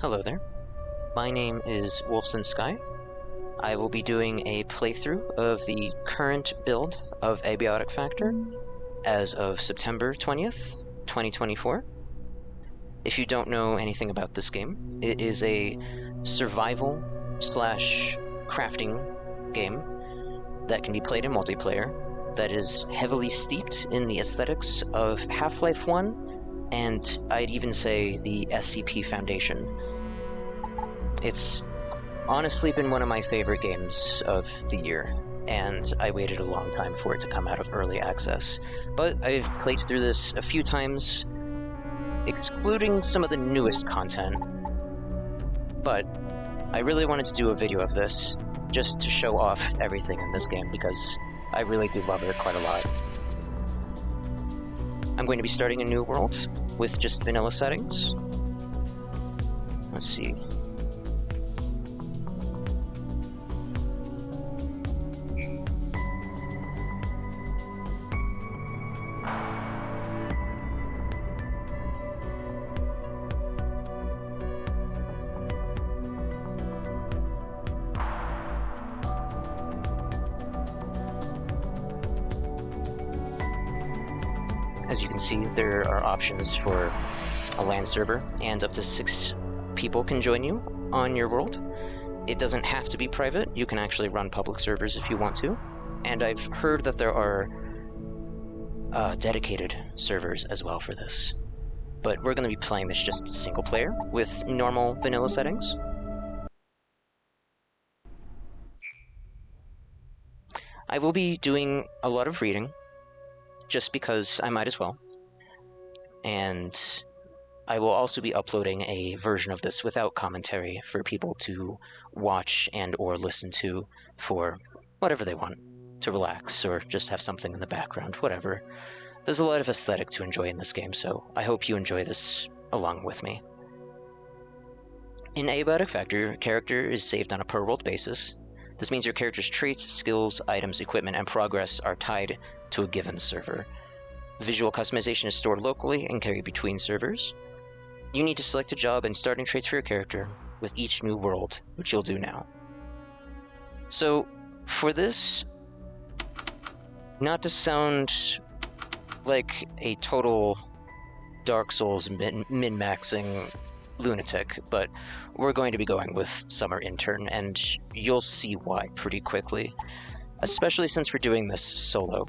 Hello there. My name is Wolfson Sky. I will be doing a playthrough of the current build of Abiotic Factor as of September 20th, 2024. If you don't know anything about this game, it is a survival slash crafting game that can be played in multiplayer that is heavily steeped in the aesthetics of Half-Life 1 and I'd even say the SCP Foundation. It's honestly been one of my favorite games of the year, and I waited a long time for it to come out of early access. But I've played through this a few times, excluding some of the newest content. But I really wanted to do a video of this, just to show off everything in this game, because I really do love it quite a lot. I'm going to be starting a new world with just vanilla settings. Let's see. As you can see, there are options for a LAN server, and up to 6 people can join you on your world. It doesn't have to be private. You can actually run public servers if you want to. And I've heard that there are dedicated servers as well for this. But we're going to be playing this just single player with normal vanilla settings. I will be doing a lot of reading, just because I might as well. And I will also be uploading a version of this without commentary for people to watch and or listen to for whatever they want, to relax or just have something in the background, whatever. There's a lot of aesthetic to enjoy in this game, so I hope you enjoy this along with me. In Abiotic Factor, your character is saved on a per-world basis. This means your character's traits, skills, items, equipment, and progress are tied to a given server. Visual customization is stored locally and carried between servers. You need to select a job and starting traits for your character with each new world, which you'll do now. So, for this, not to sound like a total Dark Souls min-maxing lunatic, but we're going to be going with Summer Intern, and you'll see why pretty quickly, especially since we're doing this solo.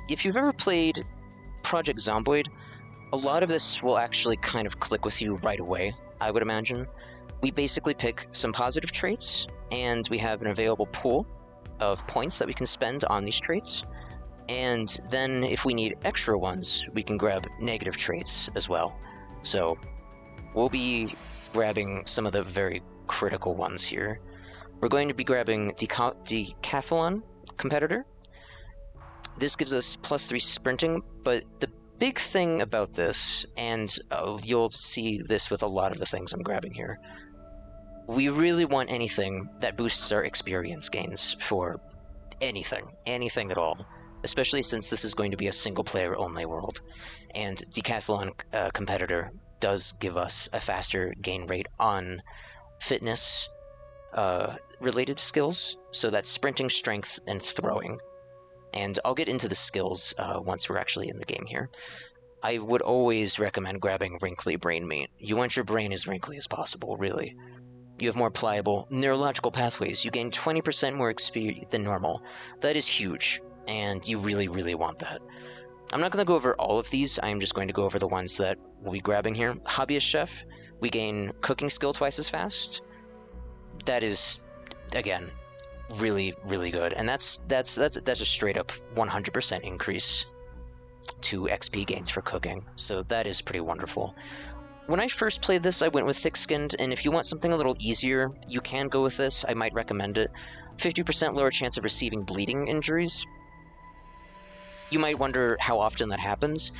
If you've ever played Project Zomboid, a lot of this will actually kind of click with you right away, I would imagine. We basically pick some positive traits, and we have an available pool of points that we can spend on these traits. And then if we need extra ones, we can grab negative traits as well. So we'll be grabbing some of the very critical ones here. We're going to be grabbing Decathlon Competitor. This gives us +3 sprinting, but the big thing about this, and you'll see this with a lot of the things I'm grabbing here, we really want anything that boosts our experience gains for anything at all. Especially since this is going to be a single-player only world, and Decathlon Competitor does give us a faster gain rate on fitness related skills, so that's sprinting, strength, and throwing. And I'll get into the skills once we're actually in the game here. I would always recommend grabbing Wrinkly Brain Meat. You want your brain as wrinkly as possible, really. You have more pliable neurological pathways. You gain 20% more XP than normal. That is huge. And you really, really want that. I'm not going to go over all of these, I'm just going to go over the ones that we'll be grabbing here. Hobbyist Chef, we gain cooking skill twice as fast. That is, again, really, really good. And that's a straight up 100% increase to XP gains for cooking. So that is pretty wonderful. When I first played this, I went with Thick-Skinned, and if you want something a little easier, you can go with this. I might recommend it. 50% lower chance of receiving bleeding injuries. You might wonder how often that happens.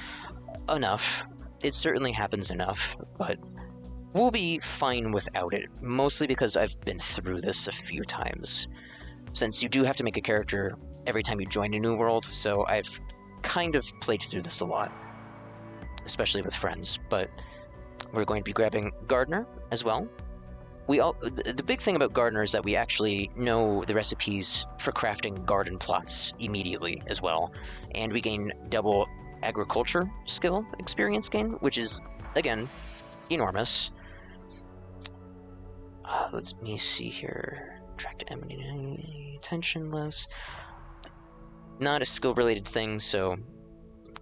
Enough. It certainly happens enough, but we'll be fine without it, mostly because I've been through this a few times. Since you do have to make a character every time you join a new world, so I've kind of played through this a lot. especially with friends. But we're going to be grabbing Gardener as well. The big thing about Gardener is that we actually know the recipes for crafting garden plots immediately as well, and we gain double agriculture skill experience gain, which is, again, enormous. Let me see here. Attract attention less. Not a skill-related thing, so...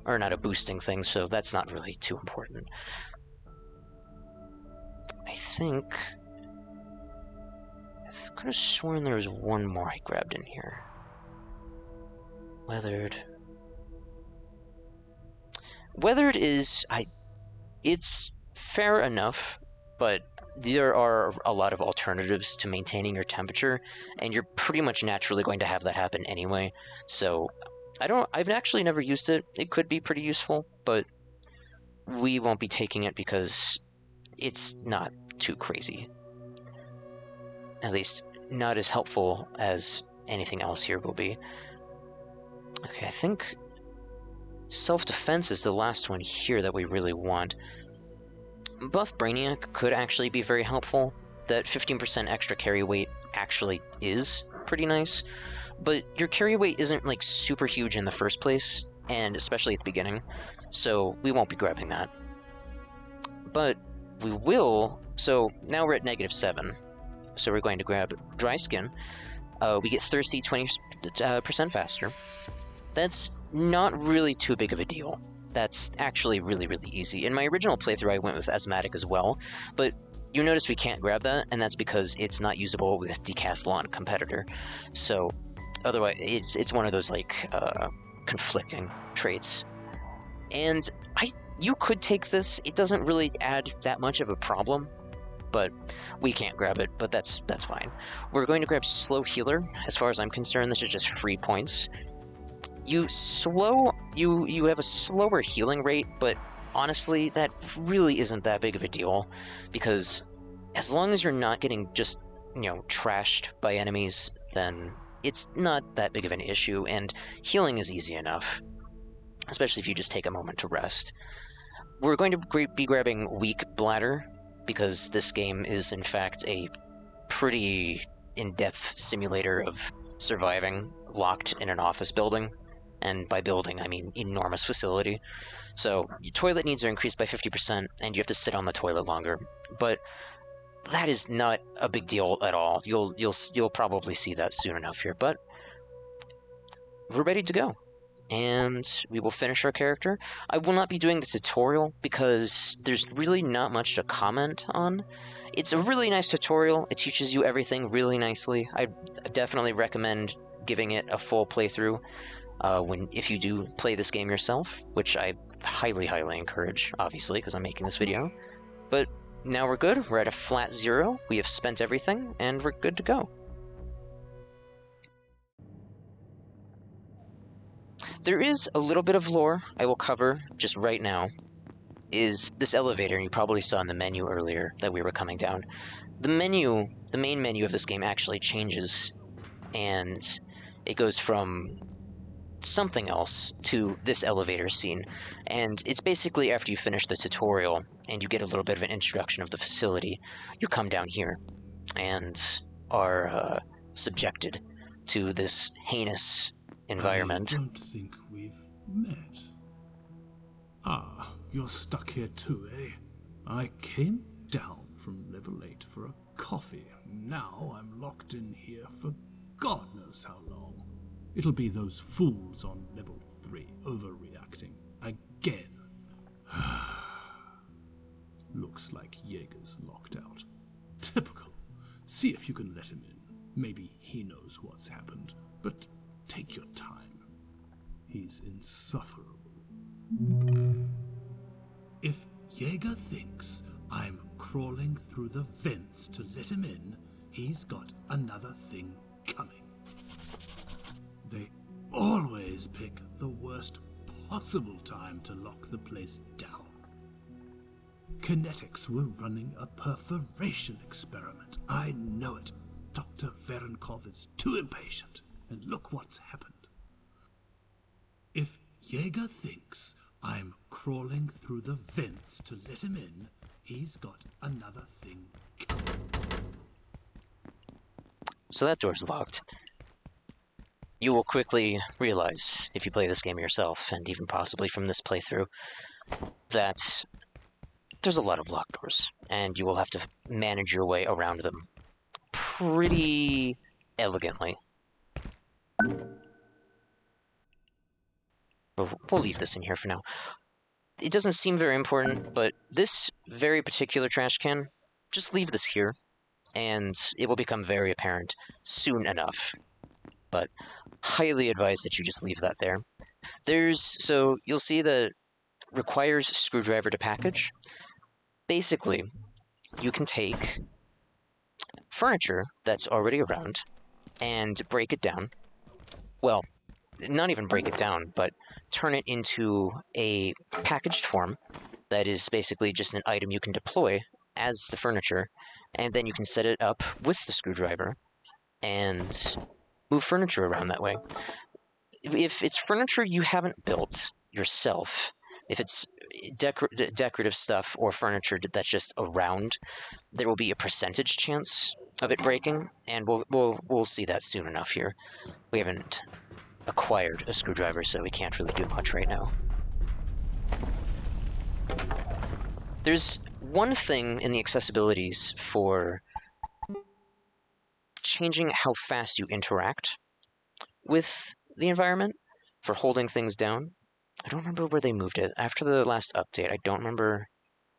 Or not a boosting thing, so that's not really too important. I could have sworn there was one more I grabbed in here. Weathered. Weathered is... It's fair enough, but there are a lot of alternatives to maintaining your temperature, and you're pretty much naturally going to have that happen anyway, so... I've actually never used it. It could be pretty useful, but we won't be taking it because it's not too crazy. At least, not as helpful as anything else here will be. Okay, I think self-defense is the last one here that we really want. Buff Brainiac could actually be very helpful. That 15% extra carry weight actually is pretty nice. But your carry weight isn't, like, super huge in the first place, and especially at the beginning, so we won't be grabbing that. But we will... So, now we're at -7, so we're going to grab Dry Skin. We get Thirsty 20% faster. That's not really too big of a deal. That's actually really, really easy. In my original playthrough, I went with Asthmatic as well, but you notice we can't grab that, and that's because it's not usable with Decathlon Competitor. So... Otherwise, it's one of those, like, conflicting traits. And you could take this. It doesn't really add that much of a problem, but we can't grab it, but that's fine. We're going to grab Slow Healer. As far as I'm concerned, this is just free points. You have a slower healing rate, but honestly, that really isn't that big of a deal, because as long as you're not getting just, trashed by enemies, then... It's not that big of an issue, and healing is easy enough, especially if you just take a moment to rest. We're going to be grabbing Weak Bladder, because this game is, in fact, a pretty in-depth simulator of surviving locked in an office building, and by building, I mean enormous facility. So, your toilet needs are increased by 50%, and you have to sit on the toilet longer, but... That is not a big deal at all. You'll probably see that soon enough here, but we're ready to go. And we will finish our character. I will not be doing the tutorial because there's really not much to comment on. It's a really nice tutorial. It teaches you everything really nicely. I definitely recommend giving it a full playthrough if you do play this game yourself, which I highly, highly encourage, obviously, because I'm making this video. But now we're good, we're at a flat 0, we have spent everything, and we're good to go. There is a little bit of lore I will cover just right now, is this elevator, and you probably saw in the menu earlier that we were coming down. The main menu of this game actually changes, and it goes from something else to this elevator scene, and it's basically after you finish the tutorial and you get a little bit of an introduction of the facility, you come down here and are subjected to this heinous environment. I don't think we've met. Ah, you're stuck here too, eh? I came down from level 8 for a coffee. Now I'm locked in here for God knows how long. It'll be those fools on level 3 overreacting again. Looks like Jager's locked out. Typical. See if you can let him in. Maybe he knows what's happened, but take your time. He's insufferable. If Jager thinks I'm crawling through the vents to let him in, he's got another thing coming. They always pick the worst possible time to lock the place down. Kinetics were running a perforation experiment. I know it. Dr. Verenkov is too impatient, and look what's happened. If Jager thinks I'm crawling through the vents to let him in. He's got another thing coming. So that door's locked. You will quickly realize, if you play this game yourself, and even possibly from this playthrough, that there's a lot of locked doors, and you will have to manage your way around them pretty elegantly. But we'll leave this in here for now. It doesn't seem very important, but this very particular trash can, just leave this here, and it will become very apparent soon enough. But highly advise that you just leave that there. So you'll see that requires screwdriver to package. Basically, you can take furniture that's already around and break it down. Well, not even break it down, but turn it into a packaged form that is basically just an item you can deploy as the furniture, and then you can set it up with the screwdriver and move furniture around that way. If it's furniture you haven't built yourself, if it's decorative stuff or furniture that's just around, there will be a percentage chance of it breaking, and we'll see that soon enough here. We haven't acquired a screwdriver, so we can't really do much right now. There's one thing in the accessibilities for changing how fast you interact with the environment, for holding things down. I don't remember where they moved it. After the last update, I don't remember.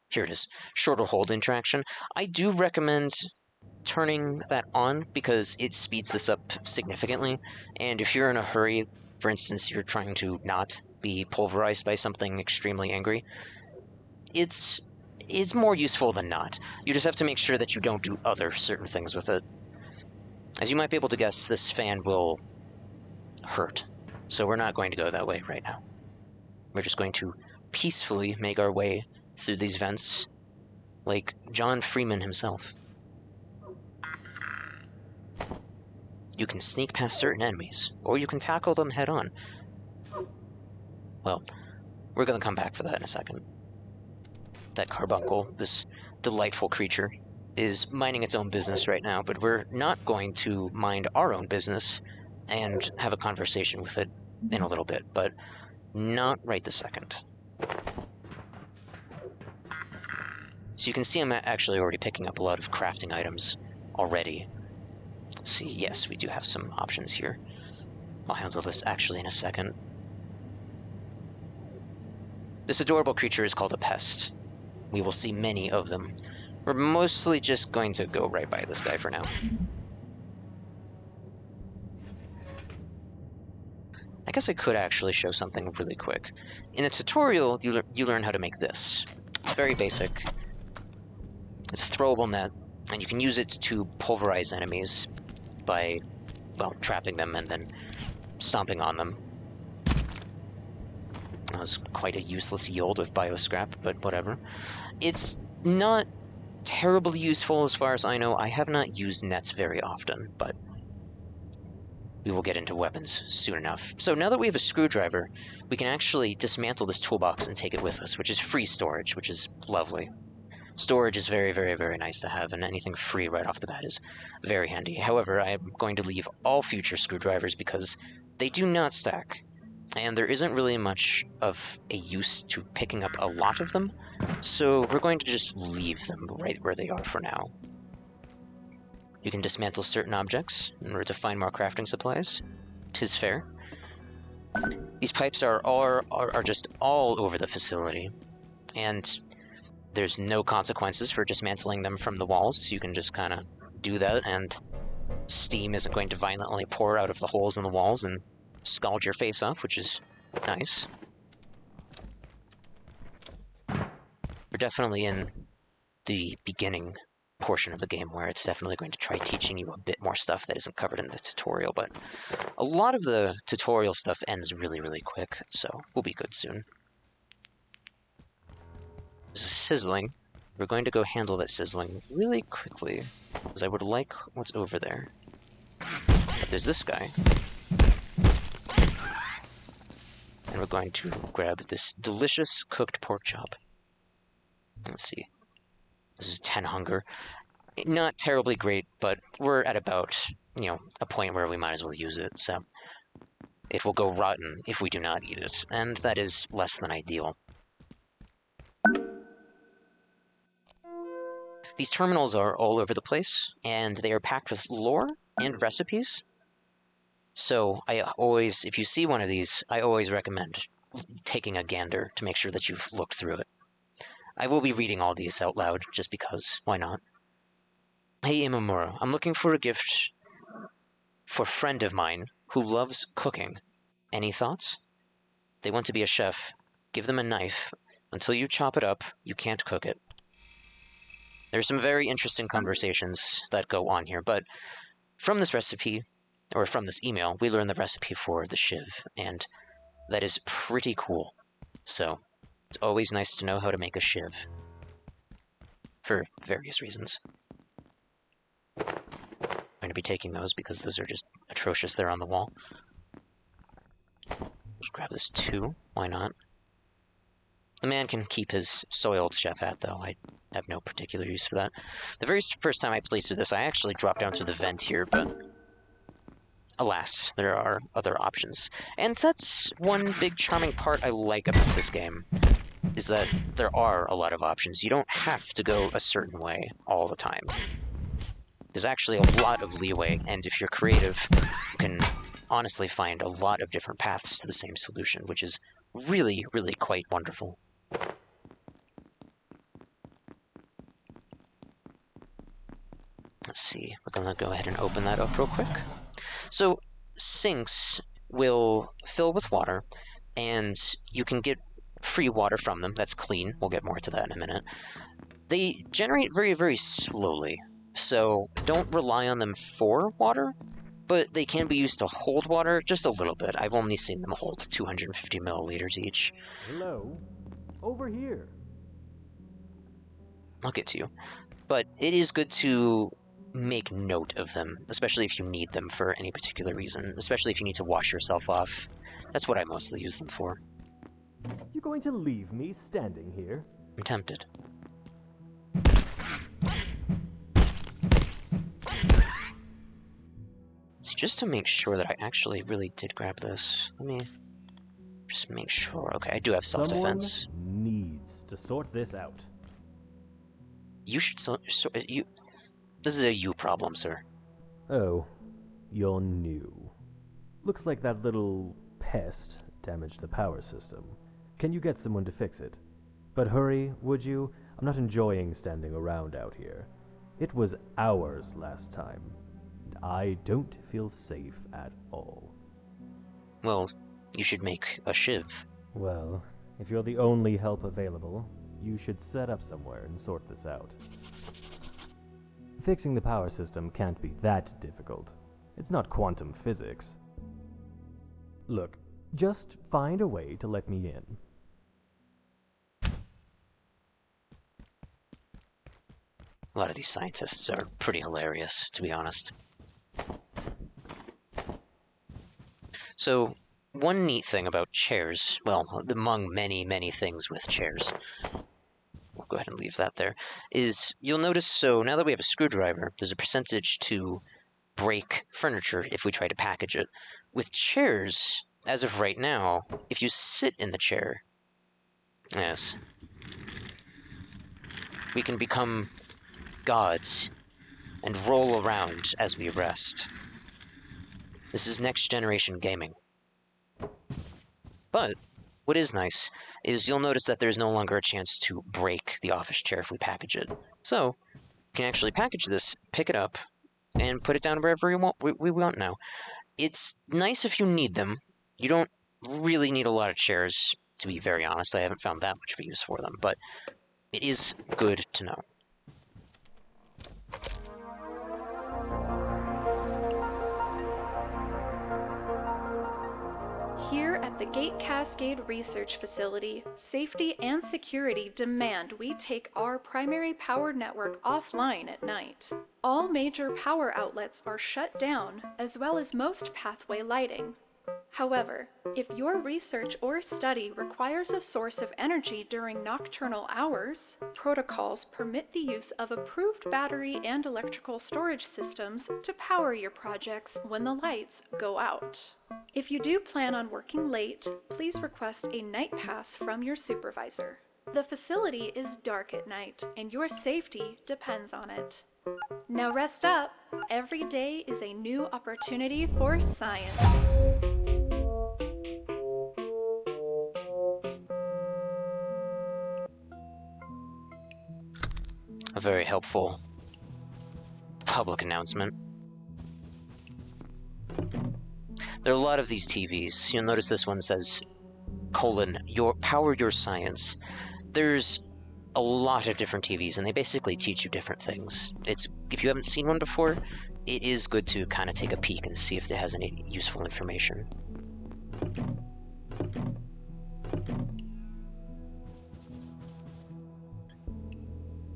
Here it is. Shorter hold interaction. I do recommend turning that on because it speeds this up significantly. And if you're in a hurry, for instance, you're trying to not be pulverized by something extremely angry, it's more useful than not. You just have to make sure that you don't do other certain things with it. As you might be able to guess, this fan will hurt. So we're not going to go that way right now. We're just going to peacefully make our way through these vents like John Freeman himself. You can sneak past certain enemies, or you can tackle them head on. Well, we're going to come back for that in a second. That carbuncle, this delightful creature, is minding its own business right now, but we're not going to mind our own business and have a conversation with it in a little bit, but not right this second. So you can see I'm actually already picking up a lot of crafting items already. Let's see, yes, we do have some options here. I'll handle this actually in a second. This adorable creature is called a pest. We will see many of them. We're mostly just going to go right by this guy for now. I guess I could actually show something really quick. In the tutorial, you learn how to make this. It's very basic. It's a throwable net, and you can use it to pulverize enemies by, well, trapping them and then stomping on them. That was quite a useless yield of bioscrap, but whatever. It's not terribly useful as far as I know. I have not used nets very often, but we will get into weapons soon enough. So now that we have a screwdriver, we can actually dismantle this toolbox and take it with us, which is free storage, which is lovely. Storage is very, very, very nice to have, and anything free right off the bat is very handy. However, I am going to leave all future screwdrivers because they do not stack, and there isn't really much of a use to picking up a lot of them, so we're going to just leave them right where they are for now. You can dismantle certain objects in order to find more crafting supplies. 'Tis fair. These pipes are just all over the facility, and there's no consequences for dismantling them from the walls. So you can just kind of do that, and steam isn't going to violently pour out of the holes in the walls and scald your face off, which is nice. We're definitely in the beginning portion of the game where it's definitely going to try teaching you a bit more stuff that isn't covered in the tutorial, but a lot of the tutorial stuff ends really, really quick, so we'll be good soon. There's a sizzling. We're going to go handle that sizzling really quickly, because I would like what's over there. But there's this guy. And And we're going to grab this delicious cooked pork chop. Let's see. This is 10 hunger. Not terribly great, but we're at about, a point where we might as well use it, so it will go rotten if we do not eat it, and that is less than ideal. These terminals are all over the place, and they are packed with lore and recipes. So if you see one of these, I always recommend taking a gander to make sure that you've looked through it. I will be reading all these out loud, just because, why not? Hey Imamura, I'm looking for a gift for a friend of mine who loves cooking. Any thoughts? They want to be a chef. Give them a knife. Until you chop it up, you can't cook it. There's some very interesting conversations that go on here, but from this recipe, or from this email, we learned the recipe for the Shiv, and that is pretty cool. So, it's always nice to know how to make a Shiv. For various reasons. I'm going to be taking those because those are just atrocious there on the wall. Just grab this too. Why not? The man can keep his soiled chef hat, though. I have no particular use for that. The very first time I played through this, I actually dropped down to the vent here, but alas, there are other options. And that's one big charming part I like about this game, is that there are a lot of options. You don't have to go a certain way all the time. There's actually a lot of leeway, and if you're creative, you can honestly find a lot of different paths to the same solution, which is really, really quite wonderful. Let's see, we're gonna go ahead and open that up real quick. So, sinks will fill with water, and you can get free water from them. That's clean. We'll get more to that in a minute. They generate very, very slowly, so don't rely on them for water, but they can be used to hold water just a little bit. I've only seen them hold 250 milliliters each. Hello? Over here. I'll get to you. But it is good to make note of them, especially if you need them for any particular reason, especially if you need to wash yourself off. That's what I mostly use them for. You going to leave me standing here? I'm tempted. So just to make sure that I actually really did grab this, let me just make sure. Okay, I do have self-defense. Someone needs to sort this out. You should This is a you problem, sir. Oh, you're new. Looks like that little pest damaged the power system. Can you get someone to fix it? But hurry, would you? I'm not enjoying standing around out here. It was hours last time, and I don't feel safe at all. Well, you should make a Shiv. Well, if you're the only help available, you should set up somewhere and sort this out. Fixing the power system can't be that difficult. It's not quantum physics. Look, just find a way to let me in. A lot of these scientists are pretty hilarious, to be honest. So, one neat thing about chairs, well, among many, many things with chairs, we'll go ahead and leave that there, is you'll notice, so now that we have a screwdriver, there's a percentage to break furniture if we try to package it. With chairs, as of right now, if you sit in the chair, yes, we can become gods and roll around as we rest. This is next generation gaming. But what is nice is you'll notice that there's no longer a chance to break the office chair if we package it. So, you can actually package this, pick it up, and put it down wherever we want now. It's nice if you need them. You don't really need a lot of chairs, to be very honest. I haven't found that much of a use for them, but it is good to know. Here at the Gate Cascade Research Facility, safety and security demand we take our primary power network offline at night. All major power outlets are shut down, as well as most pathway lighting. However, if your research or study requires a source of energy during nocturnal hours, protocols permit the use of approved battery and electrical storage systems to power your projects when the lights go out. If you do plan on working late, please request a night pass from your supervisor. The facility is dark at night, and your safety depends on it. Now rest up. Every day is a new opportunity for science. A very helpful public announcement. There are a lot of these TVs. You'll notice this one says, power your science. There's a lot of different TVs, and they basically teach you different things. If you haven't seen one before, it is good to kind of take a peek and see if it has any useful information.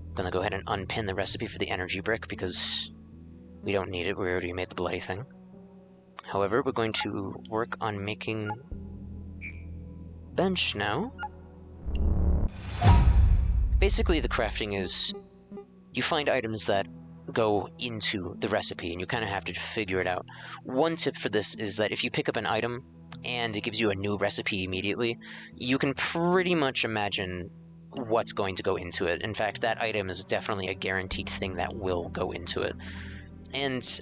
I'm gonna go ahead and unpin the recipe for the energy brick because we don't need it. We already made the bloody thing. However, we're going to work on making bench now. Basically, the crafting is you find items that go into the recipe, and you kind of have to figure it out. One tip for this is that if you pick up an item and it gives you a new recipe immediately, you can pretty much imagine what's going to go into it. In fact, that item is definitely a guaranteed thing that will go into it. And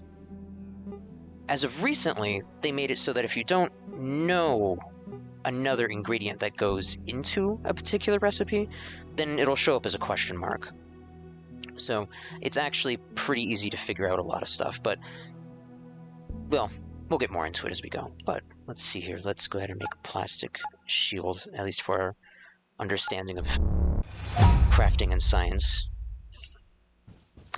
as of recently, they made it so that if you don't know another ingredient that goes into a particular recipe, then it'll show up as a question mark. So it's actually pretty easy to figure out a lot of stuff, but, well, we'll get more into it as we go. But let's see here. Let's go ahead and make a plastic shield, at least for our understanding of crafting and science.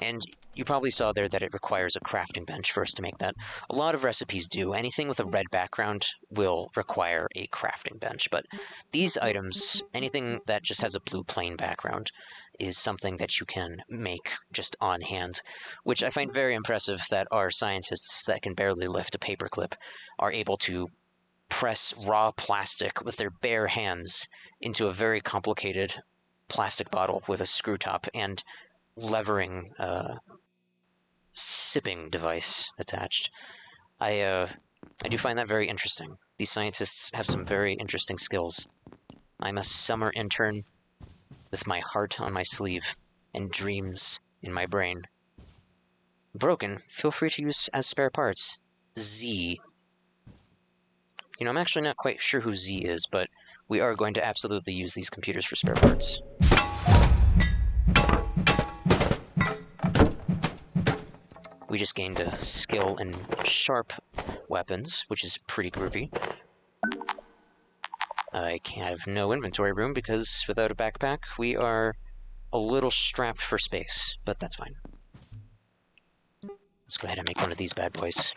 And you probably saw there that it requires a crafting bench for us to make that. A lot of recipes do. Anything with a red background will require a crafting bench, but these items, anything that just has a blue plain background, is something that you can make just on hand, which I find very impressive that our scientists that can barely lift a paperclip are able to press raw plastic with their bare hands into a very complicated plastic bottle with a screw top and levering sipping device attached. I do find that very interesting. These scientists have some very interesting skills. I'm a summer intern with my heart on my sleeve and dreams in my brain. Broken, feel free to use as spare parts. Z. You know, I'm actually not quite sure who Z is, but we are going to absolutely use these computers for spare parts. We just gained a skill in sharp weapons, which is pretty groovy. I have no inventory room because without a backpack, we are a little strapped for space, but that's fine. Let's go ahead and make one of these bad boys.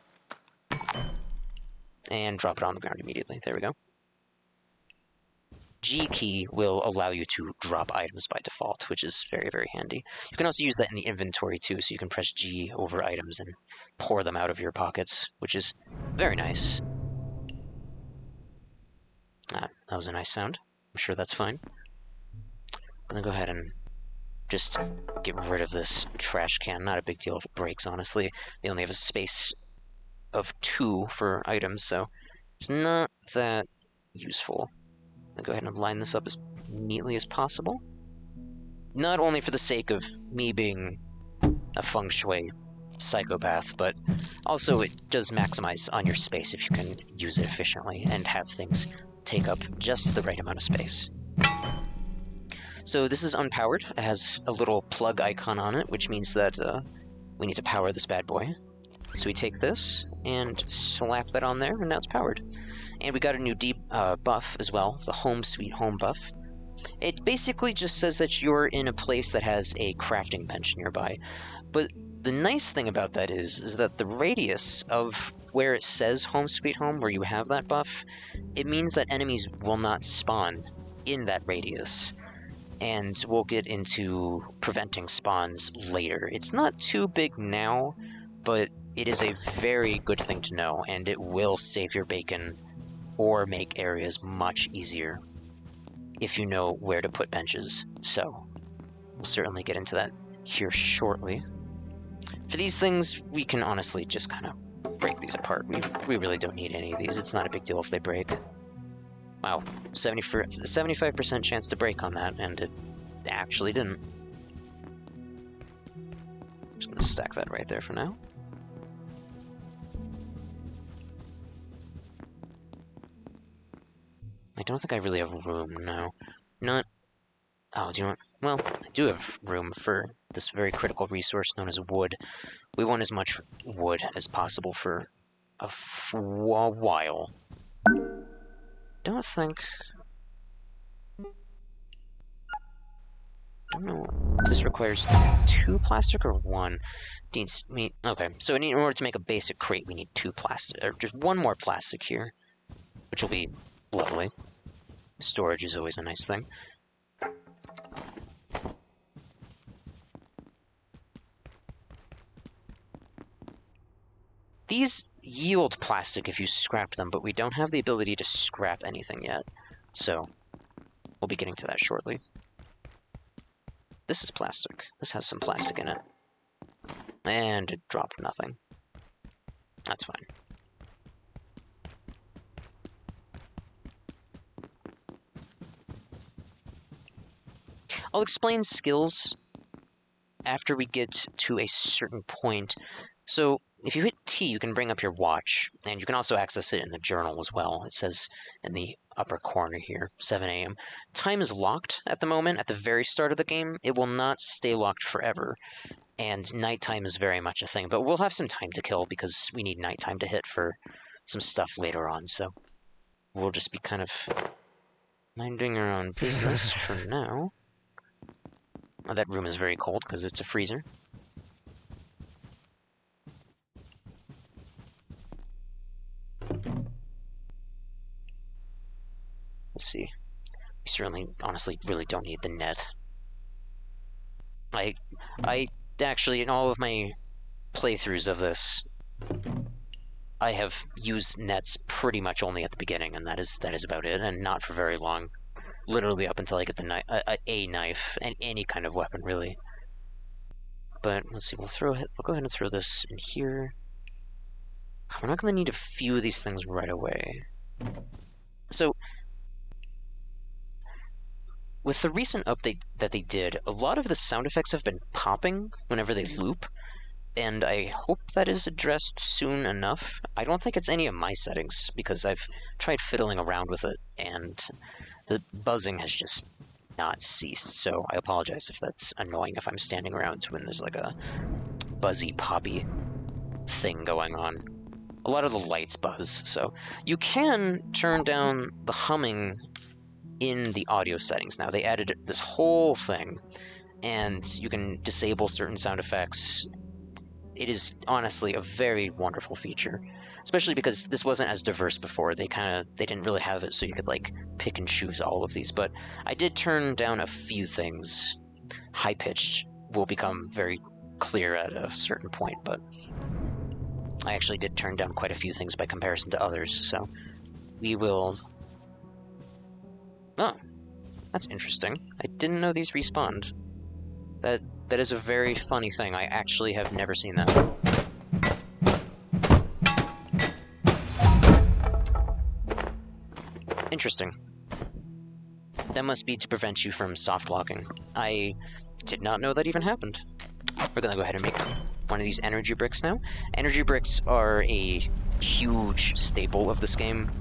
And drop it on the ground immediately. There we go. G key will allow you to drop items by default, which is very, very handy. You can also use that in the inventory too, so you can press G over items and pour them out of your pockets, which is very nice. That was a nice sound. I'm sure that's fine. I'm gonna go ahead and just get rid of this trash can. Not a big deal if it breaks, honestly. They only have a space of 2 for items, so it's not that useful. I'll go ahead and line this up as neatly as possible. Not only for the sake of me being a feng shui psychopath, but also it does maximize on your space if you can use it efficiently and have things take up just the right amount of space. So this is unpowered. It has a little plug icon on it, which means that we need to power this bad boy. So we take this and slap that on there, and now it's powered. And we got a new buff as well, the Home Sweet Home buff. It basically just says that you're in a place that has a crafting bench nearby. But the nice thing about that is that the radius of where it says Home Sweet Home, where you have that buff, it means that enemies will not spawn in that radius. And we'll get into preventing spawns later. It's not too big now, but it is a very good thing to know, and it will save your bacon or make areas much easier if you know where to put benches. So we'll certainly get into that here shortly. For these things, we can honestly just kind of break these apart. We really don't need any of these. It's not a big deal if they break. Wow, 75% chance to break on that, and it actually didn't. Just gonna stack that right there for now. I don't think I really have room now. Not... Oh, do you know what? Well, I do have room for this very critical resource known as wood. We want as much wood as possible for a while. Don't think... I don't know. This requires 2 plastic or 1? Okay, so in order to make a basic crate, we need 2 plastic, or just 1 more plastic here, which will be lovely. Storage is always a nice thing. These yield plastic if you scrap them, but we don't have the ability to scrap anything yet, so we'll be getting to that shortly. This is plastic. This has some plastic in it. And it dropped nothing. That's fine. I'll explain skills after we get to a certain point. So, if you hit T, you can bring up your watch, and you can also access it in the journal as well. It says in the upper corner here, 7 a.m. Time is locked at the moment, at the very start of the game. It will not stay locked forever, and nighttime is very much a thing. But we'll have some time to kill, because we need nighttime to hit for some stuff later on, so we'll just be kind of minding our own business for now. Oh, that room is very cold, because it's a freezer. Let's see. We certainly, honestly, really don't need the net. I actually, in all of my playthroughs of this, I have used nets pretty much only at the beginning, and that is about it, and not for very long. Literally up until I get the a knife, and any kind of weapon, really. But, let's see, we'll go ahead and throw this in here. We're not going to need a few of these things right away. So, with the recent update that they did, a lot of the sound effects have been popping whenever they loop, and I hope that is addressed soon enough. I don't think it's any of my settings, because I've tried fiddling around with it, and the buzzing has just not ceased, so I apologize if that's annoying if I'm standing around when there's like a buzzy, poppy thing going on. A lot of the lights buzz, so you can turn down the humming in the audio settings now. They added this whole thing, and you can disable certain sound effects. It is honestly a very wonderful feature, especially because this wasn't as diverse before. They didn't really have it so you could like pick and choose all of these, but I did turn down a few things. High-pitched will become very clear at a certain point, but I actually did turn down quite a few things by comparison to others, so we will... Oh, that's interesting. I didn't know these respawned. That is a very funny thing. I actually have never seen that. Interesting. That must be to prevent you from soft locking. I did not know that even happened. We're gonna go ahead and make one of these energy bricks now. Energy bricks are a huge staple of this game.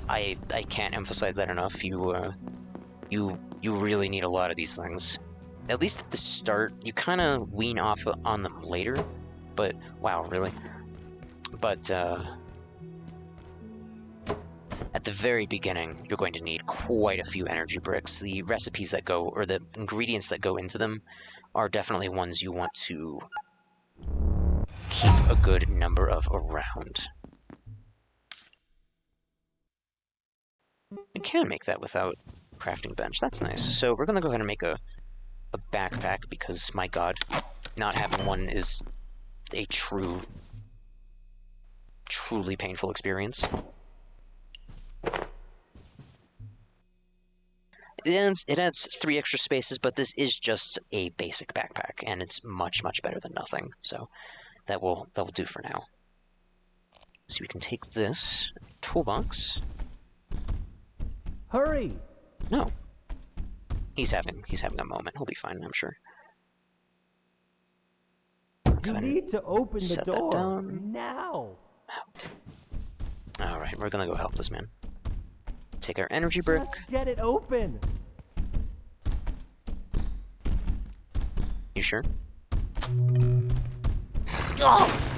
I can't emphasize that enough. You really need a lot of these things. At least at the start, you kind of wean off on them later, but wow, really? But at the very beginning, you're going to need quite a few energy bricks. The recipes that go, or the ingredients that go into them, are definitely ones you want to keep a good number of around. You can make that without crafting bench. That's nice. So we're going to go ahead and make a backpack, because, my god, not having one is a truly painful experience. it adds 3 extra spaces, but this is just a basic backpack, and it's much, much better than nothing. So that will do for now. So we can take this toolbox. Hurry! No. He's having a moment. He'll be fine, I'm sure. You need to open the door down. now. All right, we're gonna go help this man. Take our energy brick. Just get it open. You sure? Oh!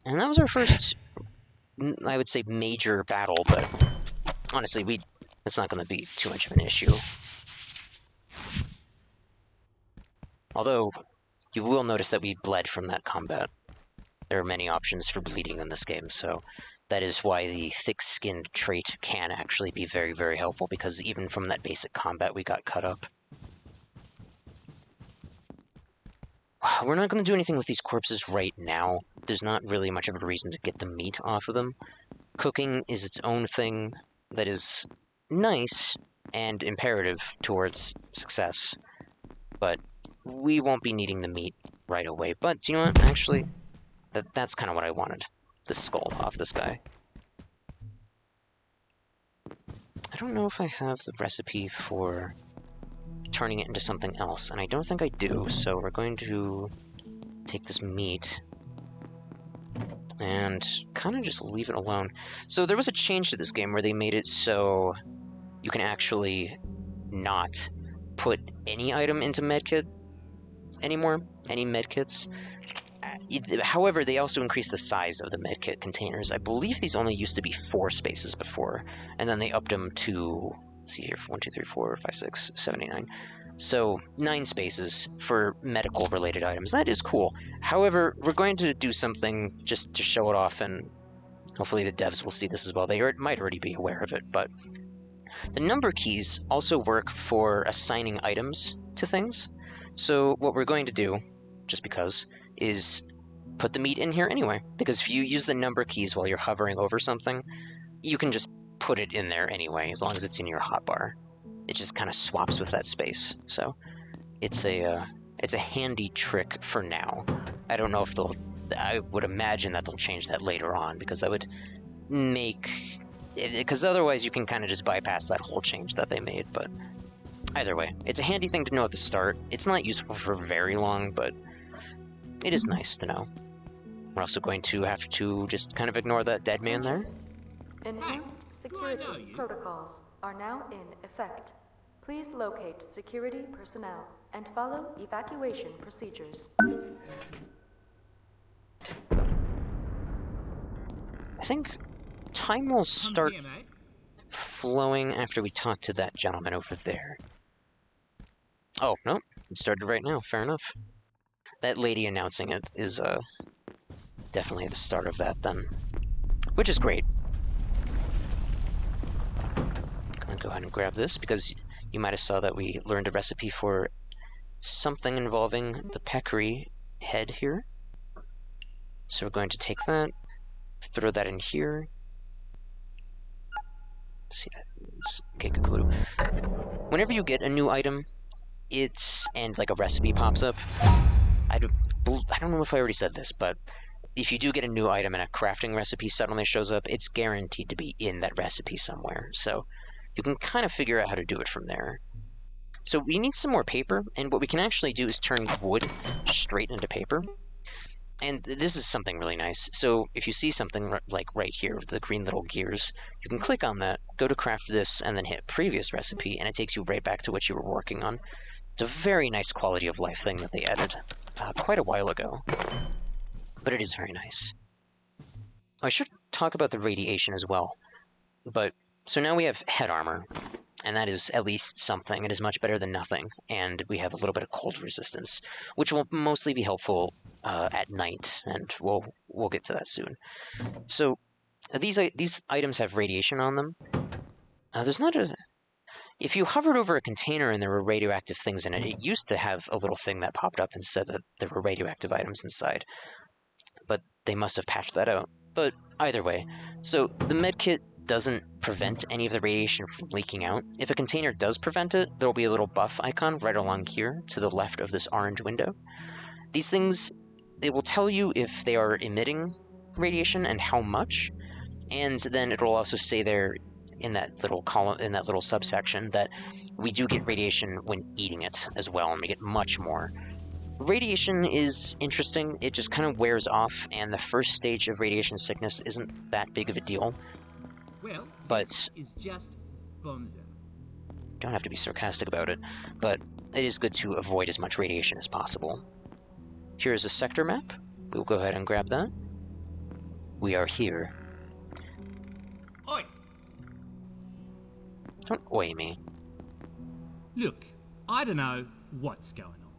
And that was our first, I would say, major battle, but honestly, it's not going to be too much of an issue. Although, you will notice that we bled from that combat. There are many options for bleeding in this game, so that is why the thick-skinned trait can actually be very, very helpful, because even from that basic combat, we got cut up. We're not going to do anything with these corpses right now. There's not really much of a reason to get the meat off of them. Cooking is its own thing that is nice and imperative towards success. But we won't be needing the meat right away. But, do you know what? Actually, that's kind of what I wanted. The skull off this guy. I don't know if I have the recipe for turning it into something else, and I don't think I do, so we're going to take this meat and kind of just leave it alone. So there was a change to this game where they made it so you can actually not put any item into medkit anymore, any medkits. However, they also increased the size of the medkit containers. I believe these only used to be 4 spaces before, and then they upped them to, let's see here, 1, 2, 3, 4, 5, 6, 7, 8, 9. So 9 spaces for medical-related items. That is cool. However, we're going to do something just to show it off, and hopefully the devs will see this as well. They might already be aware of it, but the number keys also work for assigning items to things. So what we're going to do, just because, is put the meat in here anyway. Because if you use the number keys while you're hovering over something, you can just put it in there anyway, as long as it's in your hotbar. It just kind of swaps with that space. So it's a handy trick for now. I don't know if I would imagine that they'll change that later on, because that would make because otherwise you can kind of just bypass that whole change that they made. But either way, it's a handy thing to know at the start. It's not useful for very long, but it is nice to know. We're also going to have to just kind of ignore that dead man there. Enhanced security protocols are now in effect. Please locate security personnel and follow evacuation procedures. I think time will start flowing after we talk to that gentleman over there. Oh, no, it started right now. Fair enough. That lady announcing it is definitely the start of that then, which is great. Gonna go ahead and grab this, because you might have saw that we learned a recipe for something involving the Peccary head here. So we're going to take that, throw that in here. Let's see, that's okay, good clue. Whenever you get a new item, and like a recipe pops up, I don't know if I already said this, but if you do get a new item and a crafting recipe suddenly shows up, it's guaranteed to be in that recipe somewhere. So you can kind of figure out how to do it from there. So we need some more paper, and what we can actually do is turn wood straight into paper. And this is something really nice. So if you see something like right here, the green little gears, you can click on that, go to craft this, and then hit previous recipe, and it takes you right back to what you were working on. It's a very nice quality of life thing that they added quite a while ago. But it is very nice. I should talk about the radiation as well. But so now we have head armor, and that is at least something. It is much better than nothing, and we have a little bit of cold resistance, which will mostly be helpful at night, and we'll get to that soon. So these items have radiation on them. There's not a... If you hovered over a container and there were radioactive things in it, it used to have a little thing that popped up and said that there were radioactive items inside. But they must have patched that out. But either way, so the medkit doesn't prevent any of the radiation from leaking out. If a container does prevent it, there'll be a little buff icon right along here to the left of this orange window. These things, it will tell you if they are emitting radiation and how much, and then it'll also say there in that little column, in that little subsection, that we do get radiation when eating it as well, and we get much more. Radiation is interesting. It just kind of wears off, and the first stage of radiation sickness isn't that big of a deal. Well, but this is just bonzo. Don't have to be sarcastic about it, but it is good to avoid as much radiation as possible. Here is a sector map. We'll go ahead and grab that. We are here. Oi! Don't oi me. Look, I don't know what's going on.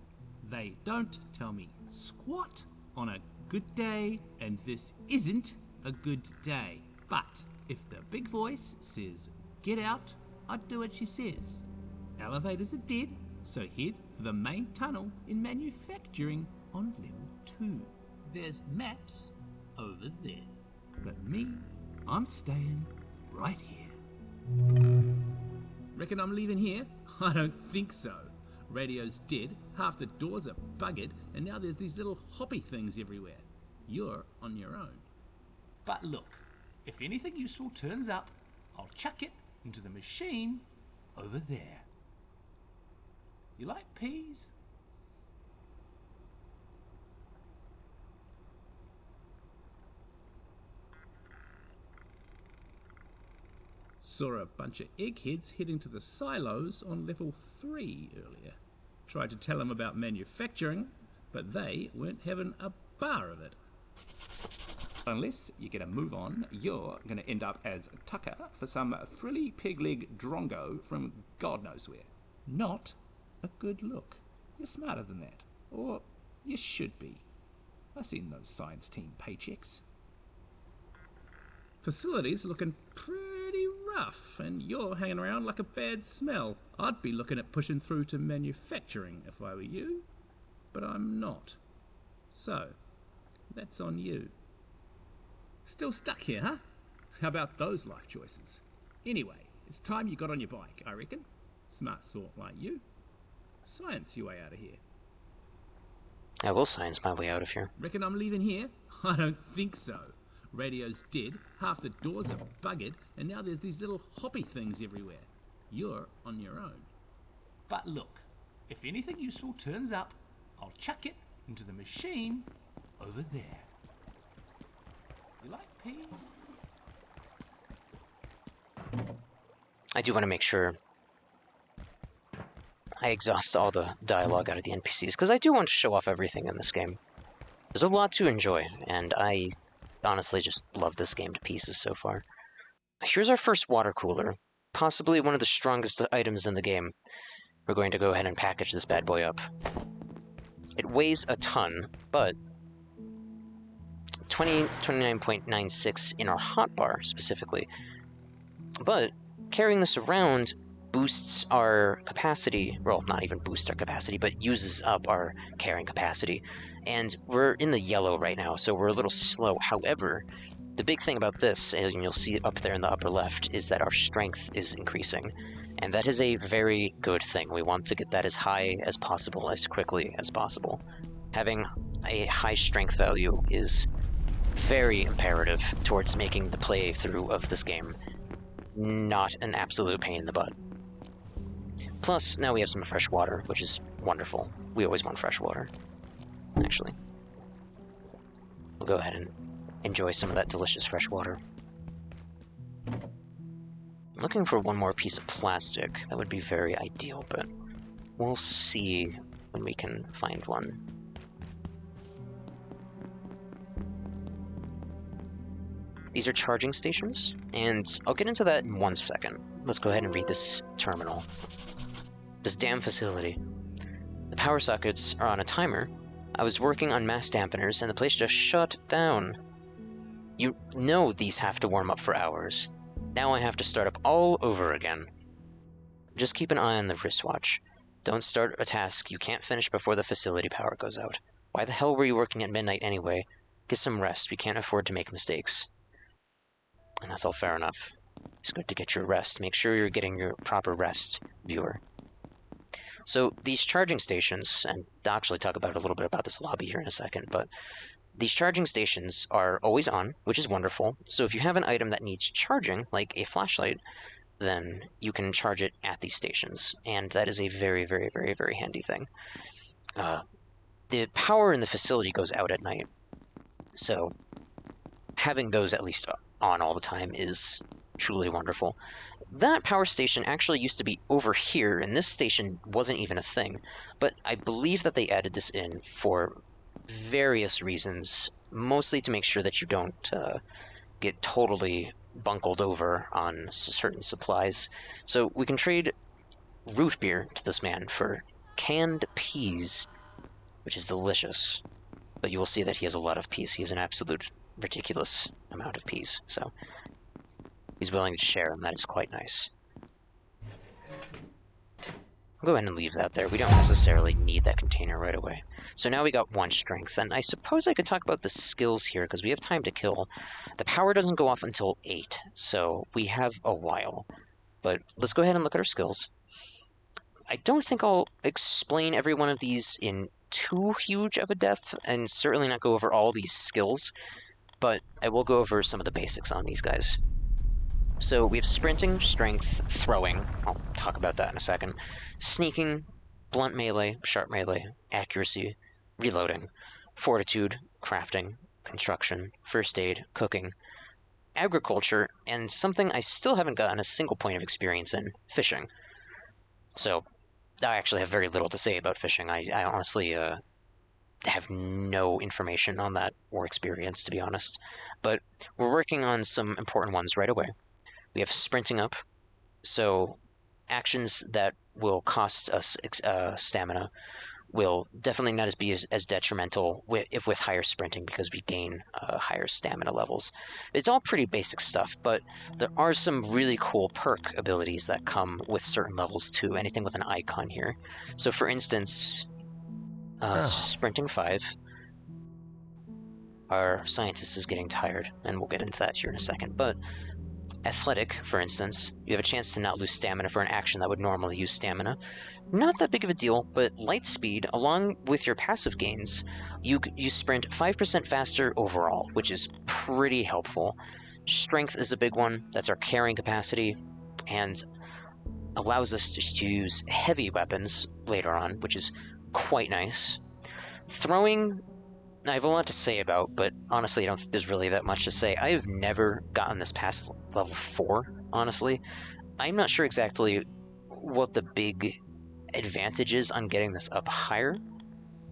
They don't tell me squat on a good day, and this isn't a good day. But if the big voice says get out, I'd do what she says. Elevators are dead, so head for the main tunnel in manufacturing on level 2. There's maps over there. But me, I'm staying right here. Reckon I'm leaving here? I don't think so. Radio's dead, half the doors are buggered, and now there's these little hoppy things everywhere. You're on your own. But look, if anything useful turns up, I'll chuck it into the machine over there. You like peas? Saw a bunch of eggheads heading to the silos on level 3 earlier. Tried to tell them about manufacturing, but they weren't having a bar of it. Unless you're going to move on, you're going to end up as Tucker for some frilly pig-leg drongo from God knows where. Not a good look. You're smarter than that. Or you should be. I've seen those science team paychecks. Facilities looking pretty rough, and you're hanging around like a bad smell. I'd be looking at pushing through to manufacturing if I were you, but I'm not. So, that's on you. Still stuck here, huh? How about those life choices? Anyway, it's time you got on your bike, I reckon. Smart sort like you. Science your way out of here. I will science my way out of here. Reckon I'm leaving here? I don't think so. Radio's dead, half the doors are buggered, and now there's these little hoppy things everywhere. You're on your own. But look, if anything useful turns up, I'll chuck it into the machine over there. You like peas? I do want to make sure I exhaust all the dialogue out of the NPCs, because I do want to show off everything in this game. There's a lot to enjoy, and I honestly just love this game to pieces so far. Here's our first water cooler, possibly one of the strongest items in the game. We're going to go ahead and package this bad boy up. It weighs a ton, but 29.96 in our hotbar specifically. But carrying this around boosts our capacity, well, not even boosts our capacity, but uses up our carrying capacity. And we're in the yellow right now, so we're a little slow. However, the big thing about this, and you'll see it up there in the upper left, is that our strength is increasing. And that is a very good thing. We want to get that as high as possible, as quickly as possible. Having a high strength value is very imperative towards making the playthrough of this game not an absolute pain in the butt. Plus, now we have some fresh water, which is wonderful. We always want fresh water, actually. We'll go ahead and enjoy some of that delicious fresh water. I'm looking for one more piece of plastic. That would be very ideal, but we'll see when we can find one. These are charging stations, and I'll get into that in 1 second. Let's go ahead and read this terminal. This damn facility. The power sockets are on a timer. I was working on mass dampeners, and the place just shut down. You know these have to warm up for hours. Now I have to start up all over again. just keep an eye on the wristwatch. Don't start a task you can't finish before the facility power goes out. Why the hell were you working at midnight anyway? Get some rest. We can't afford to make mistakes. And that's all fair enough. It's good to get your rest. Make sure you're getting your proper rest, viewer. So these charging stations, and I'll actually talk about a little bit about this lobby here in a second, but these charging stations are always on, which is wonderful. So if you have an item that needs charging, like a flashlight, then you can charge it at these stations, and that is a very, very, very, very handy thing. The power in the facility goes out at night, so having those at least on all the time is truly wonderful. That power station actually used to be over here, and this station wasn't even a thing, but I believe that they added this in for various reasons, mostly to make sure that you don't get totally bunkled over on certain supplies. So we can trade root beer to this man for canned peas, which is delicious. But you will see that he has a lot of peas. He has an absolute ridiculous amount of peas, so he's willing to share, and that is quite nice. I'll go ahead and leave that there. We don't necessarily need that container right away. So now we got 1 strength, and I suppose I could talk about the skills here, because we have time to kill. The power doesn't go off until 8, so we have a while. But let's go ahead and look at our skills. I don't think I'll explain every one of these in too huge of a depth, and certainly not go over all these skills, but I will go over some of the basics on these guys. So we have sprinting, strength, throwing, I'll talk about that in a second, sneaking, blunt melee, sharp melee, accuracy, reloading, fortitude, crafting, construction, first aid, cooking, agriculture, and something I still haven't gotten a single point of experience in, fishing. So I actually have very little to say about fishing. I honestly have no information on that or experience, to be honest. But we're working on some important ones right away. We have sprinting up, so actions that will cost us stamina will definitely not be as detrimental with higher sprinting, because we gain higher stamina levels. It's all pretty basic stuff, but there are some really cool perk abilities that come with certain levels too, anything with an icon here. So for instance, sprinting 5, our scientist is getting tired, and we'll get into that here in a second, but athletic, for instance, you have a chance to not lose stamina for an action that would normally use stamina. Not that big of a deal, but light speed, along with your passive gains, you sprint 5% faster overall, which is pretty helpful. Strength is a big one. That's our carrying capacity, and allows us to use heavy weapons later on, which is quite nice. Throwing, I have a lot to say about, but honestly I don't think there's really that much to say. I have never gotten this past level 4, honestly. I'm not sure exactly what the big advantage is on getting this up higher.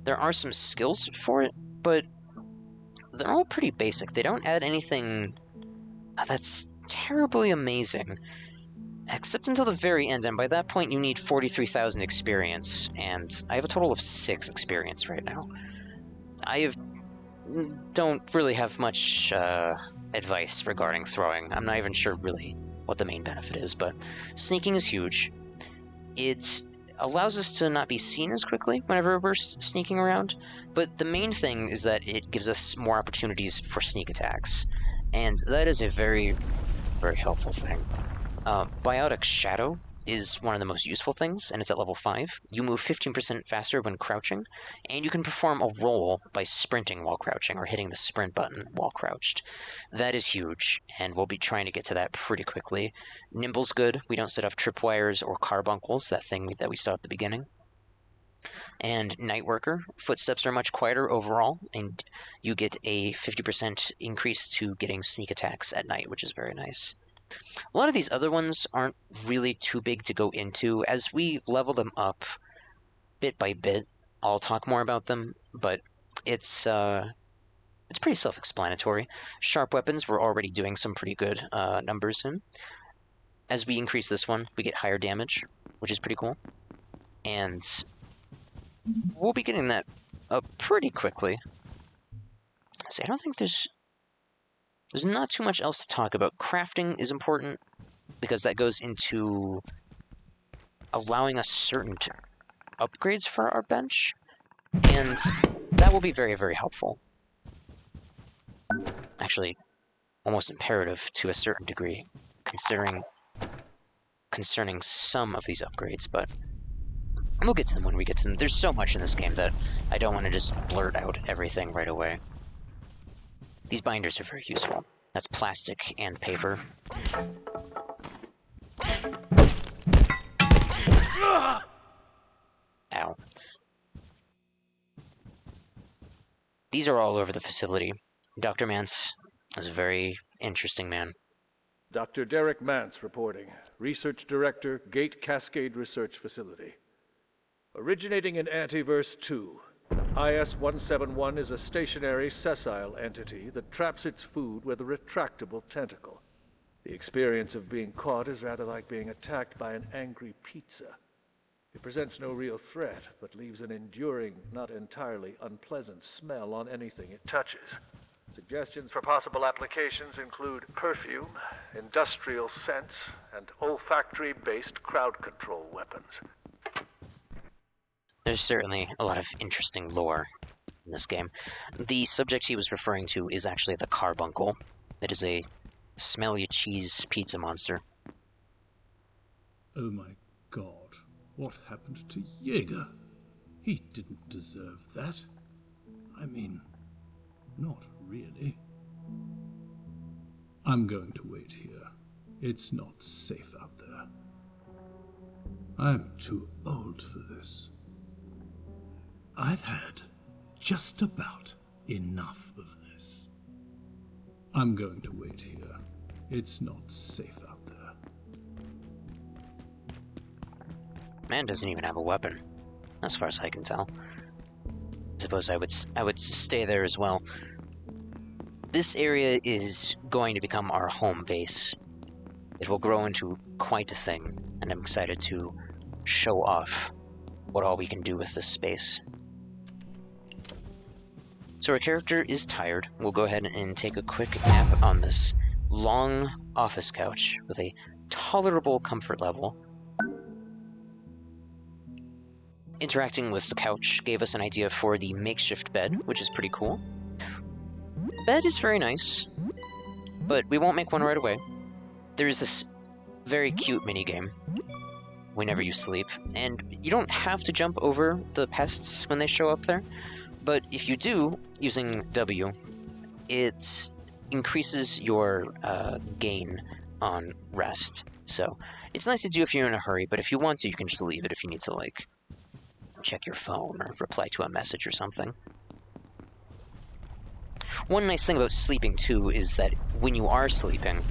There are some skills for it, but they're all pretty basic. They don't add anything that's terribly amazing, except until the very end, and by that point you need 43,000 experience, and I have a total of 6 experience right now. Don't really have much advice regarding throwing. I'm not even sure really what the main benefit is, but sneaking is huge. It allows us to not be seen as quickly whenever we're sneaking around, but the main thing is that it gives us more opportunities for sneak attacks, and that is a very, very helpful thing. Biotic Shadow is one of the most useful things, and it's at level 5. You move 15% faster when crouching, and you can perform a roll by sprinting while crouching, or hitting the sprint button while crouched. That is huge, and we'll be trying to get to that pretty quickly. Nimble's good. We don't set off tripwires or carbuncles, that thing that we saw at the beginning. And Nightworker, footsteps are much quieter overall, and you get a 50% increase to getting sneak attacks at night, which is very nice. A lot of these other ones aren't really too big to go into. As we level them up bit by bit, I'll talk more about them, but it's pretty self-explanatory. Sharp weapons, we're already doing some pretty good numbers in. As we increase this one, we get higher damage, which is pretty cool. And we'll be getting that up pretty quickly. See, I don't think there's not too much else to talk about. Crafting is important, because that goes into allowing us certain upgrades for our bench, and that will be very, very helpful. Actually, almost imperative to a certain degree, concerning some of these upgrades, but we'll get to them when we get to them. There's so much in this game that I don't want to just blurt out everything right away. These binders are very useful. That's plastic and paper. Ow. These are all over the facility. Dr. Manse is a very interesting man. Dr. Derek Manse reporting. Research Director, Gate Cascade Research Facility. Originating in Antiverse 2, IS-171 is a stationary, sessile entity that traps its food with a retractable tentacle. The experience of being caught is rather like being attacked by an angry pizza. It presents no real threat, but leaves an enduring, not entirely unpleasant smell on anything it touches. Suggestions for possible applications include perfume, industrial scents, and olfactory-based crowd control weapons. There's certainly a lot of interesting lore in this game. The subject he was referring to is actually the carbuncle. It is a smelly cheese pizza monster. Oh my god, what happened to Jager? He didn't deserve that. I mean, not really. I'm going to wait here. It's not safe out there. I'm too old for this. I've had just about enough of this. I'm going to wait here. It's not safe out there. Man doesn't even have a weapon, as far as I can tell. I suppose I would stay there as well. This area is going to become our home base. It will grow into quite a thing, and I'm excited to show off what all we can do with this space. So our character is tired. We'll go ahead and take a quick nap on this long office couch with a tolerable comfort level. Interacting with the couch gave us an idea for the makeshift bed, which is pretty cool. Bed is very nice, but we won't make one right away. There is this very cute minigame whenever you sleep, and you don't have to jump over the pests when they show up there, but if you do, using W, it increases your gain on rest. So it's nice to do if you're in a hurry, but if you want to, you can just leave it if you need to, like, check your phone or reply to a message or something. One nice thing about sleeping, too, is that when you are sleeping,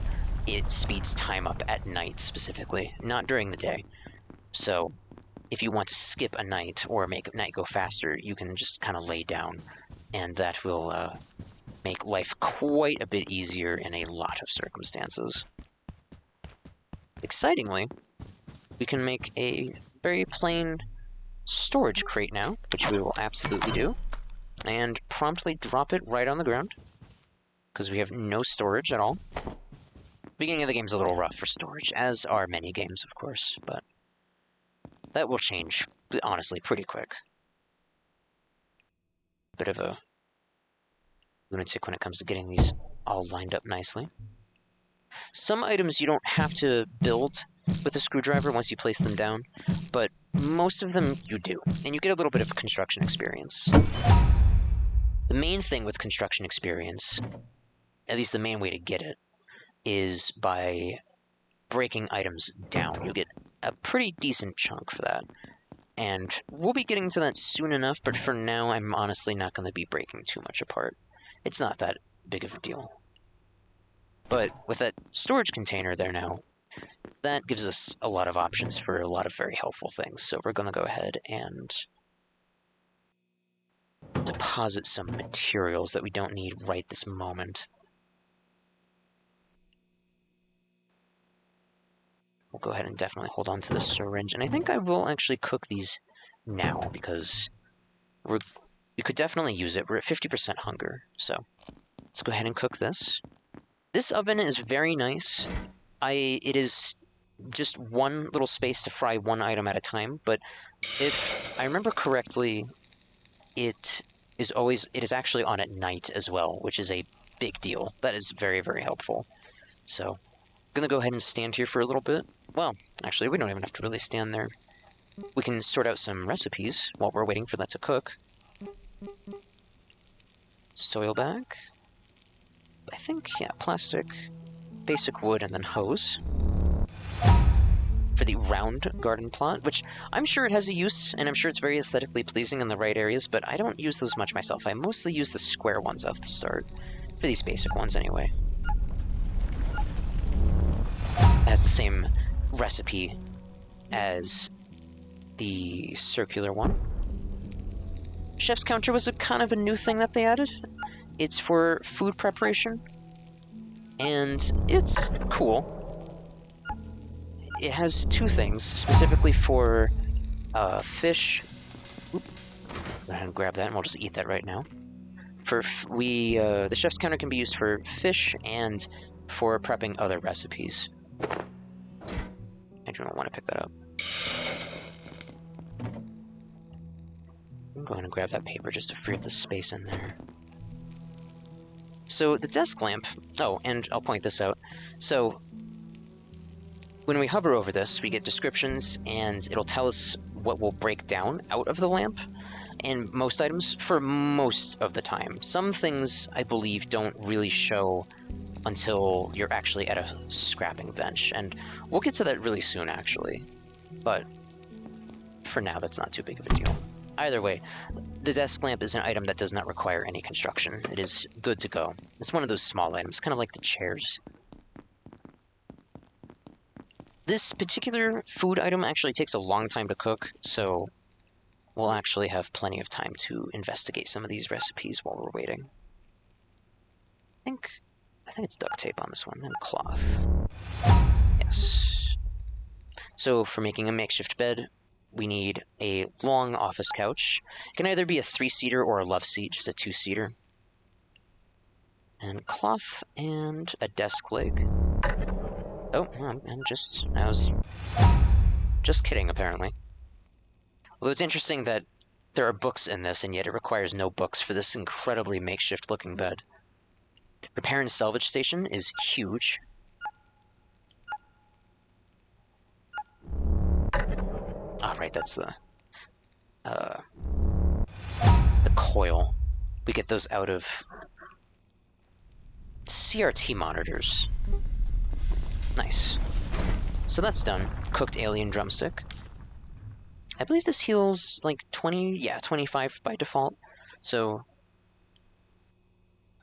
it speeds time up at night, specifically, not during the day. So if you want to skip a night or make a night go faster, you can just kind of lay down, and that will make life quite a bit easier in a lot of circumstances. Excitingly, we can make a very plain storage crate now, which we will absolutely do, and promptly drop it right on the ground, because we have no storage at all. Beginning of the game's a little rough for storage, as are many games, of course, but that will change, honestly, pretty quick. Bit of a lunatic when it comes to getting these all lined up nicely. Some items you don't have to build with a screwdriver once you place them down, but most of them you do, and you get a little bit of construction experience. The main thing with construction experience, at least the main way to get it, is by breaking items down. You get a pretty decent chunk for that, and we'll be getting to that soon enough, but for now I'm honestly not going to be breaking too much apart. It's not that big of a deal. But with that storage container there now, that gives us a lot of options for a lot of very helpful things. So we're going to go ahead and deposit some materials that we don't need right this moment. We'll go ahead and definitely hold on to the syringe. And I think I will actually cook these now, because we could definitely use it. We're at 50% hunger, so let's go ahead and cook this. This oven is very nice. It is just one little space to fry one item at a time, but if I remember correctly, it is actually on at night as well, which is a big deal. That is very, very helpful. So, I'm gonna go ahead and stand here for a little bit. Well, actually, we don't even have to really stand there. We can sort out some recipes while we're waiting for that to cook. Soil bag. I think, yeah, plastic, basic wood, and then hose. For the round garden plot, which I'm sure it has a use, and I'm sure it's very aesthetically pleasing in the right areas, but I don't use those much myself. I mostly use the square ones off the start. For these basic ones, anyway. It has the same recipe as the circular one. Chef's counter was a kind of a new thing that they added. It's for food preparation, and it's cool. It has two things, specifically for fish. Oop. Go ahead and grab that, and we'll just eat that right now. The chef's counter can be used for fish and for prepping other recipes. I do not want to pick that up. I'm going to grab that paper just to free up the space in there. So the desk lamp. Oh, and I'll point this out. So when we hover over this, we get descriptions, and it'll tell us what will break down out of the lamp, and most items for most of the time. Some things, I believe, don't really show until you're actually at a scrapping bench, and we'll get to that really soon, actually. But for now, that's not too big of a deal. Either way, the desk lamp is an item that does not require any construction. It is good to go. It's one of those small items, kind of like the chairs. This particular food item actually takes a long time to cook, so we'll actually have plenty of time to investigate some of these recipes while we're waiting. I think it's duct tape on this one, then cloth. Yes. So for making a makeshift bed, we need a long office couch. It can either be a 3-seater or a love seat, just a 2-seater. And cloth and a desk leg. Oh, I was just kidding, apparently. Although it's interesting that there are books in this, and yet it requires no books for this incredibly makeshift-looking bed. Repair and salvage station is huge. Ah, right, that's the coil. We get those out of CRT monitors. Nice. So that's done. Cooked alien drumstick. I believe this heals like 25 by default. So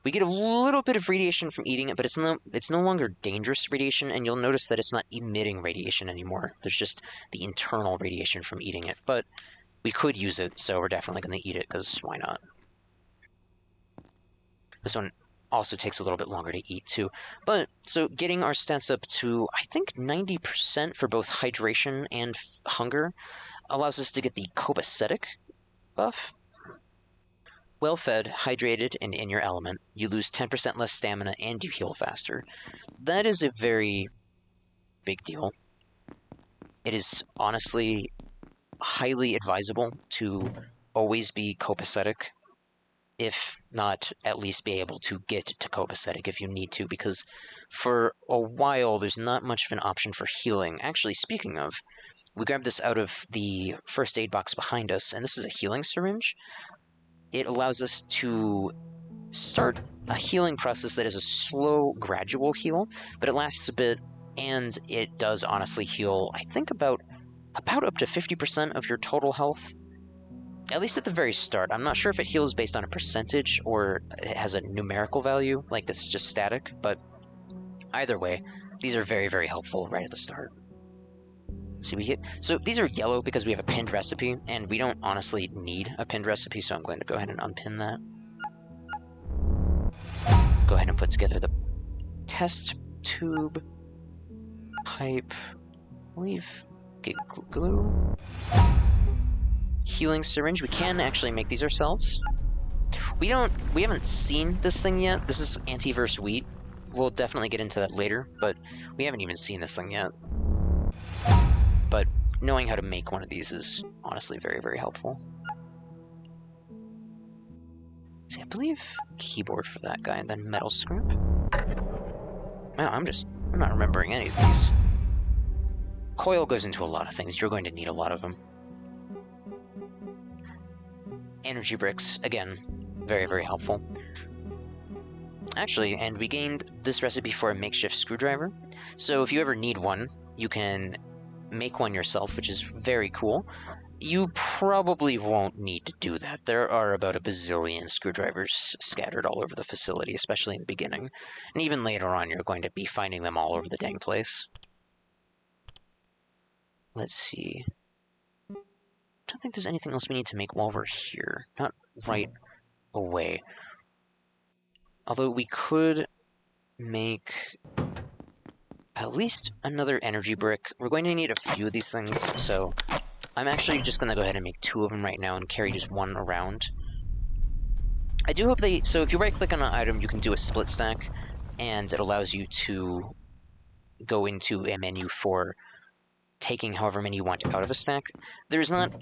we get a little bit of radiation from eating it, but it's no longer dangerous radiation, and you'll notice that it's not emitting radiation anymore. There's just the internal radiation from eating it, but we could use it, so we're definitely going to eat it, because why not? This one also takes a little bit longer to eat, too. But, so getting our stats up to, I think, 90% for both hydration and hunger allows us to get the copacetic buff. Well-fed, hydrated, and in your element, you lose 10% less stamina and you heal faster. That is a very big deal. It is honestly highly advisable to always be copacetic, if not at least be able to get to copacetic if you need to, because for a while there's not much of an option for healing. Actually, speaking of, we grabbed this out of the first aid box behind us, and this is a healing syringe. It allows us to start a healing process that is a slow, gradual heal, but it lasts a bit, and it does honestly heal, I think, about up to 50% of your total health. At least at the very start. I'm not sure if it heals based on a percentage or it has a numerical value, like this is just static, but either way, these are very, very helpful right at the start. See, so these are yellow because we have a pinned recipe, and we don't honestly need a pinned recipe, so I'm going to go ahead and unpin that. Go ahead and put together the test tube, pipe, I believe, get glue, healing syringe. We can actually make these ourselves. We haven't seen this thing yet. This is antiverse wheat. We'll definitely get into that later, but we haven't even seen this thing yet. knowing how to make one of these is honestly very, very helpful. See, I believe keyboard for that guy, and then metal scrap. Wow, I'm not remembering any of these. Coil goes into a lot of things. You're going to need a lot of them. Energy bricks, again, very, very helpful. Actually, and we gained this recipe for a makeshift screwdriver. So if you ever need one, you can make one yourself, which is very cool. You probably won't need to do that. There are about a bazillion screwdrivers scattered all over the facility, especially in the beginning. And even later on, you're going to be finding them all over the dang place. Let's see. I don't think there's anything else we need to make while we're here. Not right away. Although we could make at least another energy brick. We're going to need a few of these things, so I'm actually just going to go ahead and make 2 of them right now and carry just 1 around. I do hope they... So if you right-click on an item, you can do a split stack, and it allows you to go into a menu for taking however many you want out of a stack. There's not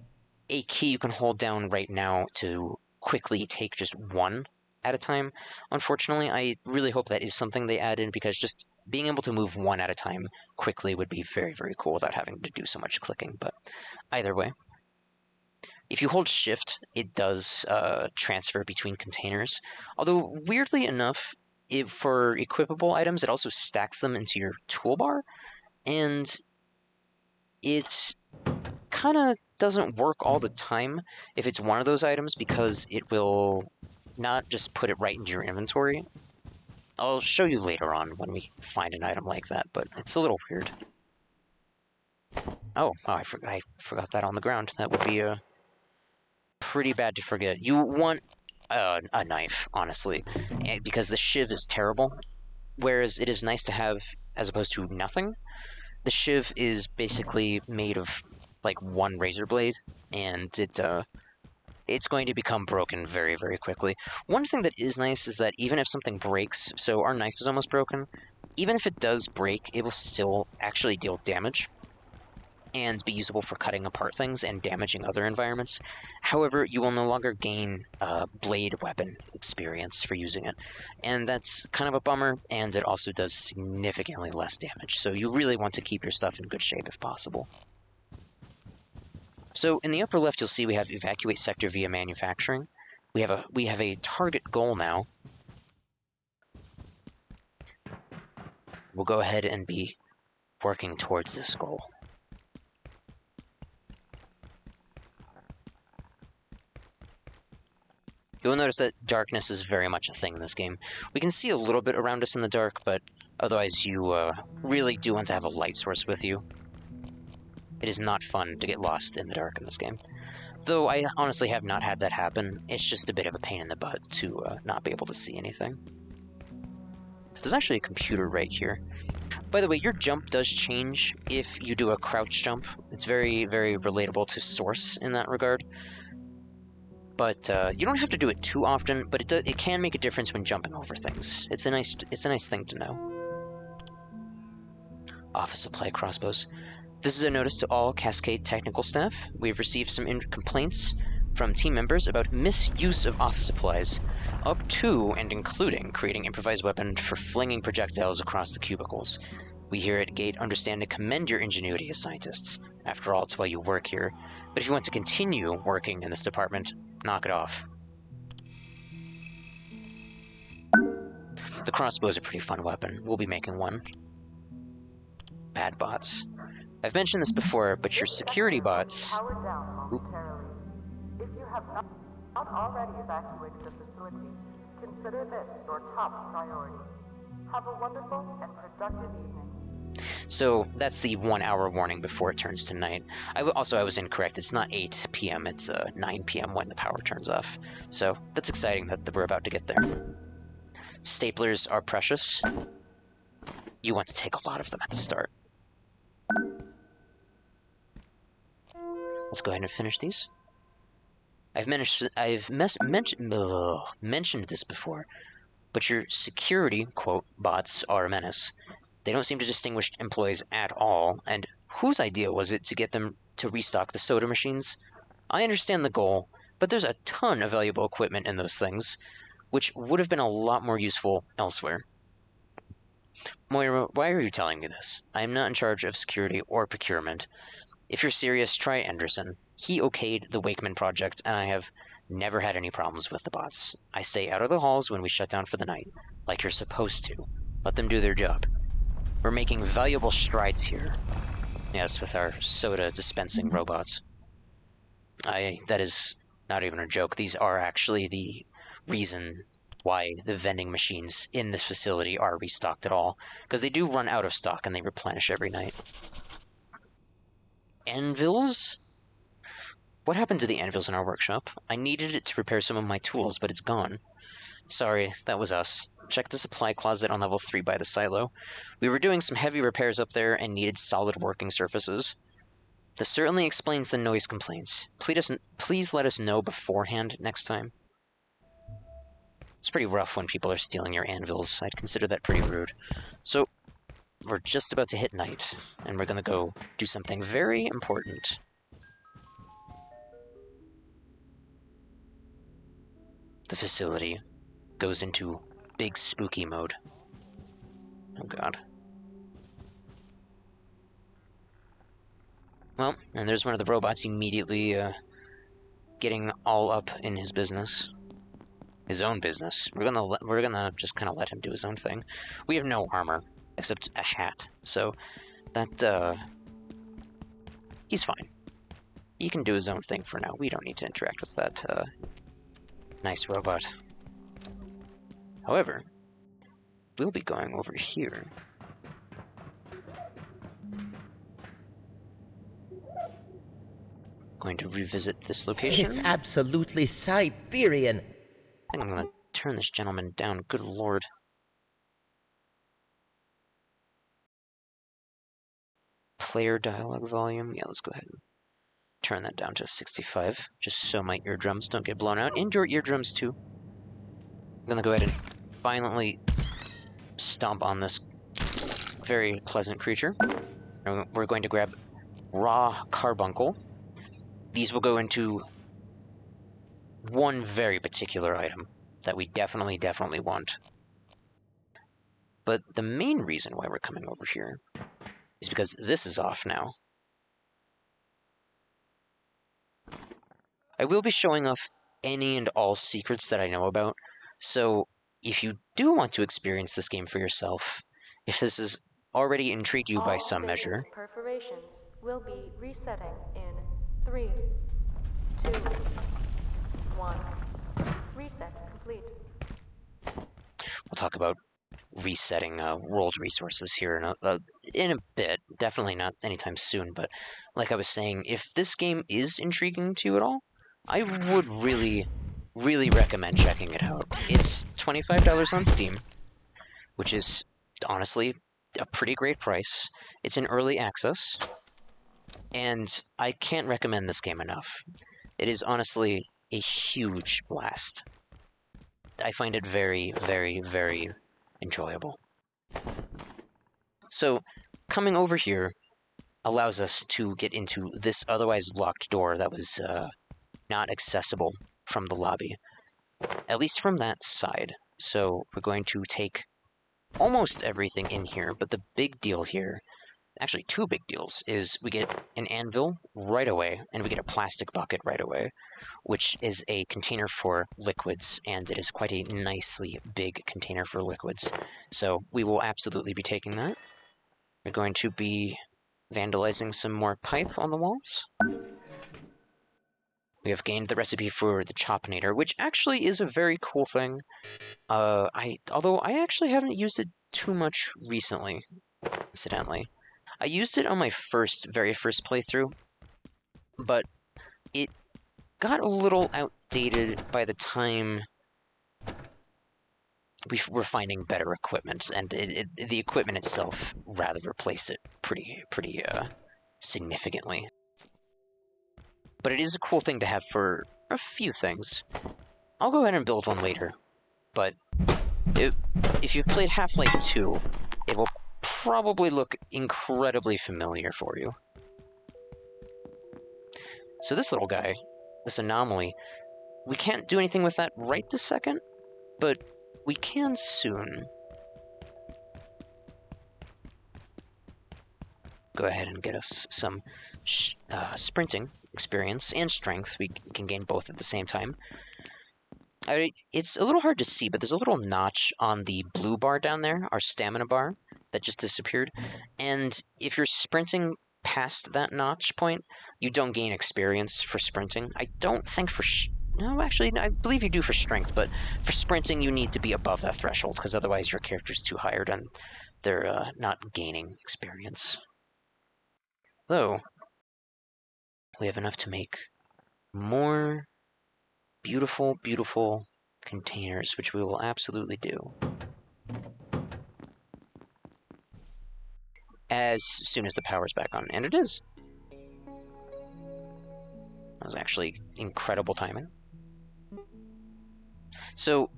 a key you can hold down right now to quickly take just 1 at a time. Unfortunately, I really hope that is something they add in, because just being able to move 1 at a time quickly would be very, very cool without having to do so much clicking. But either way, if you hold shift, it does transfer between containers. Although, weirdly enough, for equipable items, it also stacks them into your toolbar, and it kind of doesn't work all the time if it's one of those items, because it will not just put it right into your inventory. I'll show you later on when we find an item like that, but it's a little weird. Oh, I forgot that on the ground. That would be pretty bad to forget. You want a knife, honestly, because the Shiv is terrible, whereas it is nice to have as opposed to nothing. The Shiv is basically made of, like, 1 razor blade, and it's going to become broken very, very quickly. One thing that is nice is that even if something breaks, so our knife is almost broken, even if it does break, it will still actually deal damage and be usable for cutting apart things and damaging other environments. However, you will no longer gain blade weapon experience for using it, and that's kind of a bummer, and it also does significantly less damage, so you really want to keep your stuff in good shape if possible. So in the upper left, you'll see we have evacuate sector via manufacturing. We have a target goal now. We'll go ahead and be working towards this goal. You'll notice that darkness is very much a thing in this game. We can see a little bit around us in the dark, but otherwise you really do want to have a light source with you. It is not fun to get lost in the dark in this game. Though I honestly have not had that happen. It's just a bit of a pain in the butt to not be able to see anything. There's actually a computer right here. By the way, your jump does change if you do a crouch jump. It's very, very relatable to Source in that regard. But you don't have to do it too often, but it can make a difference when jumping over things. It's a nice thing to know. Office supply crossbows. This is a notice to all Cascade technical staff. We have received some complaints from team members about misuse of office supplies, up to and including creating improvised weapons for flinging projectiles across the cubicles. We here at Gate understand and commend your ingenuity as scientists. After all, it's why you work here. But if you want to continue working in this department, knock it off. The crossbow is a pretty fun weapon. We'll be making one. Bad bots. I've mentioned this before, but your security bots... Power down momentarily. If you have not already evacuated the facility, consider this your top priority. Have a wonderful and productive evening. So that's the 1 hour warning before it turns to night. I was incorrect. It's not 8 p.m. It's 9 p.m. when the power turns off. So that's exciting that we're about to get there. Staplers are precious. You want to take a lot of them at the start. Let's go ahead and finish these. I've mentioned this before, but your security, quote, bots are a menace. They don't seem to distinguish employees at all, and whose idea was it to get them to restock the soda machines. I understand the goal, but there's a ton of valuable equipment in those things, which would have been a lot more useful elsewhere. Moira, why are you telling me this? I am not in charge of security or procurement. If you're serious, try Anderson. He okayed the Wakeman project, and I have never had any problems with the bots. I stay out of the halls when we shut down for the night, like you're supposed to. Let them do their job. We're making valuable strides here. Yes, with our soda dispensing robots. That is not even a joke. These are actually the reason why the vending machines in this facility are restocked at all, because they do run out of stock and they replenish every night. Anvils? What happened to the anvils in our workshop? I needed it to repair some of my tools, but it's gone. Sorry, that was us. Check the supply closet on level 3 by the silo. We were doing some heavy repairs up there and needed solid working surfaces. This certainly explains the noise complaints. Please let us know beforehand next time. It's pretty rough when people are stealing your anvils. I'd consider that pretty rude. So, we're just about to hit night, and we're gonna go do something very important. The facility goes into big spooky mode. Oh god. Well, and there's one of the robots immediately, getting all up in his business. His own business. We're gonna just kind of let him do his own thing. We have no armor, except a hat, so that, he's fine. He can do his own thing for now. We don't need to interact with that, nice robot. However, we'll be going over here. Going to revisit this location. It's absolutely Siberian. I think I'm gonna turn this gentleman down, good lord. Player dialogue volume. Yeah, let's go ahead and turn that down to 65, just so my eardrums don't get blown out. And your eardrums, too. I'm gonna go ahead and violently stomp on this very pleasant creature. We're going to grab raw carbuncle. These will go into one very particular item that we definitely want. But the main reason why we're coming over here is because this is off now. I will be showing off any and all secrets that I know about, so if you do want to experience this game for yourself, if this has already intrigued you by some measure, perforations will be resetting in 3, 2, 1. Reset complete. We'll talk about resetting world resources here in a bit. Definitely not anytime soon, but like I was saying, if this game is intriguing to you at all, I would really recommend checking it out. It's $25 on Steam, which is honestly a pretty great price. It's in early access, and I can't recommend this game enough. It is honestly a huge blast. I find it very enjoyable. So, coming over here allows us to get into this otherwise locked door that was not accessible from the lobby, at least from that side. So we're going to take almost everything in here, but the big deal here, actually two big deals, is we get an anvil right away, and we get a plastic bucket right away, which is a container for liquids, and it is quite a nicely big container for liquids. So we will absolutely be taking that. We're going to be vandalizing some more pipe on the walls. We have gained the recipe for the Chopinator, which actually is a very cool thing. Although I actually haven't used it too much recently, incidentally. I used it on my very first playthrough, but it got a little outdated by the time we were finding better equipment, and the equipment itself rather replaced it pretty significantly. But it is a cool thing to have for a few things. I'll go ahead and build one later, but if you've played Half-Life 2, it will probably look incredibly familiar for you. So this little guy, this anomaly, we can't do anything with that right this second, but we can soon. Go ahead and get us some sprinting experience and strength. We can gain both at the same time. It's a little hard to see, but there's a little notch on the blue bar down there, our stamina bar, that just disappeared. And if you're sprinting past that notch point, you don't gain experience for sprinting. I don't think for... no, actually, I believe you do for strength, but for sprinting you need to be above that threshold, because otherwise your character's too hired and they're not gaining experience. Though, we have enough to make more beautiful, beautiful containers, which we will absolutely do. As soon as the power's back on, and it is. That was actually incredible timing. So,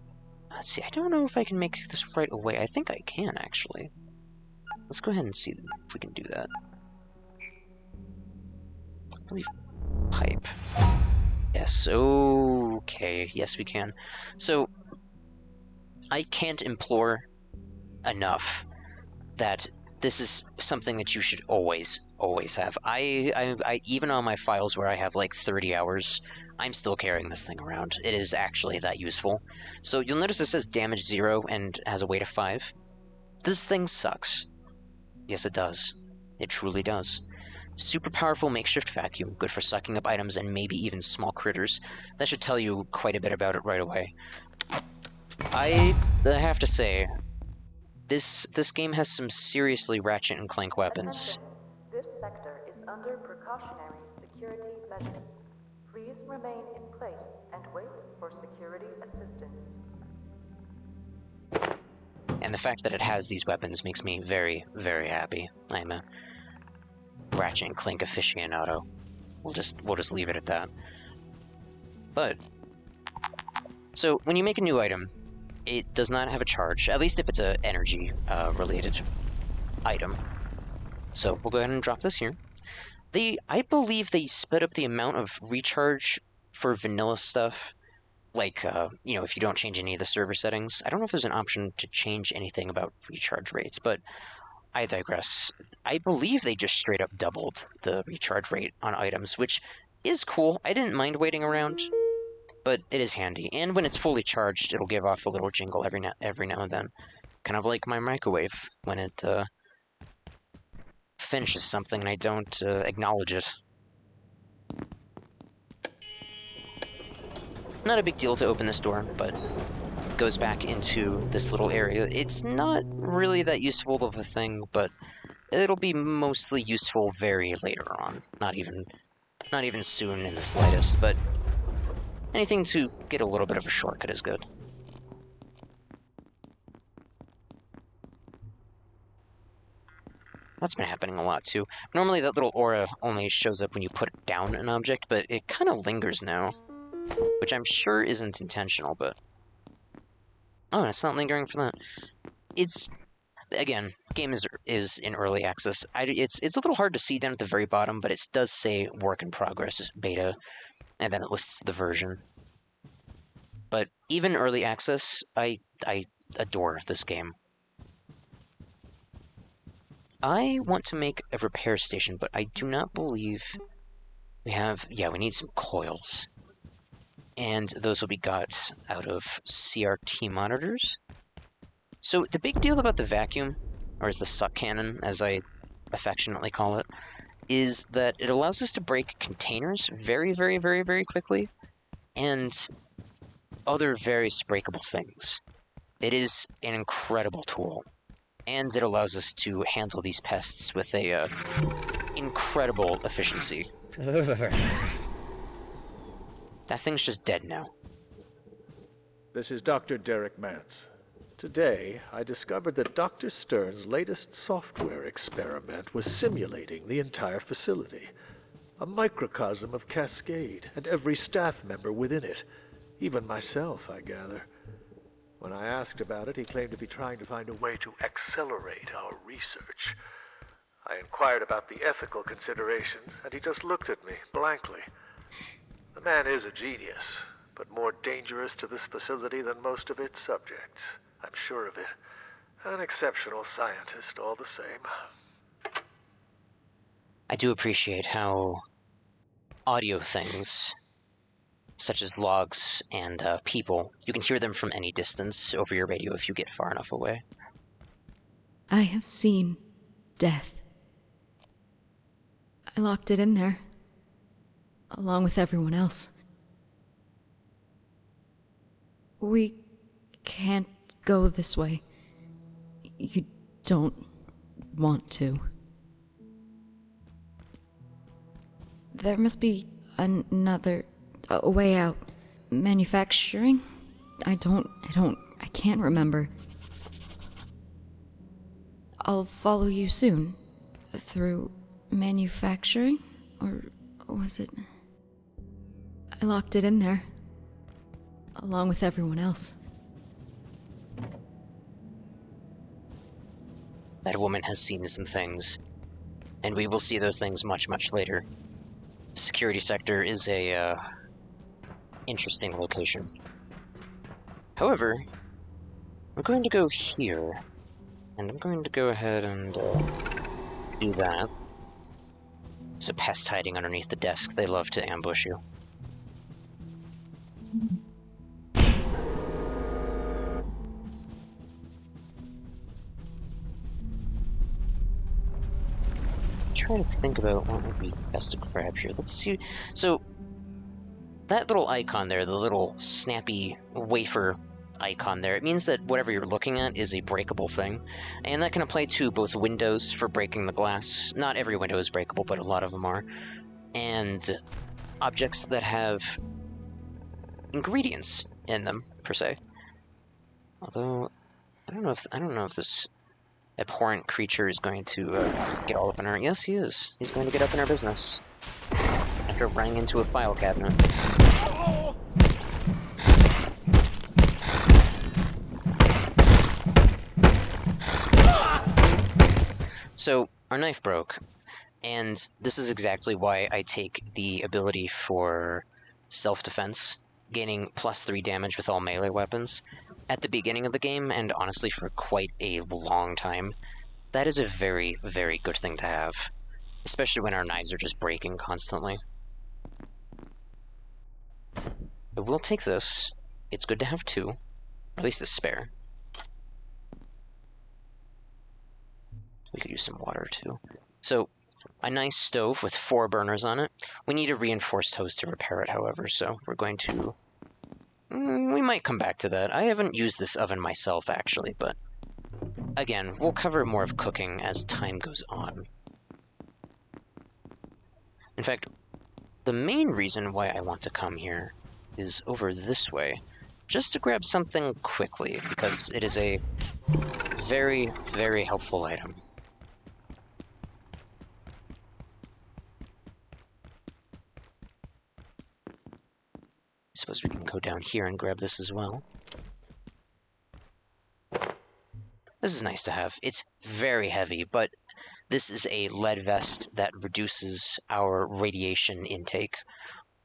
let's see, I don't know if I can make this right away. I think I can, actually. Let's go ahead and see if we can do that. I believe pipe. Yes, okay, yes we can. So, I can't implore enough that this is something that you should always have. I even on my files where I have like 30 hours, I'm still carrying this thing around. It is actually that useful. So you'll notice it says damage 0 and has a weight of 5. This thing sucks. Yes, it does. It truly does. Super powerful makeshift vacuum, good for sucking up items and maybe even small critters. That should tell you quite a bit about it right away. I have to say, this game has some seriously Ratchet and Clank weapons. This sector is under precautionary security measures. Please remain in place and wait for security assistance. And the fact that it has these weapons makes me very, very happy. I'm a Ratchet and Clank aficionado. We'll just leave it at that. But so when you make a new item, it does not have a charge, at least if it's a energy related item. So we'll go ahead and drop this here. I believe they split up the amount of recharge for vanilla stuff. Like, you know, if you don't change any of the server settings. I don't know if there's an option to change anything about recharge rates, but I digress. I believe they just straight up doubled the recharge rate on items, which is cool. I didn't mind waiting around, but it is handy. And when it's fully charged, it'll give off a little jingle every now and then. Kind of like my microwave, when it finishes something and I don't acknowledge it. Not a big deal to open this door, but it goes back into this little area. It's not really that useful of a thing, but it'll be mostly useful very later on. Not even soon in the slightest, but anything to get a little bit of a shortcut is good. That's been happening a lot too. Normally that little aura only shows up when you put down an object, but it kind of lingers now. Which I'm sure isn't intentional, but... oh, it's not lingering for that. It's... again, game is in early access. It's a little hard to see down at the very bottom, but it does say work in progress beta, and then it lists the version. But even early access, I adore this game. I want to make a repair station, but I do not believe we have... yeah, we need some coils. And those will be got out of CRT monitors. So the big deal about the vacuum, or as the suck cannon, as I affectionately call it, is that it allows us to break containers very, very, very, very quickly, and other various breakable things. It is an incredible tool, and it allows us to handle these pests with a incredible efficiency. That thing's just dead now. This is Dr. Derek Manse. Today, I discovered that Dr. Stern's latest software experiment was simulating the entire facility. A microcosm of Cascade, and every staff member within it. Even myself, I gather. When I asked about it, he claimed to be trying to find a way to accelerate our research. I inquired about the ethical considerations, and he just looked at me blankly. The man is a genius, but more dangerous to this facility than most of its subjects. I'm sure of it. An exceptional scientist, all the same. I do appreciate how audio things, such as logs and people, you can hear them from any distance over your radio if you get far enough away. I have seen death. I locked it in there, along with everyone else. We can't go this way. You don't want to. There must be another way out. Manufacturing? I can't remember. I'll follow you soon. Through manufacturing? Or was it? I locked it in there, along with everyone else. That woman has seen some things, and we will see those things much, much later. Security sector is a, interesting location. However, we're going to go here, and I'm going to go ahead and, do that. There's a pest hiding underneath the desk. They love to ambush you. Trying to think about what would be best to grab here. Let's see. So, that little icon there, the little snappy wafer icon there, it means that whatever you're looking at is a breakable thing. And that can apply to both windows for breaking the glass. Not every window is breakable, but a lot of them are. And objects that have ingredients in them, per se. Although, I don't know if this abhorrent creature is going to get all up in our... Yes, he is. He's going to get up in our business. After running into a file cabinet. So, our knife broke, and this is exactly why I take the ability for self-defense, gaining +3 damage with all melee weapons. At the beginning of the game, and honestly for quite a long time, that is a very, very good thing to have. Especially when our knives are just breaking constantly. I will take this. It's good to have 2. Or at least a spare. We could use some water, too. So, a nice stove with 4 burners on it. We need a reinforced hose to repair it, however, so we're going to... we might come back to that. I haven't used this oven myself, actually, but... again, we'll cover more of cooking as time goes on. In fact, the main reason why I want to come here is over this way, just to grab something quickly, because it is a very, very helpful item. I suppose we can go down here and grab this as well. This is nice to have. It's very heavy, but this is a lead vest that reduces our radiation intake,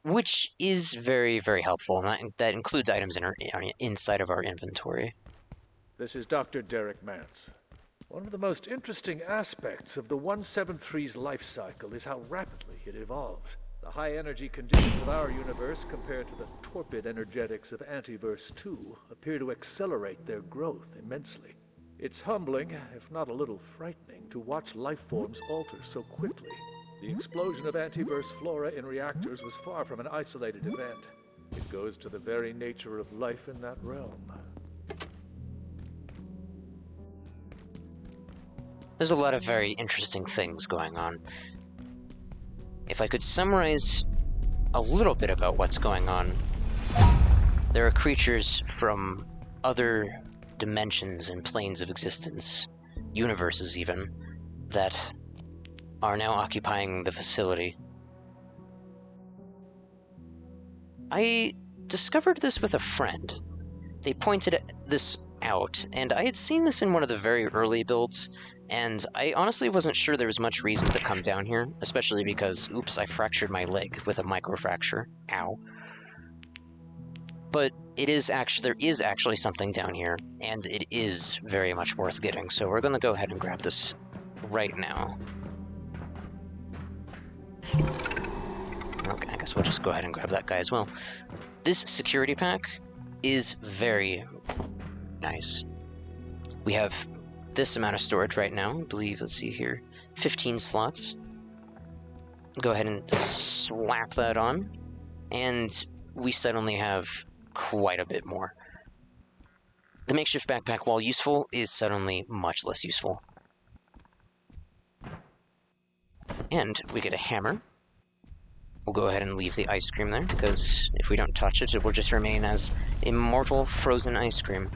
which is very, very helpful, and that includes items inside of our inventory. This is Dr. Derek Manse. One of the most interesting aspects of the 173's life cycle is how rapidly it evolves. The high-energy conditions of our universe compared to the torpid energetics of Antiverse 2 appear to accelerate their growth immensely. It's humbling, if not a little frightening, to watch life forms alter so quickly. The explosion of Antiverse flora in reactors was far from an isolated event. It goes to the very nature of life in that realm. There's a lot of very interesting things going on. If I could summarize a little bit about what's going on, there are creatures from other dimensions and planes of existence, universes even, that are now occupying the facility. I discovered this with a friend. They pointed this out, and I had seen this in one of the very early builds, And I honestly wasn't sure there was much reason to come down here, especially because, oops, I fractured my leg with a microfracture. Ow. But there is actually something down here, and it is very much worth getting, so we're gonna go ahead and grab this right now. Okay, I guess we'll just go ahead and grab that guy as well. This security pack is very nice. We have this amount of storage right now, I believe, let's see here, 15 slots. Go ahead and slap that on, and we suddenly have quite a bit more. The makeshift backpack, while useful, is suddenly much less useful. And we get a hammer. We'll go ahead and leave the ice cream there, because if we don't touch it, it will just remain as immortal frozen ice cream.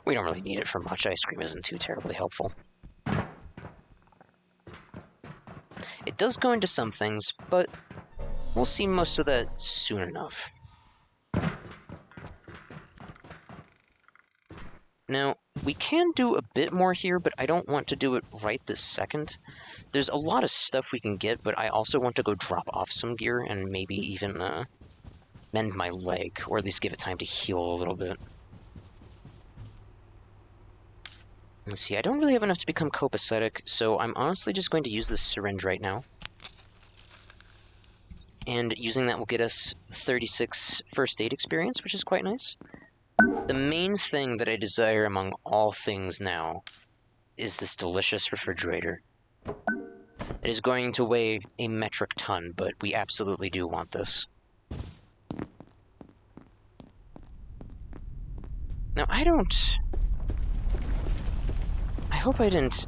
We don't really need it for much. Ice cream isn't too terribly helpful. It does go into some things, but we'll see most of that soon enough. Now, we can do a bit more here, but I don't want to do it right this second. There's a lot of stuff we can get, but I also want to go drop off some gear and maybe even mend my leg, or at least give it time to heal a little bit. Let's see, I don't really have enough to become copacetic, so I'm honestly just going to use this syringe right now. And using that will get us 36 first aid experience, which is quite nice. The main thing that I desire among all things now is this delicious refrigerator. It is going to weigh a metric ton, but we absolutely do want this. Now, I hope I didn't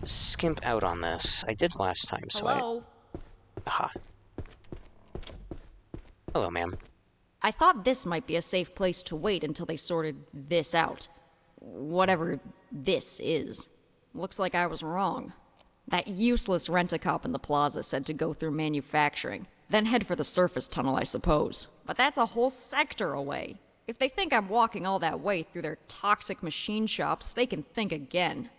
skimp out on this. I did last time, so Hello? Aha. Hello, ma'am. I thought this might be a safe place to wait until they sorted this out. Whatever this is. Looks like I was wrong. That useless rent-a-cop in the plaza said to go through manufacturing, then head for the surface tunnel, I suppose. But that's a whole sector away. If they think I'm walking all that way through their toxic machine shops, they can think again.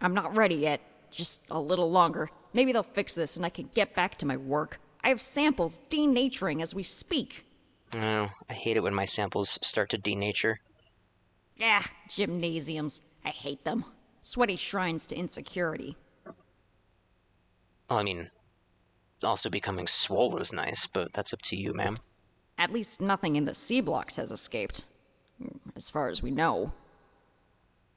I'm not ready yet. Just a little longer. Maybe they'll fix this and I can get back to my work. I have samples denaturing as we speak. Oh, I hate it when my samples start to denature. Ah, gymnasiums. I hate them. Sweaty shrines to insecurity. Well, I mean, also becoming swole is nice, but that's up to you, ma'am. At least nothing in the C blocks has escaped. As far as we know.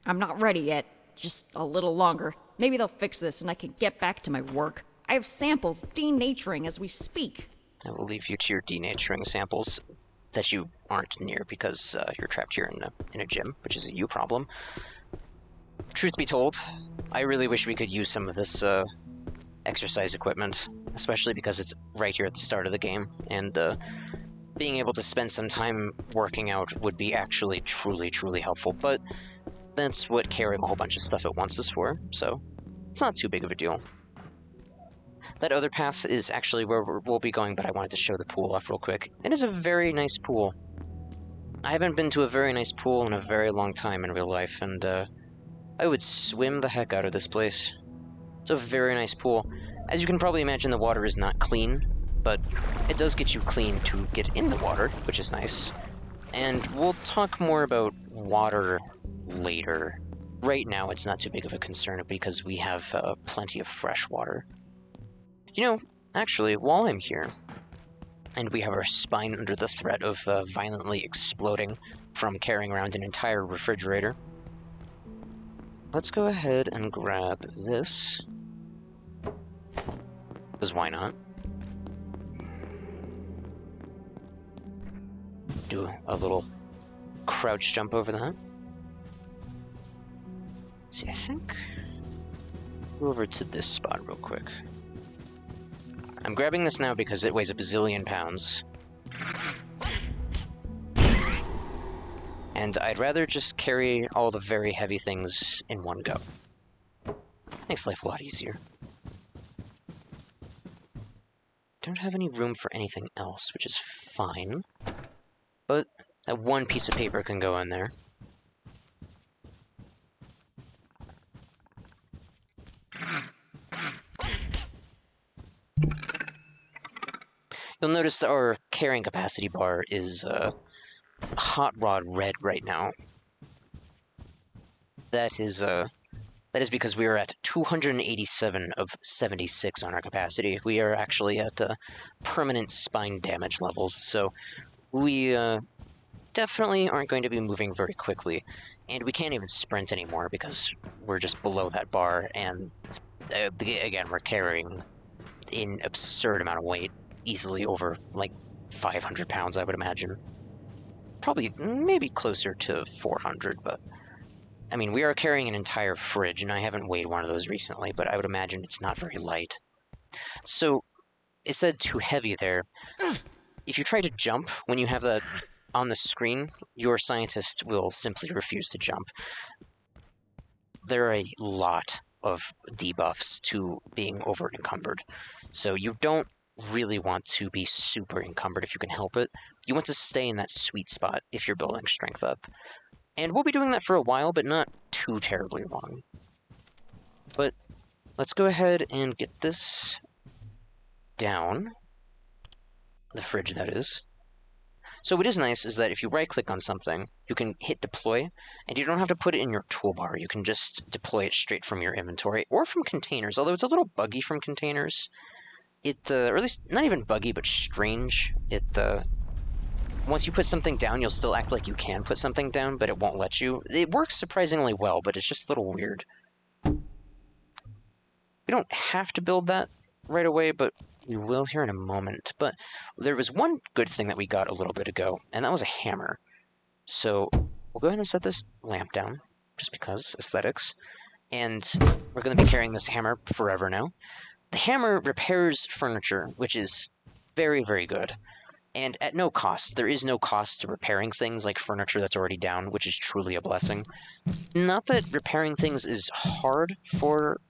I'm not ready yet. Just a little longer. Maybe they'll fix this and I can get back to my work. I have samples denaturing as we speak. I will leave you to your denaturing samples that you aren't near because you're trapped here in a gym, which is a you problem. Truth be told, I really wish we could use some of this exercise equipment, especially because it's right here at the start of the game, and being able to spend some time working out would be actually truly, truly helpful, but that's what carrying a whole bunch of stuff at once is for, so it's not too big of a deal. That other path is actually where we'll be going, but I wanted to show the pool off real quick. It is a very nice pool. I haven't been to a very nice pool in a very long time in real life, and I would swim the heck out of this place. It's a very nice pool. As you can probably imagine, the water is not clean, but it does get you clean to get in the water, which is nice. And we'll talk more about water later. Right now, it's not too big of a concern because we have plenty of fresh water. You know, actually, while I'm here, and we have our spine under the threat of violently exploding from carrying around an entire refrigerator, let's go ahead and grab this. Because why not? Do a little crouch jump over that. See, I think... Go over to this spot real quick. I'm grabbing this now because it weighs a bazillion pounds. And I'd rather just carry all the very heavy things in one go. Makes life a lot easier. Don't have any room for anything else, which is fine. But that one piece of paper can go in there. You'll notice that our carrying capacity bar is hot rod red right now. That is because we are at 287 of 76 on our capacity. We are actually at permanent spine damage levels, so we definitely aren't going to be moving very quickly. And we can't even sprint anymore because we're just below that bar, and again, we're carrying an absurd amount of weight, easily over, like, 500 pounds, I would imagine. Probably, maybe closer to 400, but... I mean, we are carrying an entire fridge, and I haven't weighed one of those recently, but I would imagine it's not very light. So, it said too heavy there. If you try to jump when you have that on the screen, your scientist will simply refuse to jump. There are a lot of debuffs to being over-encumbered, so you don't really want to be super encumbered if you can help it. You want to stay in that sweet spot if you're building strength up. And we'll be doing that for a while, but not too terribly long. But let's go ahead and get this down. The fridge, that is. So what is nice is that if you right-click on something, you can hit deploy, and you don't have to put it in your toolbar. You can just deploy it straight from your inventory, or from containers, although it's a little buggy from containers. Or at least, not even buggy, but strange. Once you put something down, you'll still act like you can put something down, but it won't let you. It works surprisingly well, but it's just a little weird. We don't have to build that right away, but we will here in a moment. But there was one good thing that we got a little bit ago, and that was a hammer. So we'll go ahead and set this lamp down, just because, aesthetics. And we're going to be carrying this hammer forever now. The hammer repairs furniture, which is very, very good. And at no cost. There is no cost to repairing things like furniture that's already down, which is truly a blessing. Not that repairing things is hard for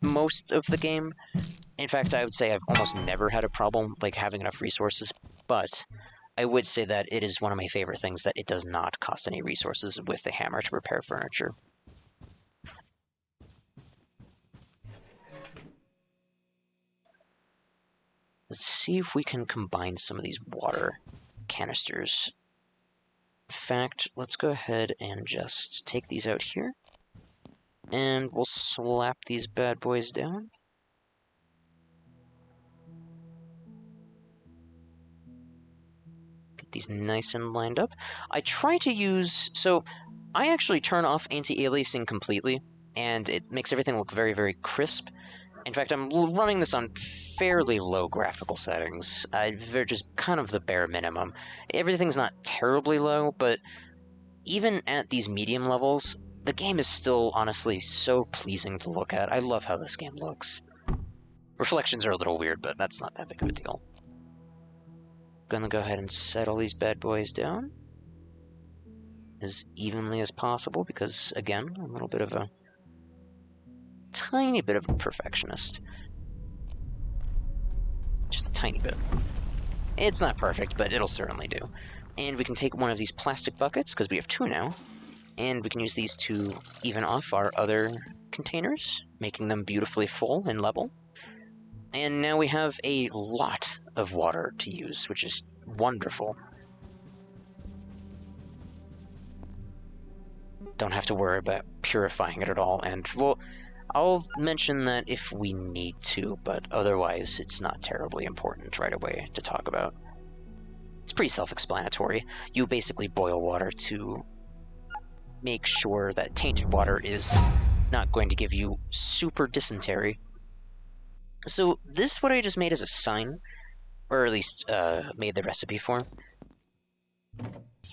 most of the game. In fact, I would say I've almost never had a problem like having enough resources, but I would say that it is one of my favorite things that it does not cost any resources with the hammer to repair furniture. Let's see if we can combine some of these water canisters. In fact, let's go ahead and just take these out here. And we'll slap these bad boys down. Get these nice and lined up. I try to use... So, I actually turn off anti-aliasing completely, and it makes everything look very, very crisp. In fact, I'm running this on fairly low graphical settings. They're just kind of the bare minimum. Everything's not terribly low, but even at these medium levels, the game is still, honestly, so pleasing to look at. I love how this game looks. Reflections are a little weird, but that's not that big of a deal. Gonna go ahead and settle these bad boys down as evenly as possible, because, again, I'm a little bit of a tiny bit of a perfectionist. Just a tiny bit. It's not perfect, but it'll certainly do. And we can take one of these plastic buckets, because we have two now, and we can use these to even off our other containers, making them beautifully full and level. And now we have a lot of water to use, which is wonderful. Don't have to worry about purifying it at all, and, well, I'll mention that if we need to, but otherwise it's not terribly important right away to talk about. It's pretty self-explanatory. You basically boil water to make sure that tainted water is not going to give you super dysentery. So this, what I just made as a sign, or at least made the recipe for,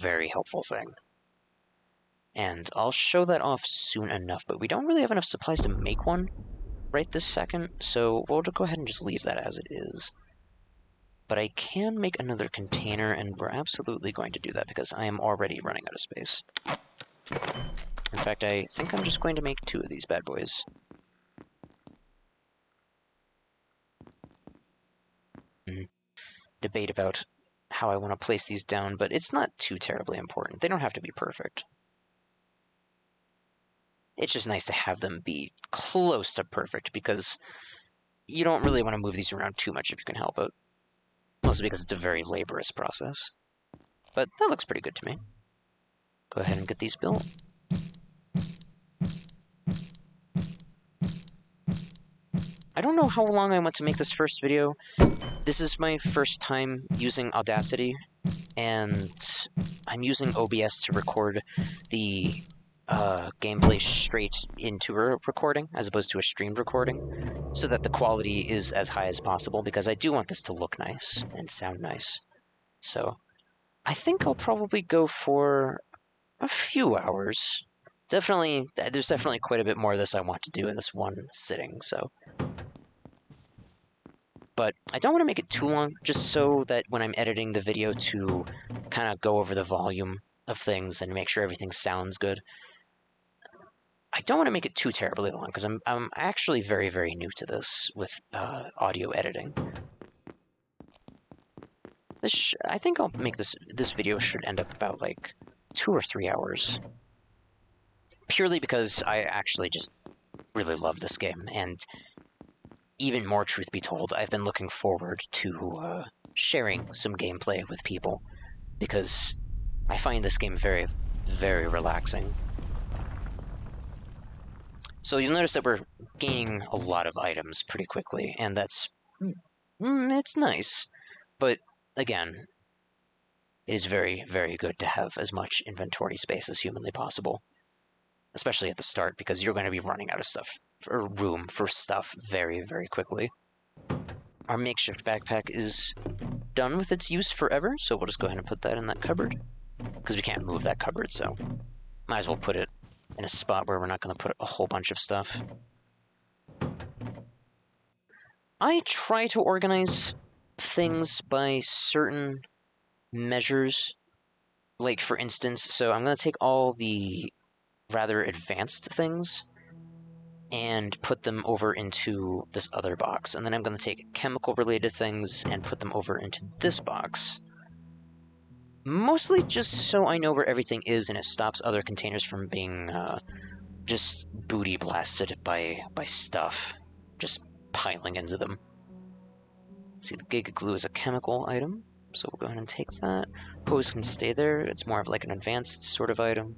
very helpful thing. And I'll show that off soon enough, but we don't really have enough supplies to make one right this second, so we'll go ahead and just leave that as it is. But I can make another container, and we're absolutely going to do that because I am already running out of space. In fact, I think I'm just going to make two of these bad boys. Debate about how I want to place these down, but it's not too terribly important. They don't have to be perfect. It's just nice to have them be close to perfect, because you don't really want to move these around too much if you can help it. Mostly because it's a very laborious process. But that looks pretty good to me. Go ahead and get these built. I don't know how long I want to make this first video. This is my first time using Audacity, and I'm using OBS to record the gameplay straight into a recording, as opposed to a streamed recording, so that the quality is as high as possible, because I do want this to look nice and sound nice. So, I think I'll probably go for a few hours. There's definitely quite a bit more of this I want to do in this one sitting, so... But I don't want to make it too long, just so that when I'm editing the video to kind of go over the volume of things and make sure everything sounds good, I don't want to make it too terribly long, because I'm actually very, very new to this with audio editing. I think I'll make this video should end up about, like, 2 or 3 hours. Purely because I actually just really love this game, and even more truth be told, I've been looking forward to sharing some gameplay with people, because I find this game very, very relaxing. So you'll notice that we're gaining a lot of items pretty quickly, and that's... it's nice. But, again, it is very, very good to have as much inventory space as humanly possible. Especially at the start, because you're going to be running out of stuff, or room for stuff very, very quickly. Our makeshift backpack is done with its use forever, so we'll just go ahead and put that in that cupboard. Because we can't move that cupboard, so might as well put it in a spot where we're not going to put a whole bunch of stuff. I try to organize things by certain measures. Like, for instance, so I'm going to take all the rather advanced things and put them over into this other box. And then I'm going to take chemical-related things and put them over into this box. Mostly just so I know where everything is and it stops other containers from being just booty blasted by stuff. Just piling into them. See, the Giga Glue is a chemical item, so we'll go ahead and take that. Hose can stay there. It's more of like an advanced sort of item.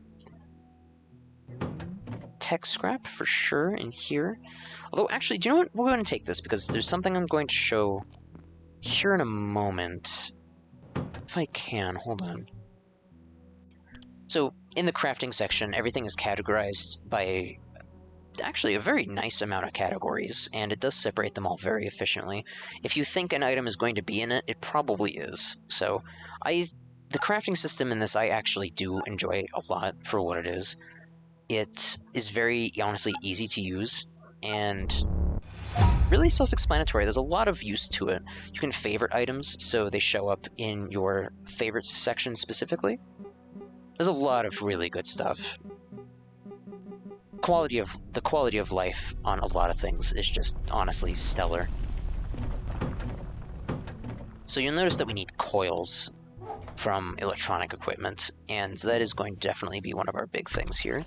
Tech scrap for sure in here. Although, actually, do you know what? We're going to take this because there's something I'm going to show here in a moment. If I can, hold on. So, in the crafting section, everything is categorized by actually a very nice amount of categories, and it does separate them all very efficiently. If you think an item is going to be in it, it probably is. So, the crafting system in this I actually do enjoy a lot for what it is. It is very, honestly, easy to use, and really self-explanatory. There's a lot of use to it. You can favorite items, so they show up in your favorites section specifically. There's a lot of really good stuff. The quality of life on a lot of things is just, honestly, stellar. So you'll notice that we need coils from electronic equipment, and that is going to definitely be one of our big things here.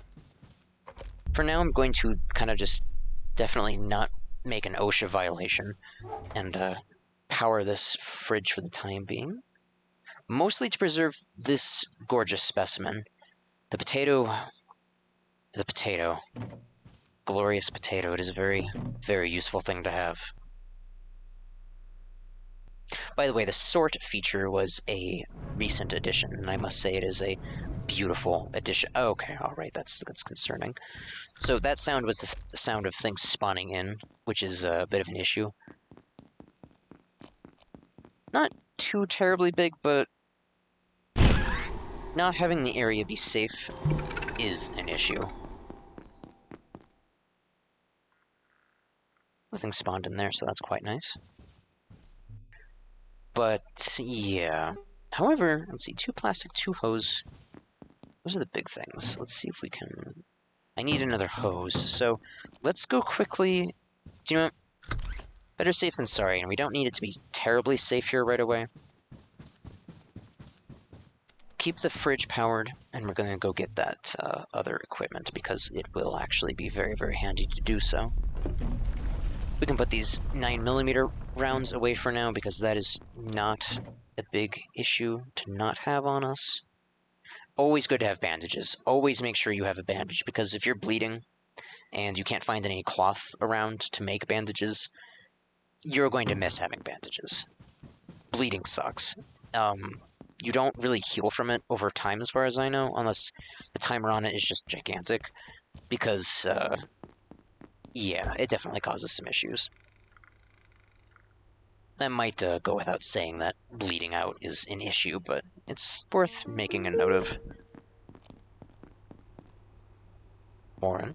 For now, I'm going to kind of just definitely not make an OSHA violation and power this fridge for the time being. Mostly to preserve this gorgeous specimen. The potato. Glorious potato. It is a very, very useful thing to have. By the way, the sort feature was a recent addition, and I must say it is a beautiful addition. Oh, okay, alright, that's concerning. So that sound was the sound of things spawning in, which is a bit of an issue. Not too terribly big, but not having the area be safe is an issue. Nothing spawned in there, so that's quite nice. But, yeah. However, let's see, 2 plastic, 2 hose. Those are the big things. Let's see if we can... I need another hose, so let's go quickly... Do you know what? Better safe than sorry, and we don't need it to be terribly safe here right away. Keep the fridge powered, and we're going to go get that other equipment, because it will actually be very, very handy to do so. We can put these 9mm rounds away for now, because that is not a big issue to not have on us. Always good to have bandages. Always make sure you have a bandage, because if you're bleeding and you can't find any cloth around to make bandages, you're going to miss having bandages. Bleeding sucks. You don't really heal from it over time, as far as I know, unless the timer on it is just gigantic, because, yeah, it definitely causes some issues. That might go without saying that bleeding out is an issue, but it's worth making a note of. Warren.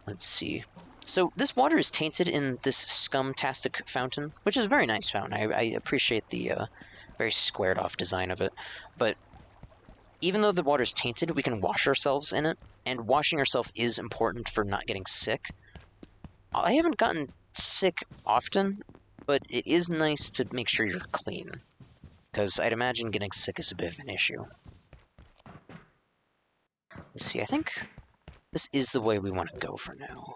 Let's see. So, this water is tainted in this scum-tastic fountain, which is a very nice fountain. I appreciate the very squared-off design of it. But even though the water is tainted, we can wash ourselves in it, and washing ourselves is important for not getting sick. I haven't gotten sick often, but it is nice to make sure you're clean, because I'd imagine getting sick is a bit of an issue. Let's see, I think this is the way we want to go for now.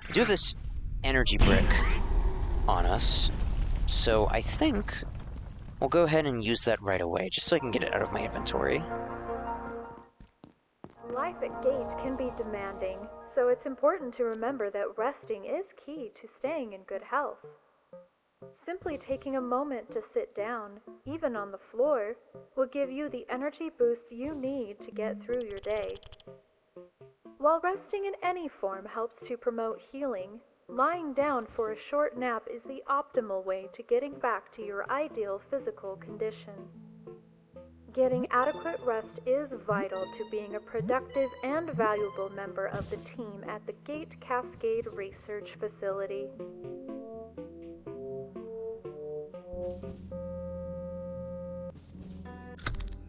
I do have this energy brick on us, so I think we'll go ahead and use that right away, just so I can get it out of my inventory. Life at Gate can be demanding, so it's important to remember that resting is key to staying in good health. Simply taking a moment to sit down, even on the floor, will give you the energy boost you need to get through your day. While resting in any form helps to promote healing, lying down for a short nap is the optimal way to getting back to your ideal physical condition. Getting adequate rest is vital to being a productive and valuable member of the team at the Gate Cascade Research Facility.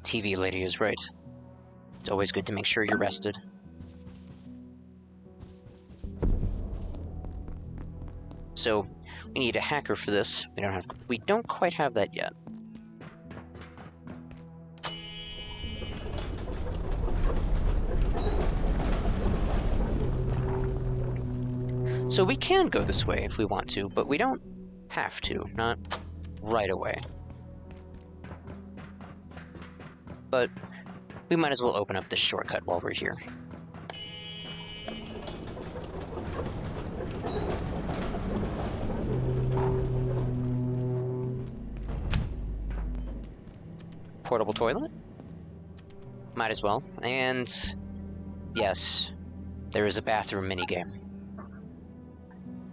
TV lady is right. It's always good to make sure you're rested. So, we need a hacker for this. We don't quite have that yet. So we can go this way if we want to, but we don't have to, not right away. But we might as well open up this shortcut while we're here. Portable toilet? Might as well. And yes, there is a bathroom minigame.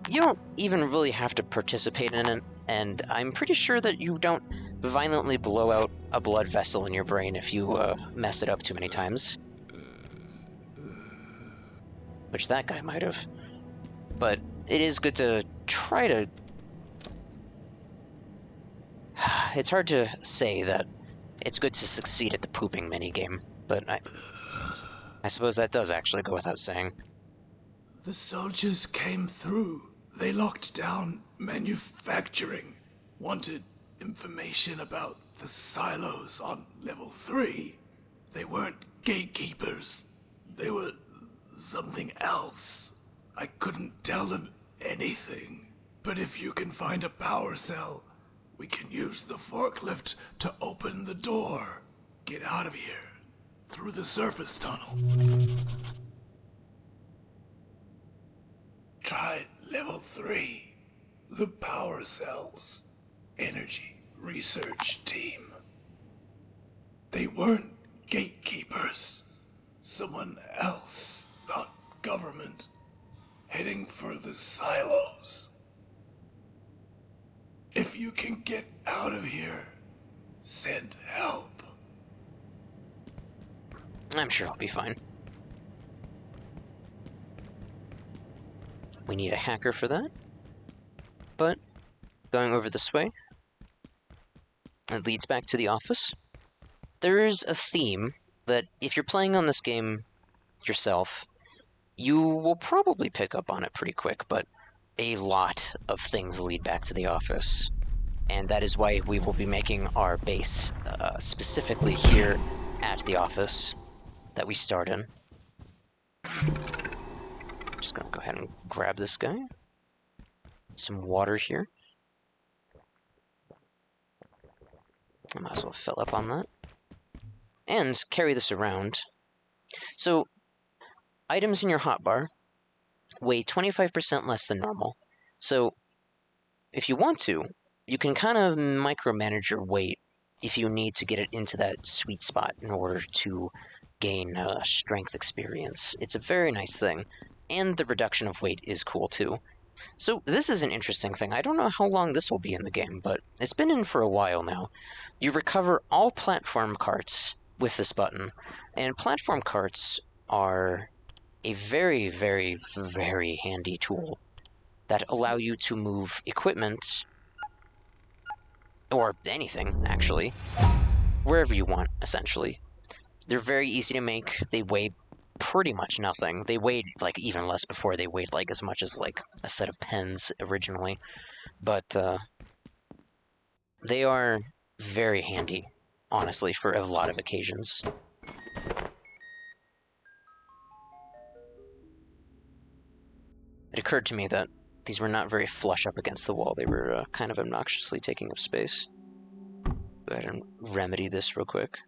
You don't even really have to participate in it, and I'm pretty sure that you don't violently blow out a blood vessel in your brain if you mess it up too many times. Which that guy might have. But it is good to try to... It's hard to say that it's good to succeed at the pooping minigame, but I suppose that does actually go without saying. The soldiers came through. They locked down manufacturing. Wanted information about the silos on level 3. They weren't gatekeepers. They were something else. I couldn't tell them anything. But if you can find a power cell, we can use the forklift to open the door. Get out of here. Through the surface tunnel. Try level 3. The power cells. Energy research team. They weren't gatekeepers. Someone else, not government. Heading for the silos. If you can get out of here, send help. I'm sure I'll be fine. We need a hacker for that. But going over this way, it leads back to the office. There's a theme that if you're playing on this game yourself, you will probably pick up on it pretty quick, but a lot of things lead back to the office. And that is why we will be making our base specifically here at the office that we start in. Just gonna go ahead and grab this guy. Some water here. I might as well fill up on that. And carry this around. So, items in your hotbar weigh 25% less than normal. So, if you want to, you can kind of micromanage your weight if you need to get it into that sweet spot in order to gain strength experience. It's a very nice thing. And the reduction of weight is cool too. So this is an interesting thing. I don't know how long this will be in the game, but it's been in for a while now. You recover all platform carts with this button. And platform carts are a very, very, very handy tool that allow you to move equipment, or anything, actually, wherever you want, essentially. They're very easy to make. They weigh pretty much nothing. They weighed, like, even less before. They weighed, like, as much as, like, a set of pens originally. But, they are very handy, honestly, for a lot of occasions. It occurred to me that these were not very flush up against the wall. They were kind of obnoxiously taking up space. Go ahead and remedy this real quick.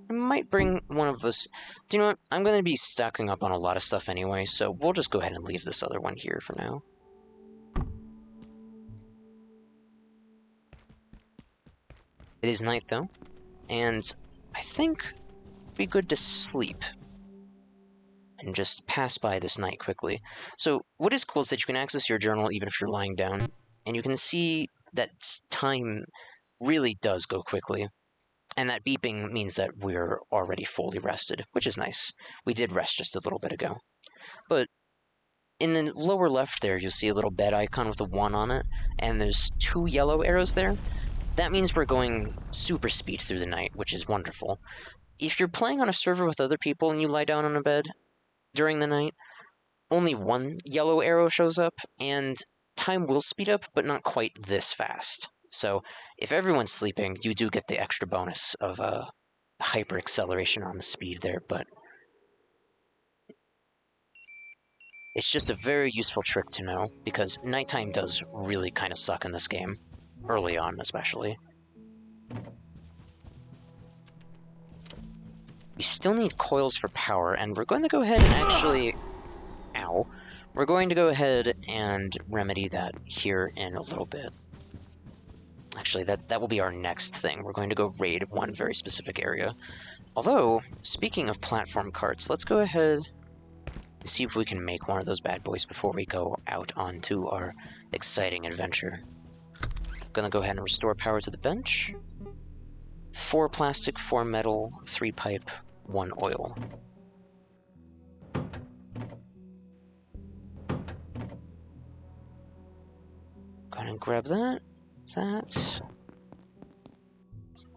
I might bring one of us... Do you know what? I'm going to be stacking up on a lot of stuff anyway, so we'll just go ahead and leave this other one here for now. It is night, though, and I think it'd be good to sleep and just pass by this night quickly. So, what is cool is that you can access your journal even if you're lying down, and you can see that time really does go quickly. And that beeping means that we're already fully rested, which is nice. We did rest just a little bit ago. But in the lower left there, you'll see a little bed icon with a 1 on it, and there's 2 yellow arrows there. That means we're going super speed through the night, which is wonderful. If you're playing on a server with other people and you lie down on a bed during the night, only 1 yellow arrow shows up, and time will speed up, but not quite this fast. So, if everyone's sleeping, you do get the extra bonus of hyper acceleration on the speed there, but it's just a very useful trick to know, because nighttime does really kind of suck in this game, early on especially. We still need coils for power, and we're going to go ahead and actually... Ow. We're going to go ahead and remedy that here in a little bit. Actually, that will be our next thing. We're going to go raid one very specific area. Although, speaking of platform carts, let's go ahead and see if we can make one of those bad boys before we go out onto our exciting adventure. Gonna go ahead and restore power to the bench. 4 plastic, 4 metal, 3 pipe, 1 oil. Go ahead and grab that. That.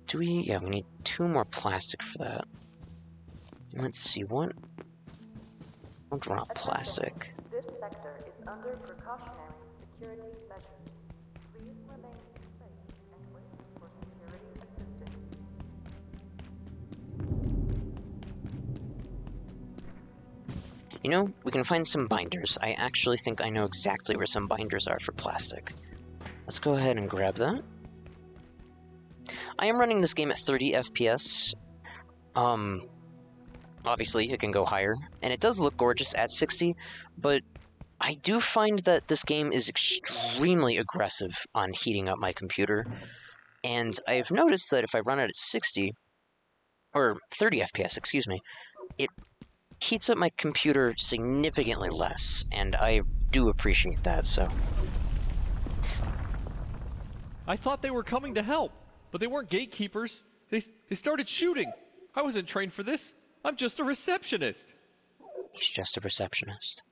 Do we? Yeah, we need 2 more plastic for that. Let's see, what? I'll drop plastic. This sector is under precautionary security measures. Please remain safe and wait for security assistance. You know, we can find some binders. I actually think I know exactly where some binders are for plastic. Let's go ahead and grab that. I am running this game at 30 FPS. Obviously, it can go higher, and it does look gorgeous at 60, but I do find that this game is extremely aggressive on heating up my computer, and I've noticed that if I run it at 60, or 30 FPS, excuse me, it heats up my computer significantly less, and I do appreciate that, so... I thought they were coming to help, but they weren't gatekeepers. They started shooting. I wasn't trained for this. I'm just a receptionist. He's just a receptionist.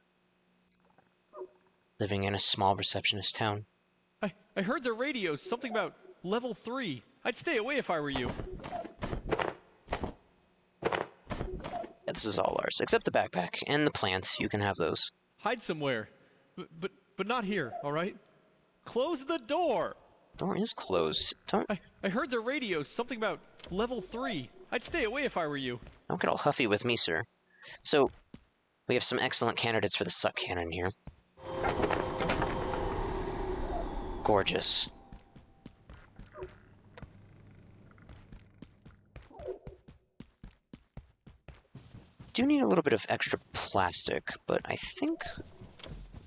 Living in a small receptionist town. I heard their radios, something about level 3. I'd stay away if I were you. Yeah, this is all ours, except the backpack and the plant. You can have those. Hide somewhere. But not here, all right? Close the door. Door is closed. Don't... I heard their radios, something about level 3. I'd stay away if I were you. Don't get all huffy with me, sir. So, we have some excellent candidates for the suck cannon here. Gorgeous. Do need a little bit of extra plastic, but I think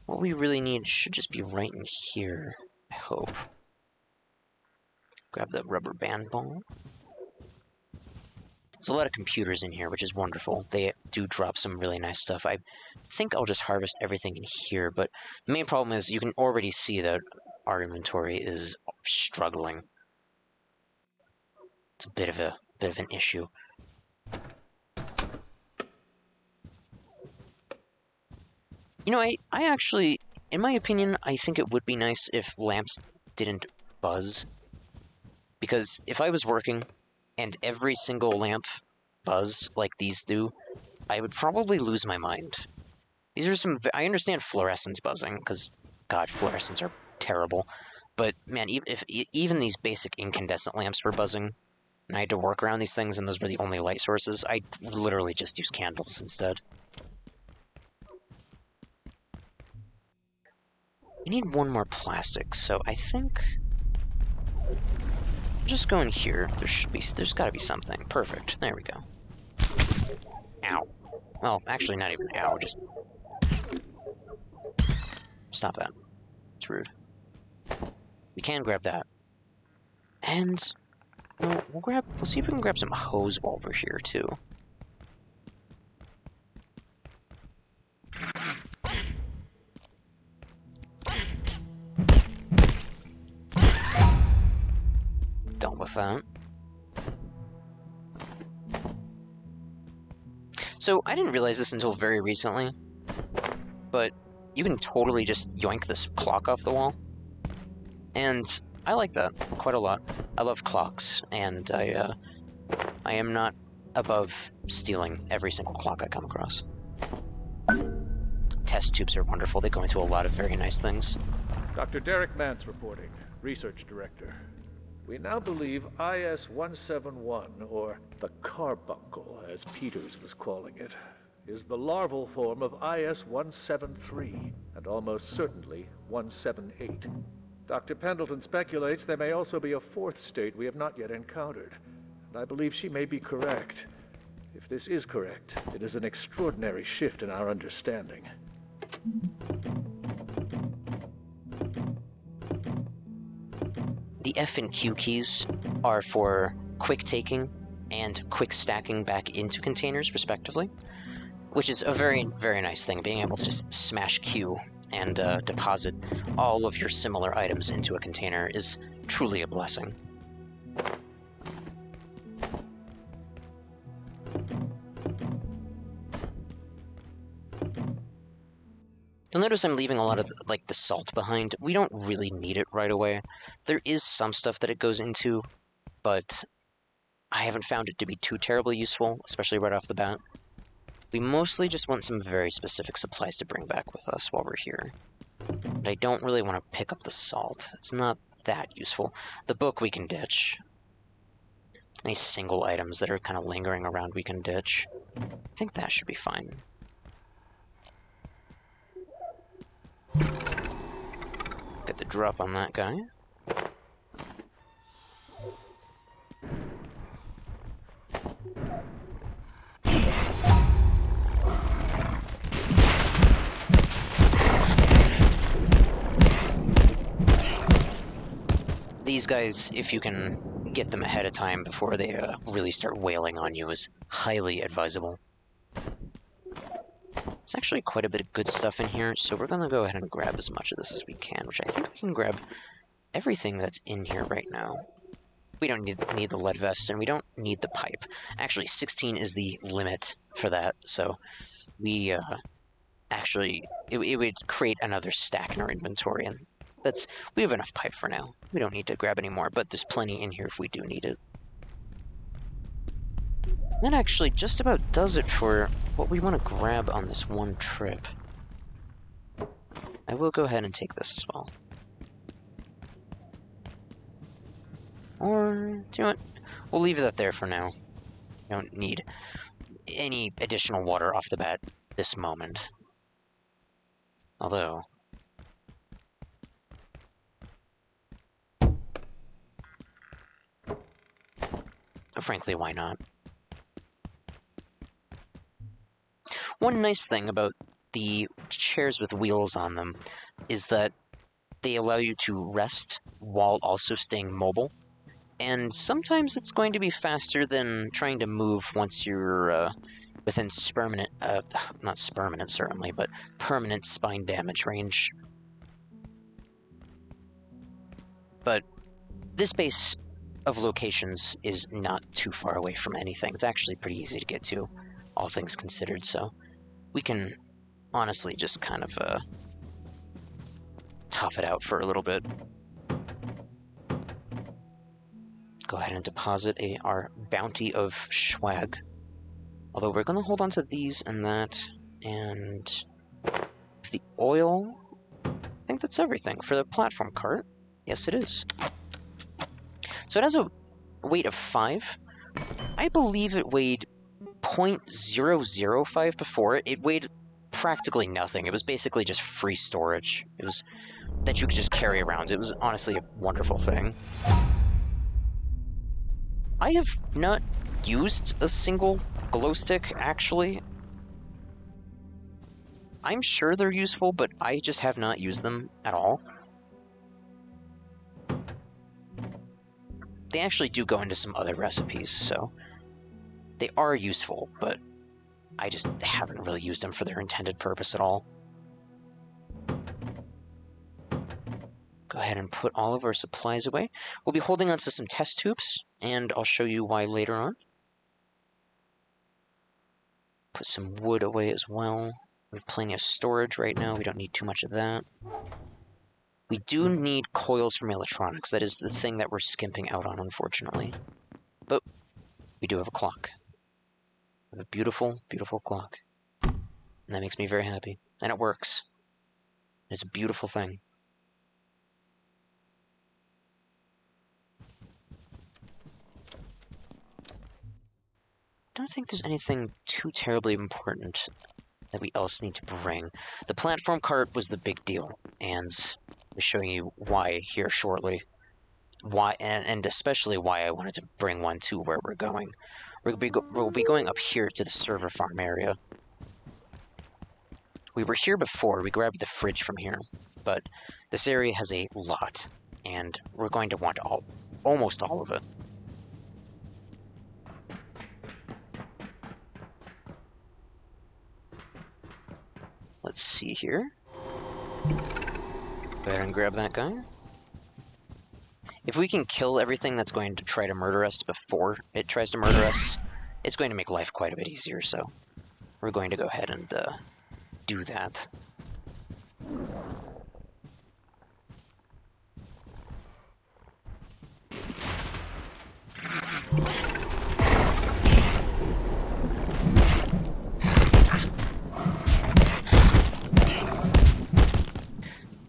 what we really need should just be right in here, I hope. Grab the rubber band ball. There's a lot of computers in here, which is wonderful. They do drop some really nice stuff. I think I'll just harvest everything in here, but the main problem is you can already see that our inventory is struggling. It's a bit of an issue. You know, I actually, in my opinion, I think it would be nice if lamps didn't buzz. Because if I was working, and every single lamp buzz like these do, I would probably lose my mind. These are some... I understand fluorescence buzzing, because, God, fluorescents are terrible. But, man, if even these basic incandescent lamps were buzzing, and I had to work around these things, and those were the only light sources, I'd literally just use candles instead. We need one more plastic, so I think... just go in here. There's gotta be something. Perfect. There we go. Ow. Well, actually not even ow, just... Stop that. It's rude. We can grab that. And... well, we'll see if we can grab some hose while we're here, too. Done with that. So, I didn't realize this until very recently, but you can totally just yoink this clock off the wall. And I like that quite a lot. I love clocks, and I am not above stealing every single clock I come across. Test tubes are wonderful. They go into a lot of very nice things. Dr. Derek Manse reporting, Research Director. We now believe IS-171, or the carbuncle, as Peters was calling it, is the larval form of IS-173, and almost certainly 178. Dr. Pendleton speculates there may also be a fourth state we have not yet encountered, and I believe she may be correct. If this is correct, it is an extraordinary shift in our understanding. The F and Q keys are for quick taking and quick stacking back into containers, respectively, which is a very, very nice thing. Being able to just smash Q and deposit all of your similar items into a container is truly a blessing. You'll notice I'm leaving a lot of, the salt behind. We don't really need it right away. There is some stuff that it goes into, but I haven't found it to be too terribly useful, especially right off the bat. We mostly just want some very specific supplies to bring back with us while we're here. But I don't really want to pick up the salt. It's not that useful. The book we can ditch. Any single items that are kind of lingering around we can ditch. I think that should be fine. Get the drop on that guy. These guys, if you can get them ahead of time before they really start wailing on you, is highly advisable. There's actually quite a bit of good stuff in here, so we're going to go ahead and grab as much of this as we can, which I think we can grab everything that's in here right now. We don't need the lead vest, and we don't need the pipe. Actually, 16 is the limit for that, so we it would create another stack in our inventory, and we have enough pipe for now. We don't need to grab any more, but there's plenty in here if we do need it. That actually just about does it for what we want to grab on this one trip. I will go ahead and take this as well. Or, do you know what? We'll leave that there for now. We don't need any additional water off the bat this moment. Although... frankly, why not? One nice thing about the chairs with wheels on them is that they allow you to rest while also staying mobile. And sometimes it's going to be faster than trying to move once you're within not permanent certainly, but permanent spine damage range. But this base of locations is not too far away from anything. It's actually pretty easy to get to, all things considered, so we can honestly just kind of tough it out for a little bit. Go ahead and deposit our bounty of swag. Although we're going to hold on to these and that, and the oil, I think that's everything. For the platform cart, yes it is. So it has a weight of 5. I believe it weighed 0.005 before it. It weighed practically nothing. It was basically just free storage. It was that you could just carry around. It was honestly a wonderful thing. I have not used a single glow stick, actually. I'm sure they're useful, but I just have not used them at all. They actually do go into some other recipes, so they are useful, but I just haven't really used them for their intended purpose at all. Go ahead and put all of our supplies away. We'll be holding on to some test tubes, and I'll show you why later on. Put some wood away as well. We have plenty of storage right now. We don't need too much of that. We do need coils from electronics. That is the thing that we're skimping out on, unfortunately. But we do have a clock. We have a beautiful, beautiful clock. And that makes me very happy. And it works. It's a beautiful thing. I don't think there's anything too terribly important that we else need to bring. The platform cart was the big deal, and I'll be showing you why here shortly. Why, and especially why I wanted to bring one to where we're going. We'll be going up here to the server farm area. We were here before. We grabbed the fridge from here, but this area has a lot, and we're going to want almost all of it. Let's see here. Go ahead and grab that guy. If we can kill everything that's going to try to murder us before it tries to murder us, it's going to make life quite a bit easier, so we're going to go ahead and do that.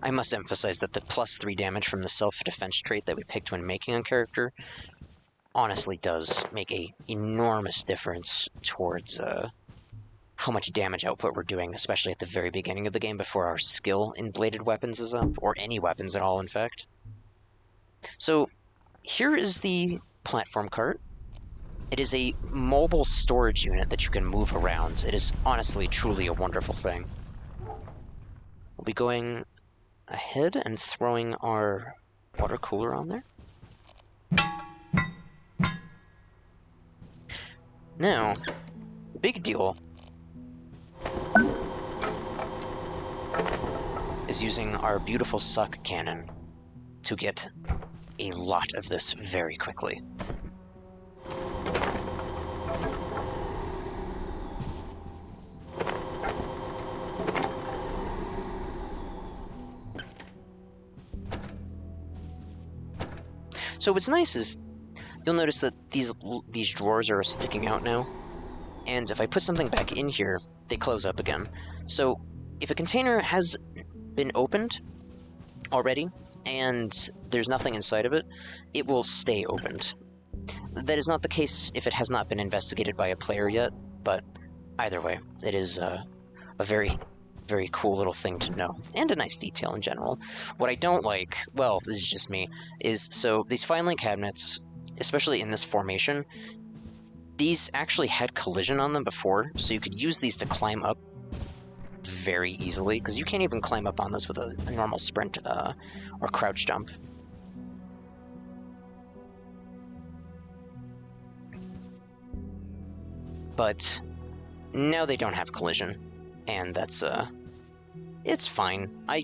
I must emphasize that the +3 damage from the self-defense trait that we picked when making a character honestly does make an enormous difference towards how much damage output we're doing, especially at the very beginning of the game before our skill in bladed weapons is up, or any weapons at all, in fact. So, here is the platform cart. It is a mobile storage unit that you can move around. It is honestly, truly a wonderful thing. We'll be going ahead and throwing our water cooler on there. Now, the big deal is using our beautiful suck cannon to get a lot of this very quickly. So what's nice is, you'll notice that these drawers are sticking out now, and if I put something back in here, they close up again. So if a container has been opened already, and there's nothing inside of it, it will stay opened. That is not the case if it has not been investigated by a player yet, but either way, it is a very, very cool little thing to know, and a nice detail in general. What I don't like, well, this is just me, is so these filing cabinets, especially in this formation, these actually had collision on them before, so you could use these to climb up very easily, because you can't even climb up on this with a normal sprint or crouch jump. But now they don't have collision, and that's it's fine. I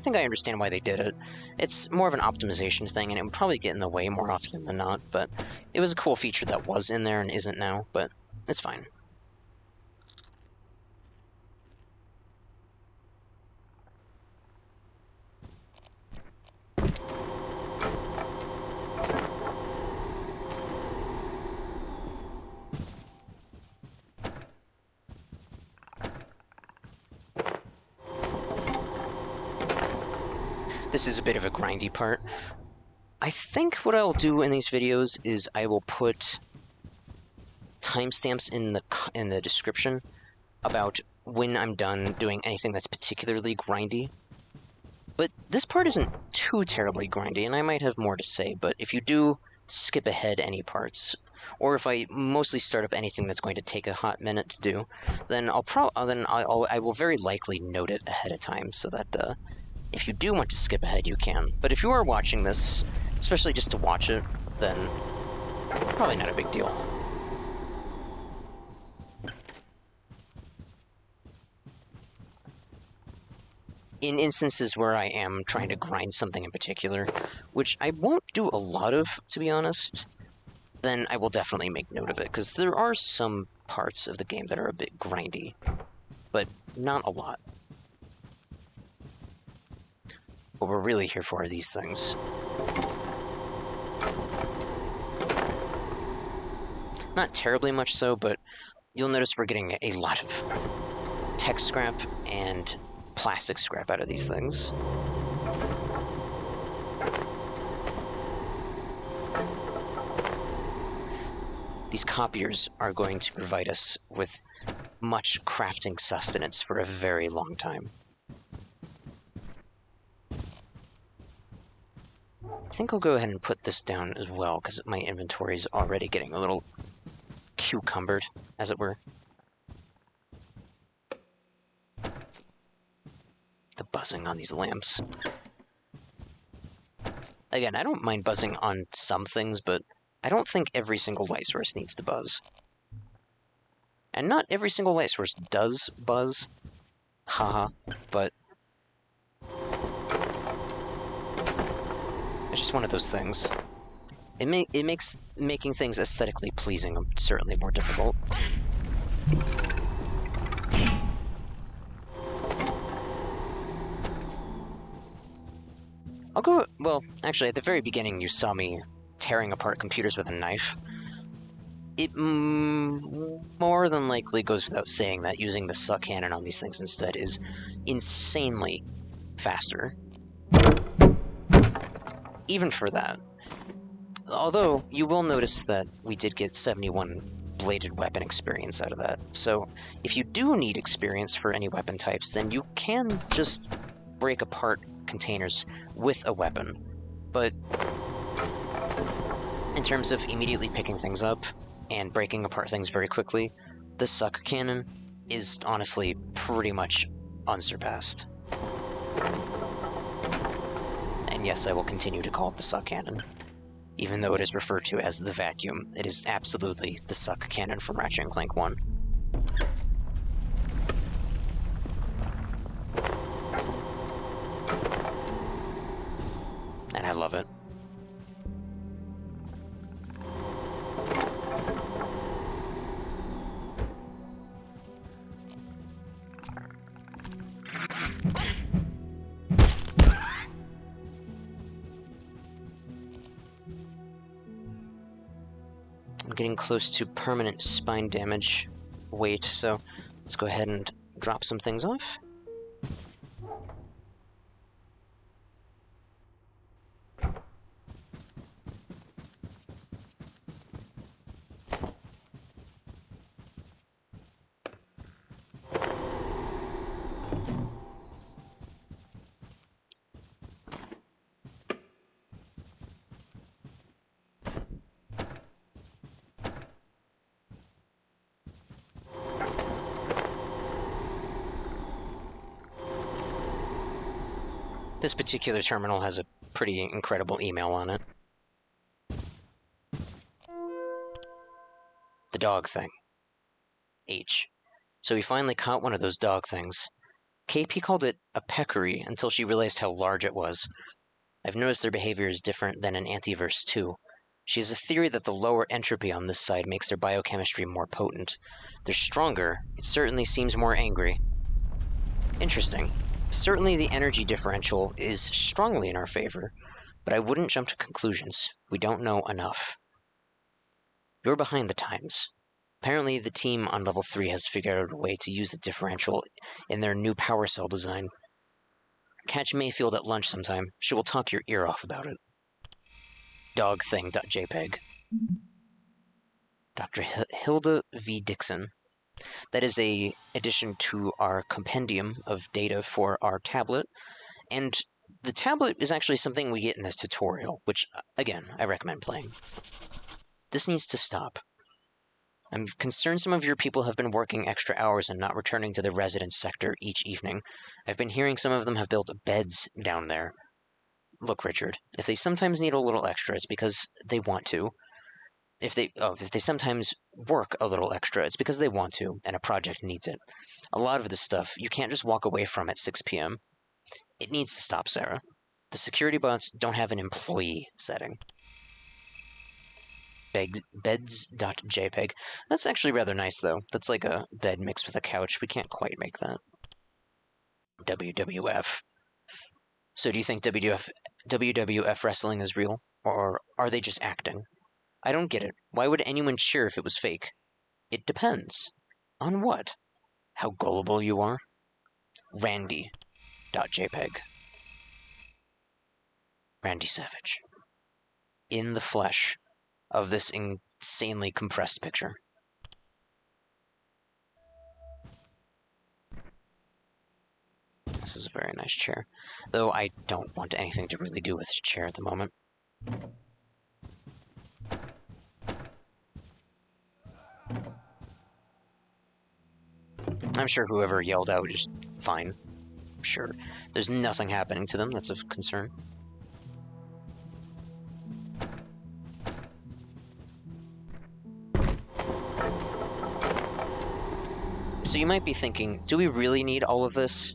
think I understand why they did it. It's more of an optimization thing, and it would probably get in the way more often than not, but it was a cool feature that was in there and isn't now, but it's fine. This is a bit of a grindy part. I think what I'll do in these videos is I will put timestamps in the description about when I'm done doing anything that's particularly grindy. But this part isn't too terribly grindy, and I might have more to say, but if you do skip ahead any parts, or if I mostly start up anything that's going to take a hot minute to do, then I will very likely note it ahead of time so that if you do want to skip ahead, you can. But if you are watching this, especially just to watch it, then probably not a big deal. In instances where I am trying to grind something in particular, which I won't do a lot of, to be honest, then I will definitely make note of it, because there are some parts of the game that are a bit grindy, but not a lot. What we're really here for are these things. Not terribly much so, but you'll notice we're getting a lot of tech scrap and plastic scrap out of these things. These copiers are going to provide us with much crafting sustenance for a very long time. I think I'll go ahead and put this down as well, because my inventory is already getting a little cucumbered, as it were. The buzzing on these lamps. Again, I don't mind buzzing on some things, but I don't think every single light source needs to buzz. And not every single light source does buzz. Haha, but it's just one of those things. It makes making things aesthetically pleasing certainly more difficult. I'll go... well, actually, at the very beginning you saw me tearing apart computers with a knife. It more than likely goes without saying that using the suck cannon on these things instead is insanely faster. Even for that. Although, you will notice that we did get 71 bladed weapon experience out of that. So, if you do need experience for any weapon types, then you can just break apart containers with a weapon. But in terms of immediately picking things up and breaking apart things very quickly, the suck cannon is honestly pretty much unsurpassed. And yes, I will continue to call it the suck cannon. Even though it is referred to as the vacuum, it is absolutely the suck cannon from Ratchet & Clank 1. And I love it. I'm getting close to permanent spine damage weight, so let's go ahead and drop some things off. This particular terminal has a pretty incredible email on it. The dog thing. H. So we finally caught one of those dog things. KP called it a peccary until she realized how large it was. I've noticed their behavior is different than in Antiverse 2. She has a theory that the lower entropy on this side makes their biochemistry more potent. They're stronger. It certainly seems more angry. Interesting. Certainly the energy differential is strongly in our favor, but I wouldn't jump to conclusions. We don't know enough. You're behind the times. Apparently the team on level 3 has figured out a way to use the differential in their new power cell design. Catch Mayfield at lunch sometime. She will talk your ear off about it. Dogthing.jpg. Dr. Hilda V. Dixon. That is a addition to our compendium of data for our tablet, and the tablet is actually something we get in this tutorial, which, again, I recommend playing. This needs to stop. I'm concerned some of your people have been working extra hours and not returning to the residence sector each evening. I've been hearing some of them have built beds down there. Look, Richard, if they sometimes need a little extra, it's because they want to. If they sometimes work a little extra, it's because they want to, and a project needs it. A lot of this stuff, you can't just walk away from at 6 p.m. It needs to stop, Sarah. The security bots don't have an employee setting. Beds.jpg. That's actually rather nice, though. That's like a bed mixed with a couch. We can't quite make that. WWF. So do you think WWF wrestling is real? Or are they just acting? I don't get it. Why would anyone cheer if it was fake? It depends. On what? How gullible you are? Randy.jpg. Randy Savage. In the flesh of this insanely compressed picture. This is a very nice chair, though I don't want anything to really do with this chair at the moment. I'm sure whoever yelled out is fine. I'm sure there's nothing happening to them that's of concern. So you might be thinking, do we really need all of this?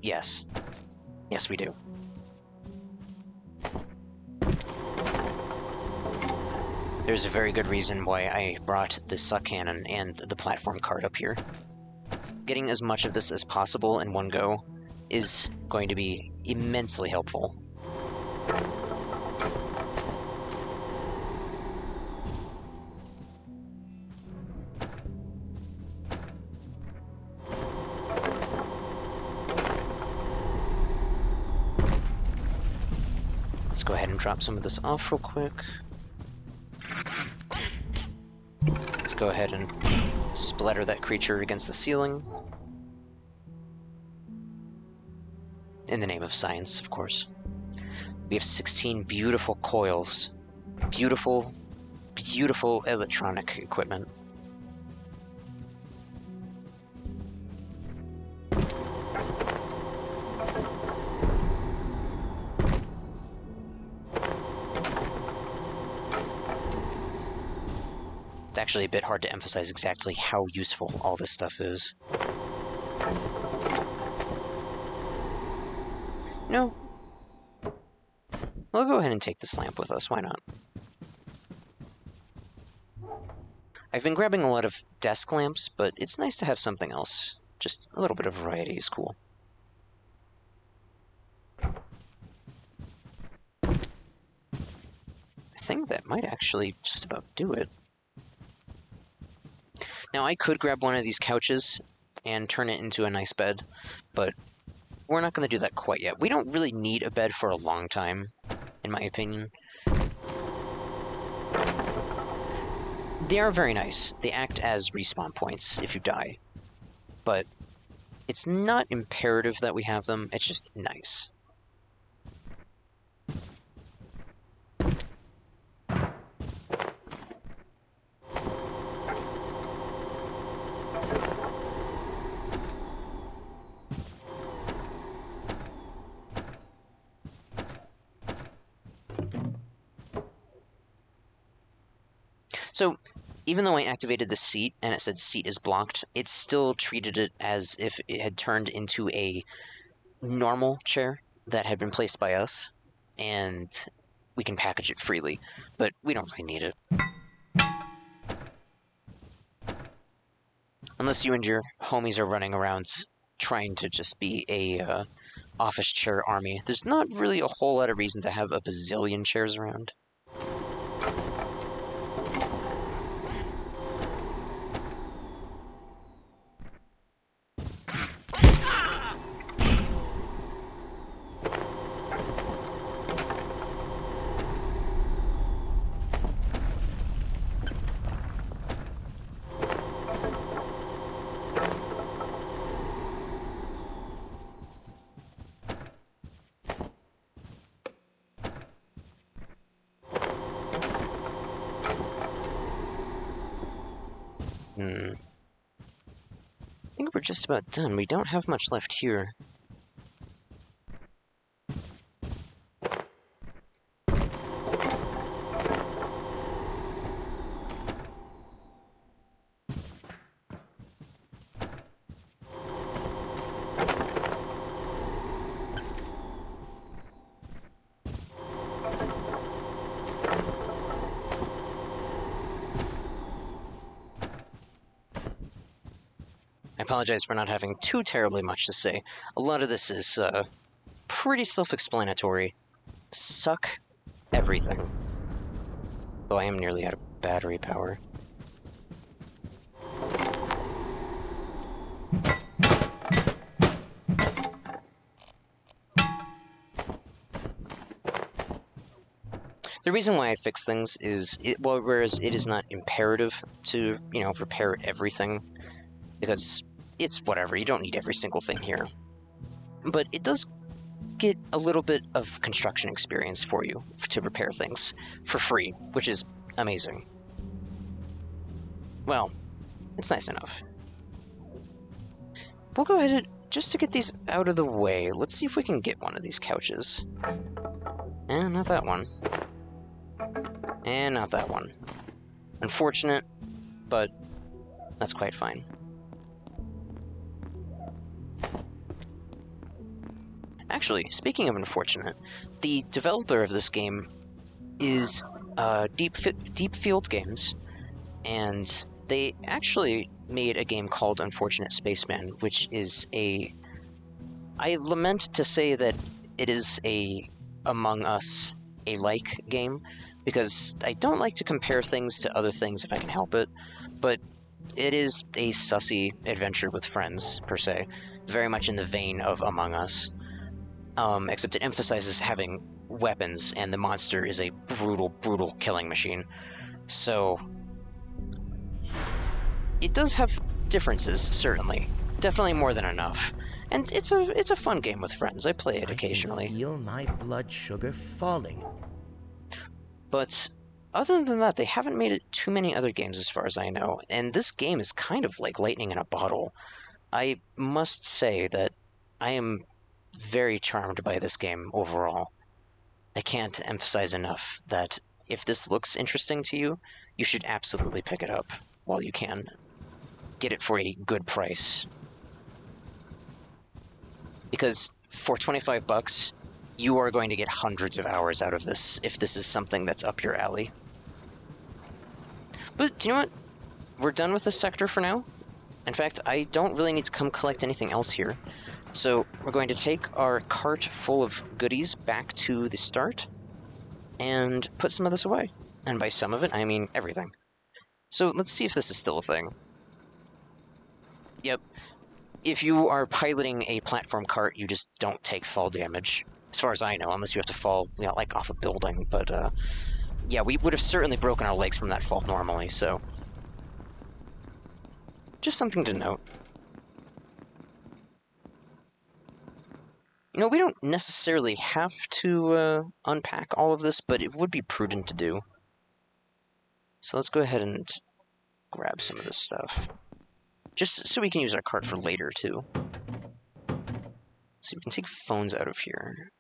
Yes. Yes, we do. There's a very good reason why I brought the suck cannon and the platform card up here. Getting as much of this as possible in one go is going to be immensely helpful. Let's go ahead and drop some of this off real quick. Let's go ahead and splatter that creature against the ceiling. In the name of science, of course. We have 16 beautiful coils. Beautiful, beautiful electronic equipment. It's actually a bit hard to emphasize exactly how useful all this stuff is. No. We'll go ahead and take this lamp with us, why not? I've been grabbing a lot of desk lamps, but it's nice to have something else. Just a little bit of variety is cool. I think that might actually just about do it. Now, I could grab one of these couches and turn it into a nice bed, but we're not going to do that quite yet. We don't really need a bed for a long time, in my opinion. They are very nice. They act as respawn points if you die. But it's not imperative that we have them, it's just nice. So, even though I activated the seat and it said seat is blocked, it still treated it as if it had turned into a normal chair that had been placed by us, and we can package it freely, but we don't really need it. Unless you and your homies are running around trying to just be a office chair army, there's not really a whole lot of reason to have a bazillion chairs around. I think we're just about done. We don't have much left here. I apologize for not having too terribly much to say. A lot of this is pretty self-explanatory. Suck everything. Though I am nearly out of battery power. The reason why I fix things is, whereas it is not imperative to, repair everything, because it's whatever, you don't need every single thing here. But it does get a little bit of construction experience for you to repair things for free, which is amazing. Well, it's nice enough. We'll go ahead and, just to get these out of the way, let's see if we can get one of these couches. And not that one. And not that one. Unfortunate, but that's quite fine. Actually, speaking of unfortunate, the developer of this game is Deep Field Games, and they actually made a game called Unfortunate Spaceman, which is I lament to say that it is a Among Us, a like game, because I don't like to compare things to other things if I can help it, but it is a sussy adventure with friends, per se, very much in the vein of Among Us. Except it emphasizes having weapons, and the monster is a brutal, brutal killing machine. So, it does have differences, certainly. Definitely more than enough. And it's a fun game with friends. I play it occasionally. I can feel my blood sugar falling. But other than that, they haven't made it too many other games as far as I know. And this game is kind of like lightning in a bottle. I must say that I am very charmed by this game overall. I can't emphasize enough that if this looks interesting to you, you should absolutely pick it up while you can. Get it for a good price. Because for $25, you are going to get hundreds of hours out of this if this is something that's up your alley. But do you know what? We're done with this sector for now. In fact, I don't really need to come collect anything else here. So we're going to take our cart full of goodies back to the start and put some of this away. And by some of it, I mean everything. So let's see if this is still a thing. Yep. If you are piloting a platform cart, you just don't take fall damage. As far as I know, unless you have to fall, like off a building. But, yeah, we would have certainly broken our legs from that fall normally, so just something to note. We don't necessarily have to unpack all of this, but it would be prudent to do. So let's go ahead and grab some of this stuff. Just so we can use our cart for later, too. So we can take phones out of here.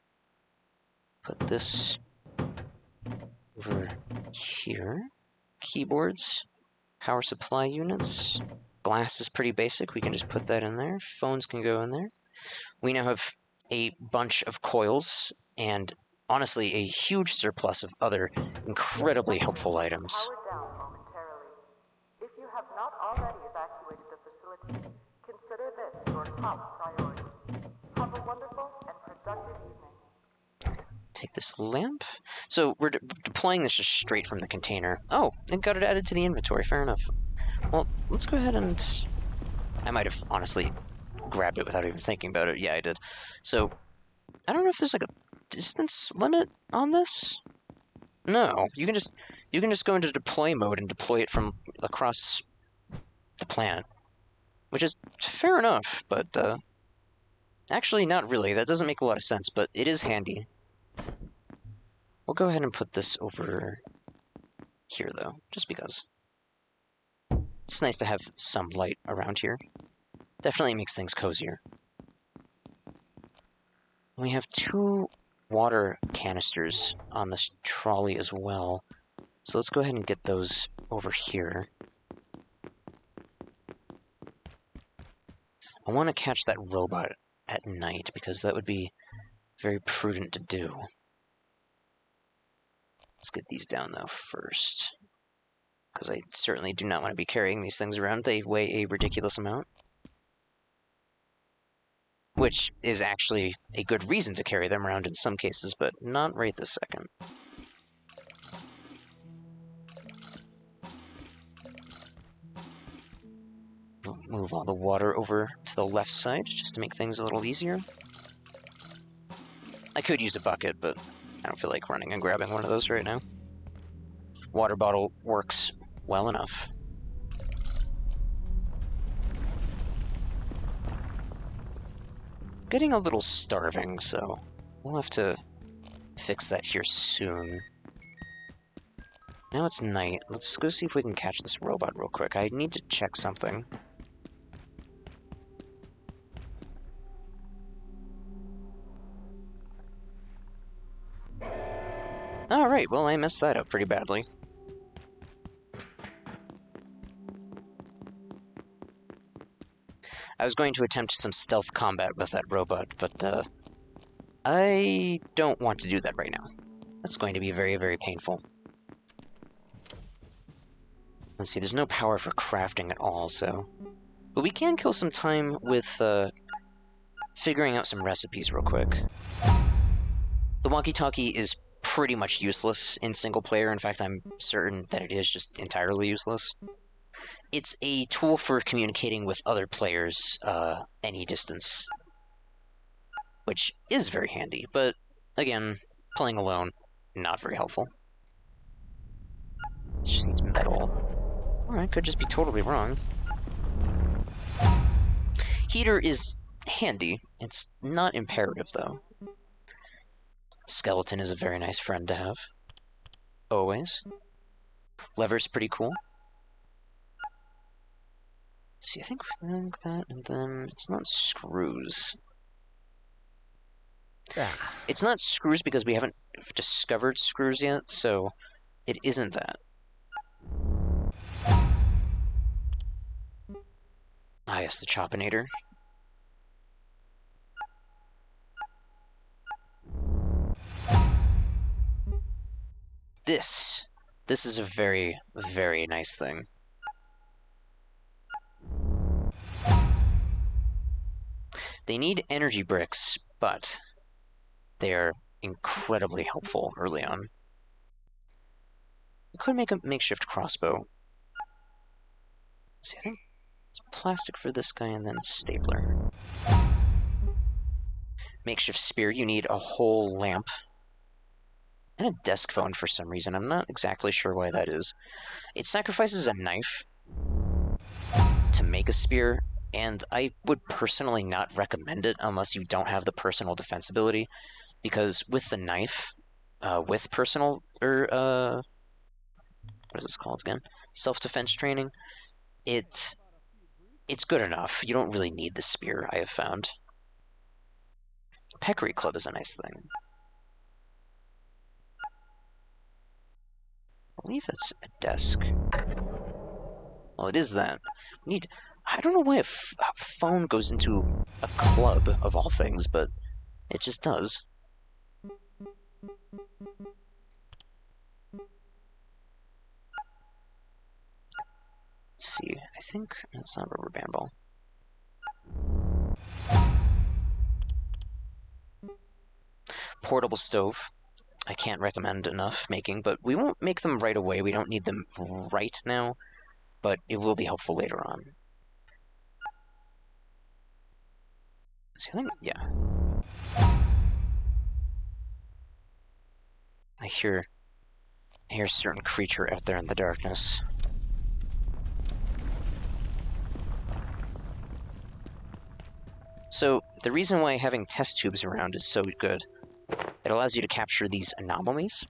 Put this over here. keyboards, power supply units. Glass is pretty basic, we can just put that in there. Phones can go in there. We now have a bunch of coils, and honestly, a huge surplus of other incredibly helpful items. Powered down momentarily. If you have not already evacuated the facility, consider this your top priority. Have a wonderful and productive evening. Take this lamp. So we're deploying this just straight from the container. Oh, and got it added to the inventory. Fair enough. Well, let's go ahead and... I might have honestly grabbed it without even thinking about it. Yeah, I did. So, I don't know if there's like a distance limit on this? No, you can just go into deploy mode and deploy it from across the planet. Which is fair enough, but actually not really. That doesn't make a lot of sense, but it is handy. We'll go ahead and put this over here though, just because. It's nice to have some light around here. Definitely makes things cozier. We have 2 water canisters on this trolley as well. So let's go ahead and get those over here. I want to catch that robot at night, because that would be very prudent to do. Let's get these down, though, first. Because I certainly do not want to be carrying these things around. They weigh a ridiculous amount. Which is actually a good reason to carry them around in some cases, but not right this second. Move all the water over to the left side, just to make things a little easier. I could use a bucket, but I don't feel like running and grabbing one of those right now. Water bottle works well enough. Getting a little starving, so we'll have to fix that here soon. Now it's night. Let's go see if we can catch this robot real quick. I need to check something. Alright, well, I messed that up pretty badly. I was going to attempt some stealth combat with that robot, but, I don't want to do that right now. That's going to be very, very painful. Let's see, there's no power for crafting at all, so... But we can kill some time with, figuring out some recipes real quick. The walkie-talkie is pretty much useless in single player. In fact, I'm certain that it is just entirely useless. It's a tool for communicating with other players, any distance. Which is very handy, but, again, playing alone, not very helpful. It just needs metal. Or I could just be totally wrong. Heater is handy. It's not imperative, though. Skeleton is a very nice friend to have. Always. Lever's pretty cool. See, I think that, and then it's not screws. It's not screws because we haven't discovered screws yet, so it isn't that. Ah, yes, the Choppinator. This is a very, very nice thing. They need energy bricks, but they are incredibly helpful early on. We could make a makeshift crossbow. Let's see, I think it's plastic for this guy and then stapler. Makeshift spear, you need a whole lamp. And a desk phone for some reason. I'm not exactly sure why that is. It sacrifices a knife to make a spear, and I would personally not recommend it unless you don't have the personal defense ability, because with the knife, with personal, what is this called again? Self-defense training, it's good enough. You don't really need the spear, I have found. Peccary club is a nice thing. believe that's a desk. Well, it is that. We need... I don't know why a phone goes into a club, of all things, but it just does. Let's see, I think that's not a rubber band ball. Portable stove. I can't recommend enough making, but we won't make them right away. We don't need them right now, but it will be helpful later on. See, I think, yeah. I hear a certain creature out there in the darkness. So, the reason why having test tubes around is so good, it allows you to capture these anomalies,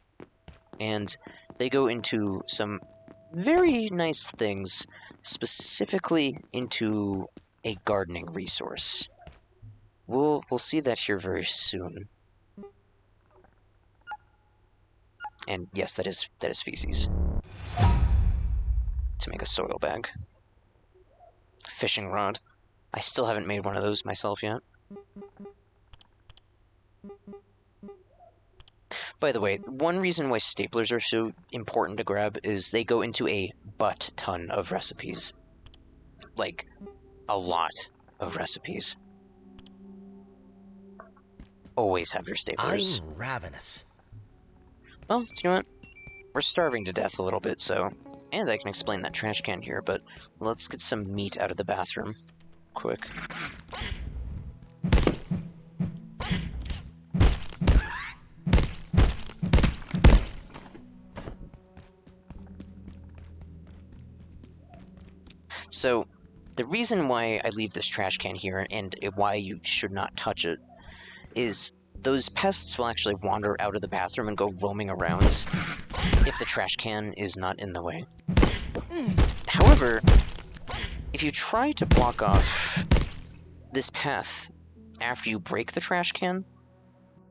and they go into some very nice things, specifically into a gardening resource. We'll see that here very soon. And yes, that is feces. To make a soil bag. Fishing rod. I still haven't made one of those myself yet. By the way, one reason why staplers are so important to grab is they go into a butt-ton of recipes. Like, a lot of recipes. Always have your staplers. I'm ravenous. Well, you know what? We're starving to death a little bit, so... And I can explain that trash can here, but let's get some meat out of the bathroom. Quick. So, the reason why I leave this trash can here, and why you should not touch it, is those pests will actually wander out of the bathroom and go roaming around if the trash can is not in the way. However, if you try to block off this path after you break the trash can,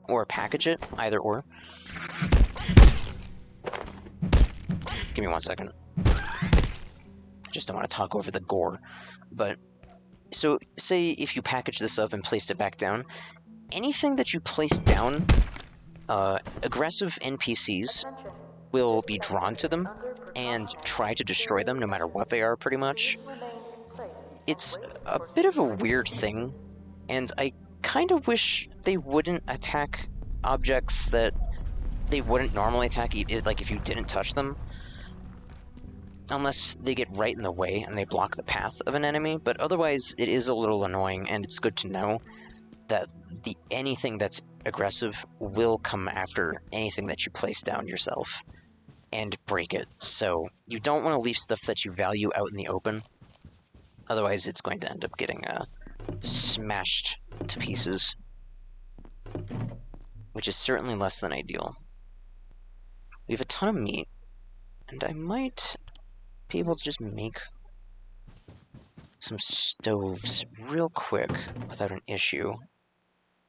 or package it, either or... Give me 1 second. I just don't want to talk over the gore. But, so, say if you package this up and place it back down, anything that you place down, aggressive NPCs will be drawn to them and try to destroy them no matter what they are, pretty much. It's a bit of a weird thing, and I kind of wish they wouldn't attack objects that they wouldn't normally attack, like if you didn't touch them. Unless they get right in the way and they block the path of an enemy, but otherwise it is a little annoying, and it's good to know that anything that's aggressive will come after anything that you place down yourself and break it. So you don't want to leave stuff that you value out in the open, otherwise it's going to end up getting smashed to pieces, which is certainly less than ideal. We have a ton of meat, and I might be able to just make some stoves real quick without an issue.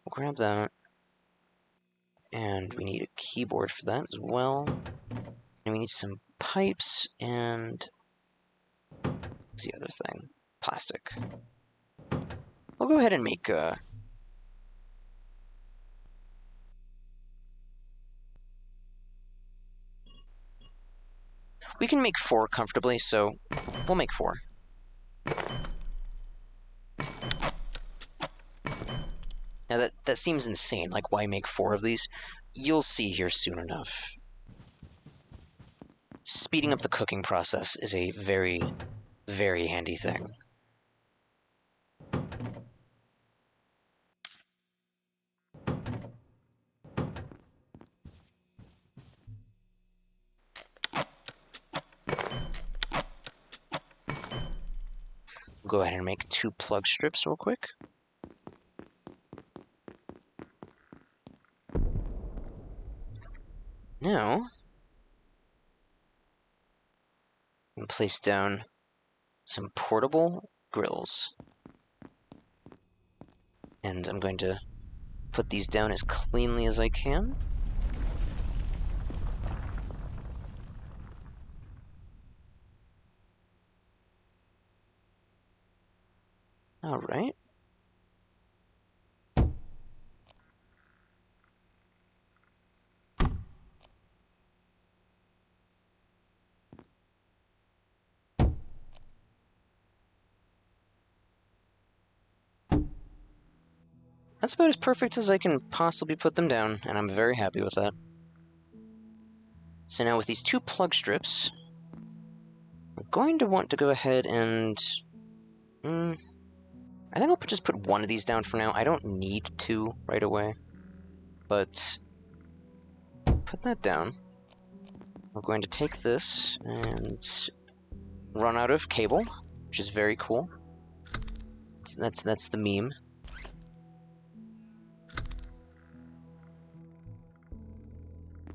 We'll grab that, and we need a keyboard for that as well, and we need some pipes, and what's the other thing? Plastic. We'll go ahead and make we can make 4 comfortably, so we'll make 4. Now that seems insane, like why make 4 of these? You'll see here soon enough. Speeding up the cooking process is a very, very handy thing. Go ahead and make 2 plug strips real quick. Now, I'm place down some portable grills. And I'm going to put these down as cleanly as I can. Alright. That's about as perfect as I can possibly put them down, and I'm very happy with that. So now with these 2 plug strips, I'm going to want to go ahead and... I think I'll just put 1 of these down for now. I don't need 2 right away, but put that down. We're going to take this and run out of cable, which is very cool. That's the meme.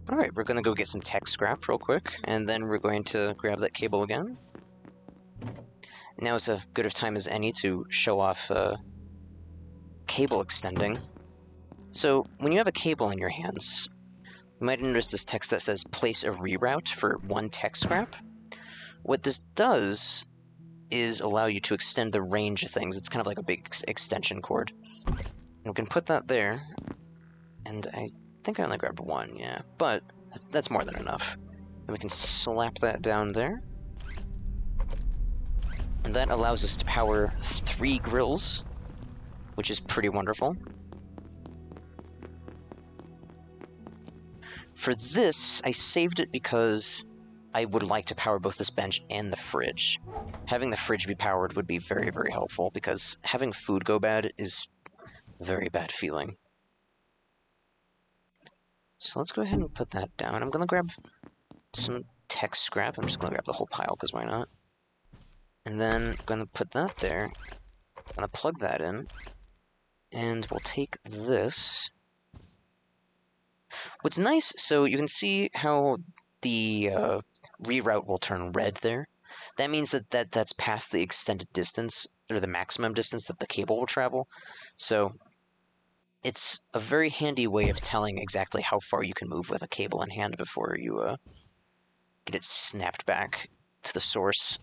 Alright, we're gonna go get some tech scrap real quick, and then we're going to grab that cable again. Now is as good of time as any to show off cable extending. So, when you have a cable in your hands, you might notice this text that says place a reroute for 1 tech scrap. What this does is allow you to extend the range of things. It's kind of like a big extension cord. And we can put that there, and I think I only grabbed 1, yeah, but that's more than enough. And we can slap that down there. And that allows us to power 3 grills, which is pretty wonderful. For this, I saved it because I would like to power both this bench and the fridge. Having the fridge be powered would be very, very helpful, because having food go bad is a very bad feeling. So let's go ahead and put that down. I'm going to grab some tech scrap. I'm just going to grab the whole pile, because why not? And then I'm going to put that there. I'm going to plug that in. And we'll take this. What's nice, so you can see how the reroute will turn red there. That means that's past the extended distance, or the maximum distance that the cable will travel. So it's a very handy way of telling exactly how far you can move with a cable in hand before you get it snapped back to the source.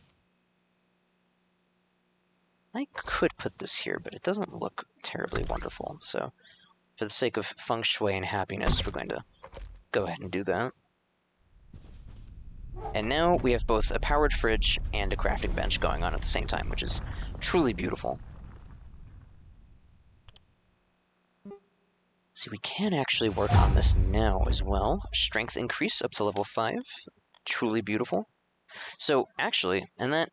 I could put this here, but it doesn't look terribly wonderful, so for the sake of feng shui and happiness, we're going to go ahead and do that. And now we have both a powered fridge and a crafting bench going on at the same time, which is truly beautiful. See, we can actually work on this now as well. Strength increase up to level 5. Truly beautiful. So, actually, and that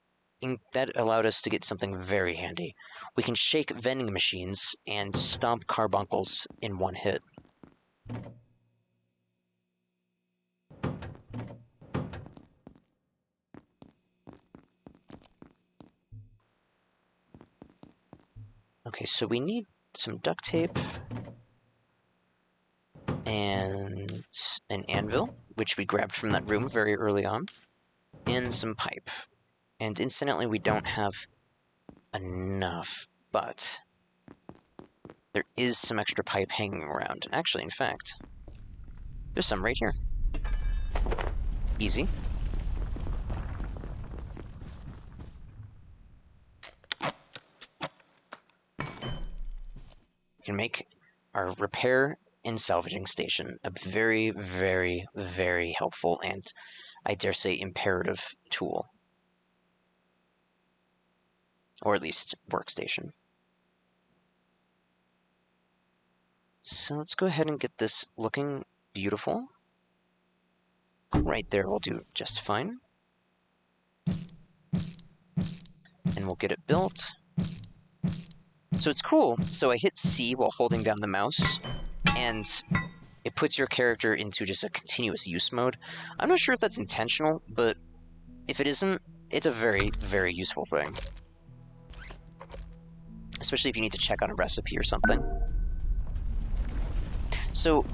allowed us to get something very handy. We can shake vending machines and stomp carbuncles in 1 hit. Okay, so we need some duct tape and an anvil, which we grabbed from that room very early on, and some pipe. And incidentally, we don't have enough, but there is some extra pipe hanging around. Actually, in fact, there's some right here. Easy. We can make our repair and salvaging station a very, very, very helpful and, I dare say, imperative tool. Or at least workstation. So let's go ahead and get this looking beautiful. Right there will do just fine. And we'll get it built. So it's cool. So I hit C while holding down the mouse, and it puts your character into just a continuous use mode. I'm not sure if that's intentional, but if it isn't, it's a very, very useful thing. Especially if you need to check on a recipe or something. So,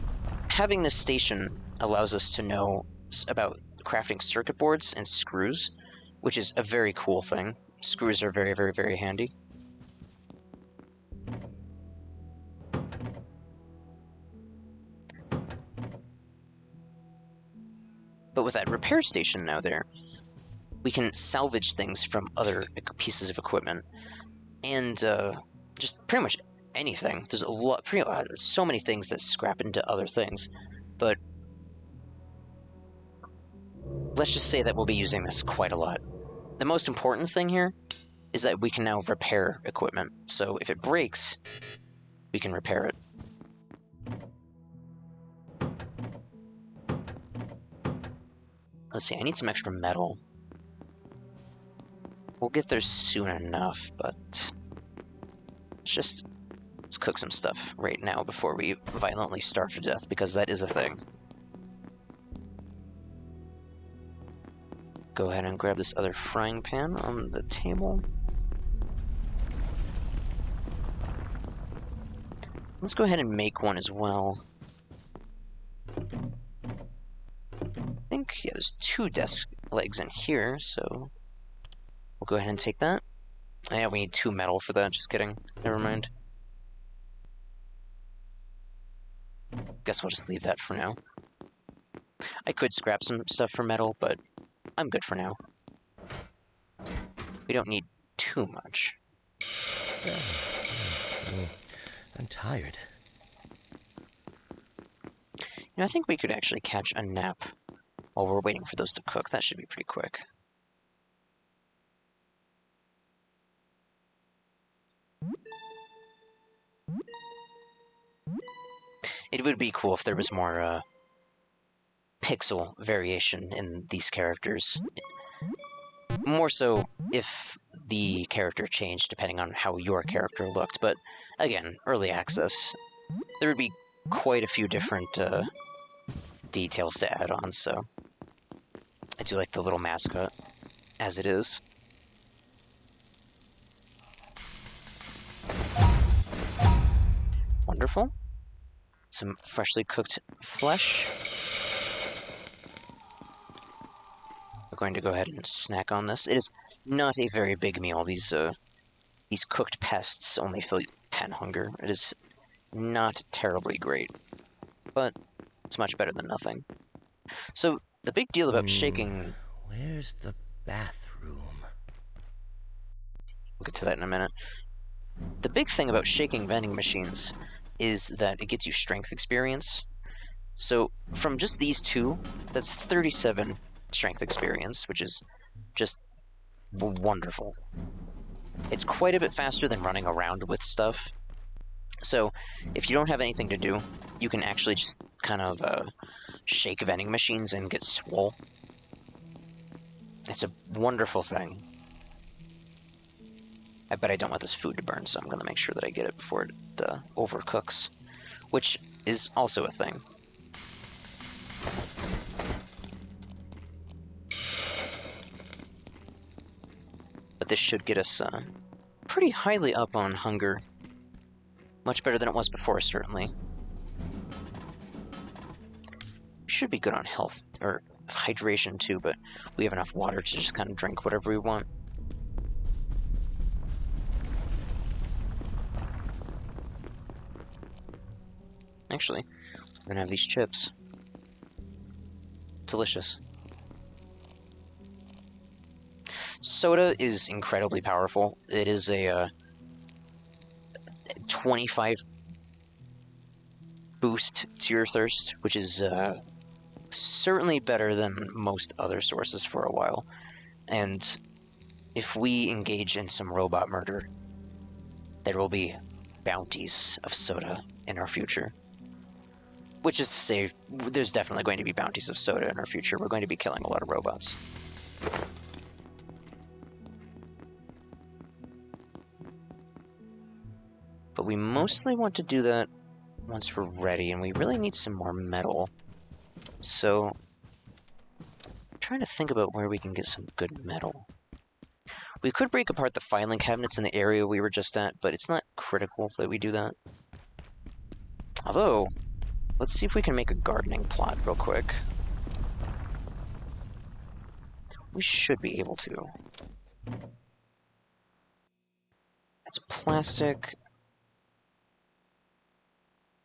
having this station allows us to know about crafting circuit boards and screws, which is a very cool thing. Screws are very, very, very handy. But with that repair station now there, we can salvage things from other pieces of equipment. and just pretty much anything. There's a lot, there's so many things that scrap into other things, but let's just say that we'll be using this quite a lot. The most important thing here is that we can now repair equipment. So if it breaks, we can repair it. Let's see, I need some extra metal. We'll get there soon enough, but let's cook some stuff right now before we violently starve to death, because that is a thing. Go ahead and grab this other frying pan on the table. Let's go ahead and make one as well. I think, yeah, there's 2 desk legs in here, so we'll go ahead and take that. Yeah, we need 2 metal for that, just kidding. Never mind. Guess I'll just leave that for now. I could scrap some stuff for metal, but I'm good for now. We don't need too much. I'm tired. You know, I think we could actually catch a nap while we're waiting for those to cook. That should be pretty quick. It would be cool if there was more pixel variation in these characters. More so if the character changed depending on how your character looked, but again, early access. There would be quite a few different details to add on, so I do like the little mascot as it is. Wonderful. Some freshly cooked flesh. We're going to go ahead and snack on this. It is not a very big meal. These cooked pests only fill 10 hunger. It is not terribly great, but it's much better than nothing. So, the big deal about shaking... Where's the bathroom? We'll get to that in a minute. The big thing about shaking vending machines is that it gets you strength experience. So, from just these 2, that's 37 strength experience, which is just wonderful. It's quite a bit faster than running around with stuff. So, if you don't have anything to do, you can actually just kind of shake vending machines and get swole. It's a wonderful thing. I bet I don't want this food to burn, so I'm going to make sure that I get it before it overcooks, which is also a thing. But this should get us pretty highly up on hunger. Much better than it was before, certainly. We should be good on health, or hydration too, but we have enough water to just kind of drink whatever we want. Actually, we're gonna have these chips. Delicious. Soda is incredibly powerful. It is a 25 boost to your thirst, which is certainly better than most other sources for a while. And if we engage in some robot murder, there will be bounties of soda in our future. Which is to say, there's definitely going to be bounties of soda in our future. We're going to be killing a lot of robots. But we mostly want to do that once we're ready, and we really need some more metal. So, I'm trying to think about where we can get some good metal. We could break apart the filing cabinets in the area we were just at, but it's not critical that we do that. Although, let's see if we can make a gardening plot real quick. We should be able to. It's plastic,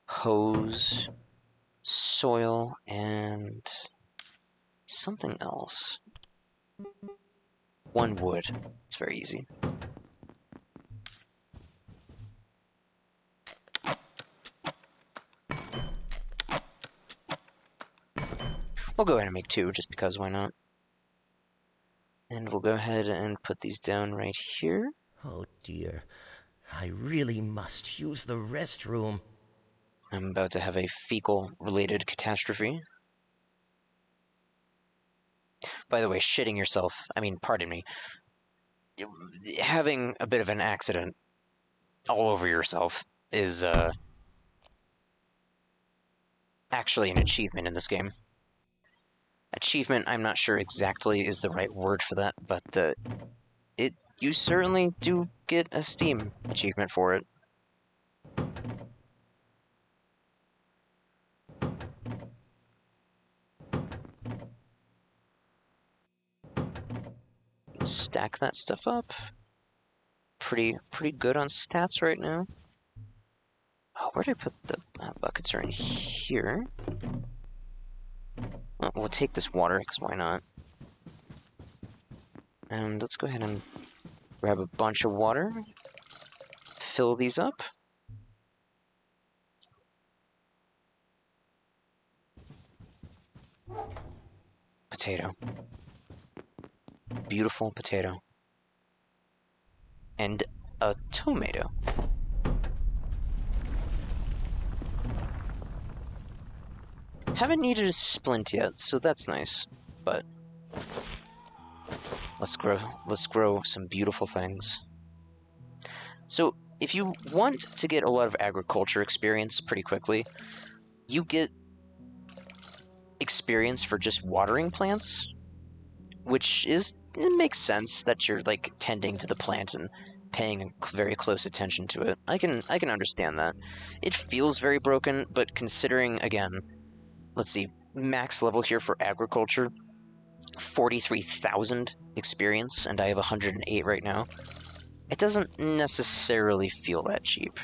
hose, soil, and something else. 1 wood. It's very easy. We'll go ahead and make 2, just because, why not? And we'll go ahead and put these down right here. Oh dear. I really must use the restroom. I'm about to have a fecal-related catastrophe. By the way, shitting yourself, I mean, pardon me, having a bit of an accident all over yourself is, actually an achievement in this game. Achievement, I'm not sure exactly is the right word for that, but, you certainly do get a Steam achievement for it. Stack that stuff up. Pretty good on stats right now. Oh, where did I put the buckets? Are in here. Well, we'll take this water, because why not? And let's go ahead and grab a bunch of water. Fill these up. Potato. Beautiful potato. And a tomato. Haven't needed a splint yet, so that's nice. But let's grow some beautiful things. So if you want to get a lot of agriculture experience pretty quickly, you get experience for just watering plants, which is, it makes sense that you're like tending to the plant and paying very close attention to it. I can understand that. It feels very broken, but considering, again, let's see, max level here for agriculture, 43,000 experience, and I have 108 right now. It doesn't necessarily feel that cheap.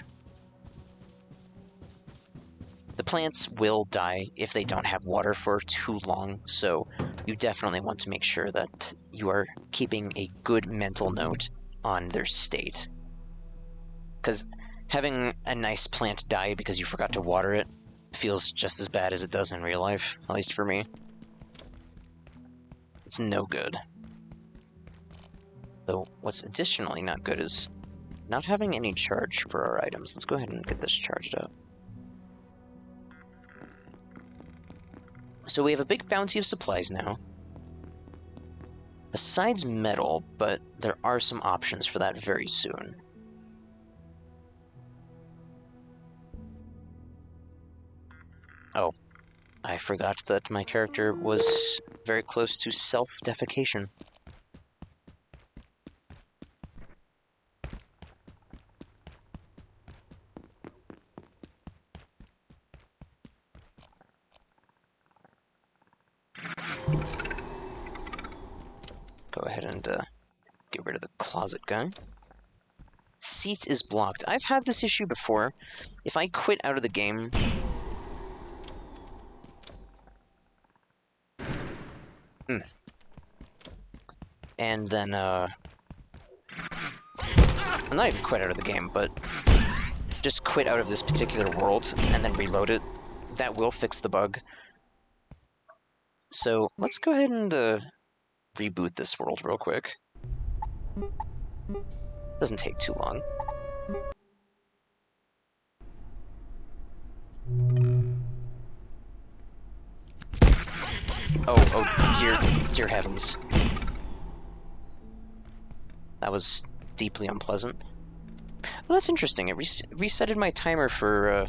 The plants will die if they don't have water for too long, so you definitely want to make sure that you are keeping a good mental note on their state. Because having a nice plant die because you forgot to water it feels just as bad as it does in real life, at least for me. It's no good. So what's additionally not good is not having any charge for our items. Let's go ahead and get this charged up. So we have a big bounty of supplies now. Besides metal, but there are some options for that very soon. Oh, I forgot that my character was very close to self-defecation. Go ahead and get rid of the closet guy. Seat is blocked. I've had this issue before. If I quit out of the game... And then, I'm not even quit out of the game, but just quit out of this particular world and then reload it. That will fix the bug. So, let's go ahead and, reboot this world real quick. Doesn't take too long. Oh, dear heavens. That was deeply unpleasant. Well, that's interesting. It resetted my timer for,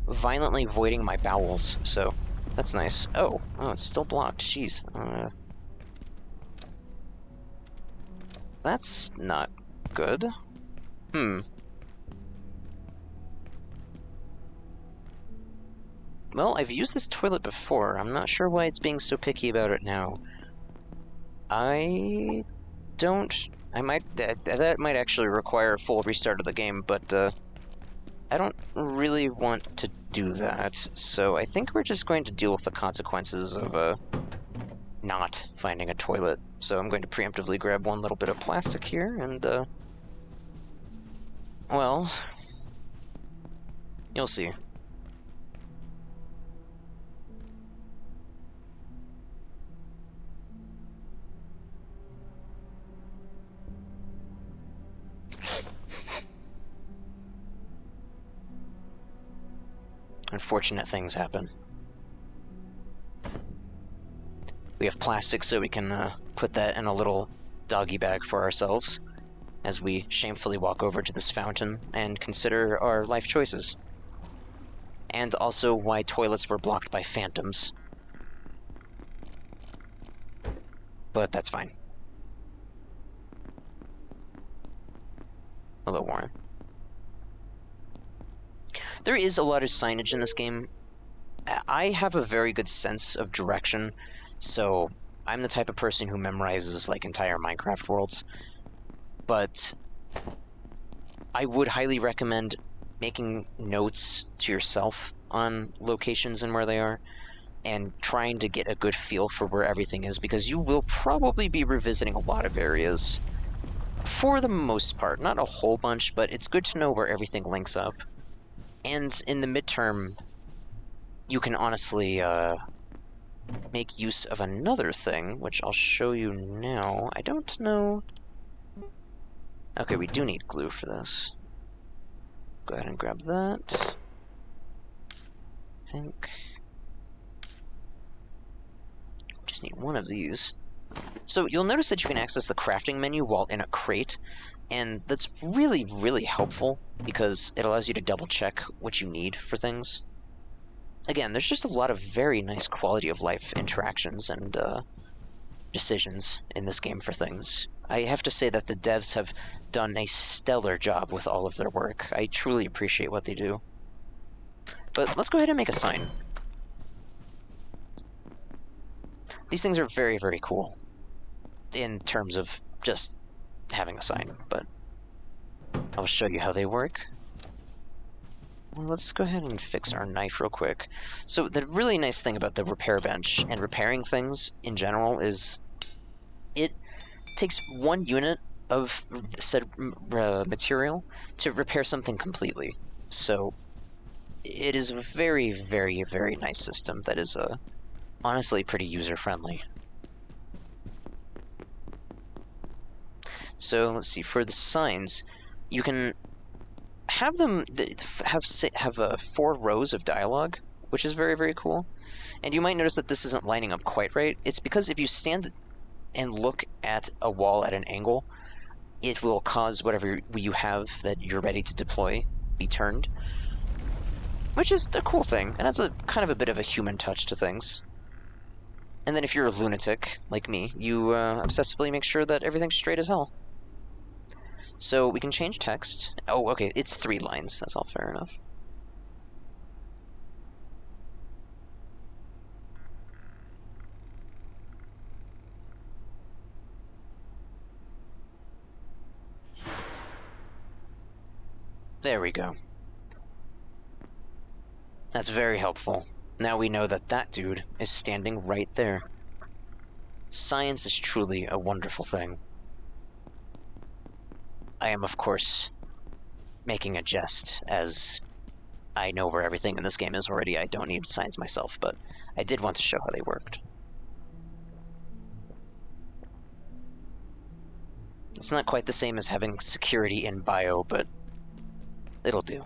violently voiding my bowels, so that's nice. Oh, it's still blocked. Jeez. That's not good. Well, I've used this toilet before. I'm not sure why it's being so picky about it now. That might actually require a full restart of the game, but, I don't really want to do that, so I think we're just going to deal with the consequences of, not finding a toilet. So I'm going to preemptively grab one little bit of plastic here, and, well, you'll see. unfortunate things happen. We have plastic, so we can put that in a little doggy bag for ourselves as we shamefully walk over to this fountain and consider our life choices. And also why toilets were blocked by phantoms. But that's fine. Hello, Warren. There is a lot of signage in this game. I have a very good sense of direction, so I'm the type of person who memorizes, like, entire Minecraft worlds. But I would highly recommend making notes to yourself on locations and where they are, and trying to get a good feel for where everything is, because you will probably be revisiting a lot of areas. For the most part, not a whole bunch, but it's good to know where everything links up. And in the midterm, you can honestly make use of another thing, which I'll show you now. I don't know... Okay, we do need glue for this. Go ahead and grab that. I think... just need one of these. So you'll notice that you can access the crafting menu while in a crate, and that's really, really helpful, because it allows you to double-check what you need for things. Again, there's just a lot of very nice quality of life interactions and decisions in this game for things. I have to say that the devs have done a stellar job with all of their work. I truly appreciate what they do. But let's go ahead and make a sign. These things are very, very cool in terms of just having a sign, but I'll show you how they work. Well, let's go ahead and fix our knife real quick. So the really nice thing about the repair bench and repairing things in general is it takes 1 unit of said material to repair something completely. So it is a very, very, very nice system that is honestly pretty user-friendly. So let's see, for the signs, you can have them have 4 rows of dialogue, which is very, very cool. And you might notice that this isn't lining up quite right. It's because if you stand and look at a wall at an angle, it will cause whatever you have that you're ready to deploy be turned. Which is a cool thing, and that's a kind of a bit of a human touch to things. And then if you're a lunatic, like me, you obsessively make sure that everything's straight as hell. So we can change text. Oh, okay, it's 3 lines. That's all fair enough. There we go. That's very helpful. Now we know that that dude is standing right there. Science is truly a wonderful thing. I am, of course, making a jest, as I know where everything in this game is already. I don't need science myself, but I did want to show how they worked. It's not quite the same as having security in bio, but it'll do.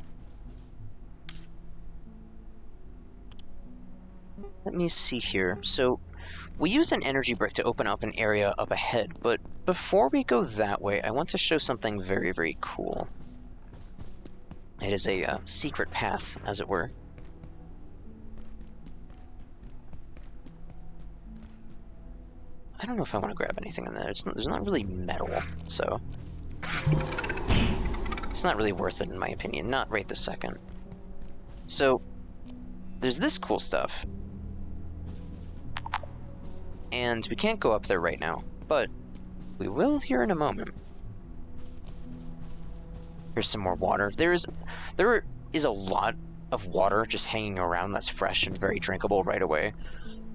Let me see here. So, we use an energy brick to open up an area up ahead, but before we go that way, I want to show something very, very cool. It is a secret path, as it were. I don't know if I want to grab anything in there. There's not really metal, so it's not really worth it, in my opinion. Not right this second. So, there's this cool stuff. And we can't go up there right now, but we will here in a moment. Here's some more water. There is a lot of water just hanging around that's fresh and very drinkable right away.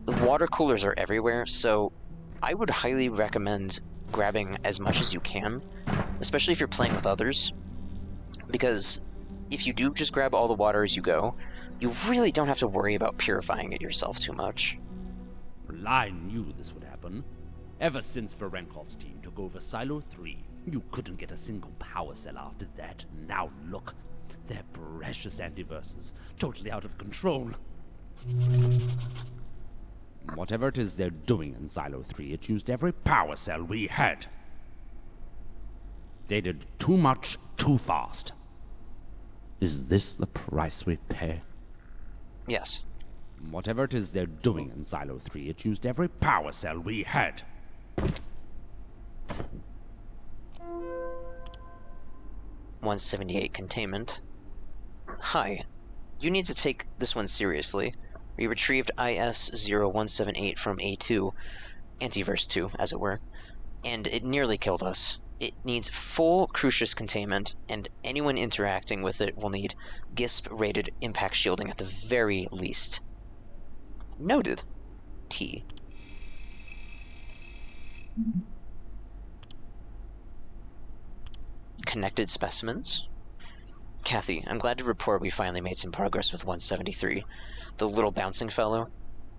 The water coolers are everywhere, so I would highly recommend grabbing as much as you can, especially if you're playing with others, because if you do just grab all the water as you go, you really don't have to worry about purifying it yourself too much. Well, I knew this would happen. Ever since Varenkov's team took over Silo 3, you couldn't get a single power cell after that. Now look, They're precious antiverses, totally out of control. Whatever it is they're doing in Silo 3, it used every power cell we had. They did too much, too fast. Is this the price we pay? Yes. Whatever it is they're doing in Silo 3, it used every power cell we had. 178 containment. Hi. You need to take this one seriously. We retrieved IS-0178 from A2, Antiverse 2, as it were, and it nearly killed us. It needs full Crucius containment, and anyone interacting with it will need GISP-rated impact shielding at the very least. Noted. T. Connected specimens. Kathy, I'm glad to report we finally made some progress with 173. The little bouncing fellow.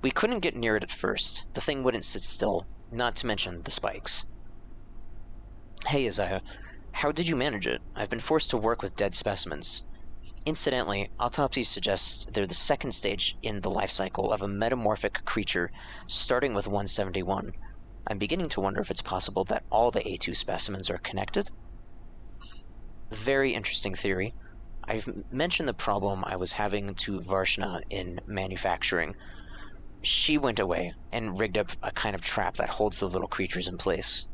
We couldn't get near it at first. The thing wouldn't sit still, not to mention the spikes. Hey, Isaiah. How did you manage it? I've been forced to work with dead specimens. Incidentally, autopsies suggest they're the second stage in the life cycle of a metamorphic creature, starting with 171. I'm beginning to wonder if it's possible that all the A2 specimens are connected. Very interesting theory. I've mentioned the problem I was having to Varshna in manufacturing. She went away and rigged up a kind of trap that holds the little creatures in place.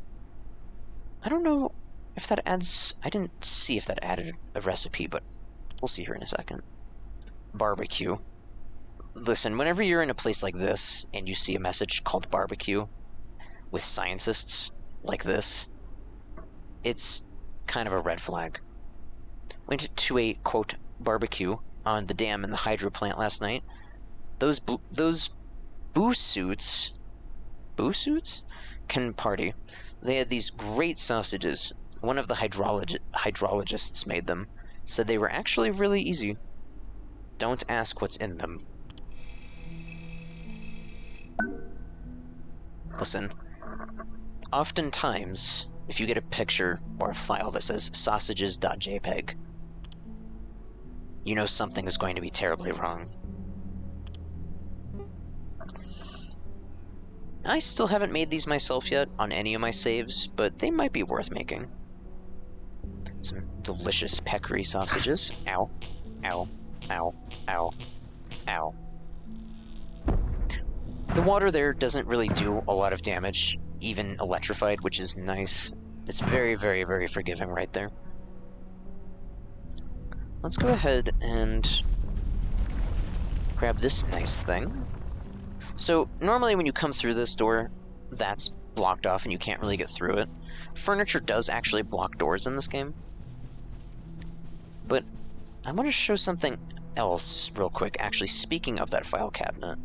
I don't know if that adds... I didn't see if that added a recipe, but we'll see here in a second. Barbecue. Listen, whenever you're in a place like this, and you see a message called barbecue, with scientists like this, it's kind of a red flag. Went to a, quote, barbecue on the dam in the hydro plant last night. Those boo suits can party. They had these great sausages. One of the hydrologists made them. Said they were actually really easy. Don't ask what's in them. Listen. Oftentimes, if you get a picture or a file that says sausages.jpg, you know something is going to be terribly wrong. I still haven't made these myself yet on any of my saves, but they might be worth making. Some delicious Peccary sausages. Ow. Ow. Ow. Ow. Ow. The water there doesn't really do a lot of damage, even electrified, which is nice. It's very, very, very forgiving right there. Let's go ahead and grab this nice thing. So, normally when you come through this door, that's blocked off and you can't really get through it. Furniture does actually block doors in this game. But I want to show something else real quick, actually, speaking of that file cabinet.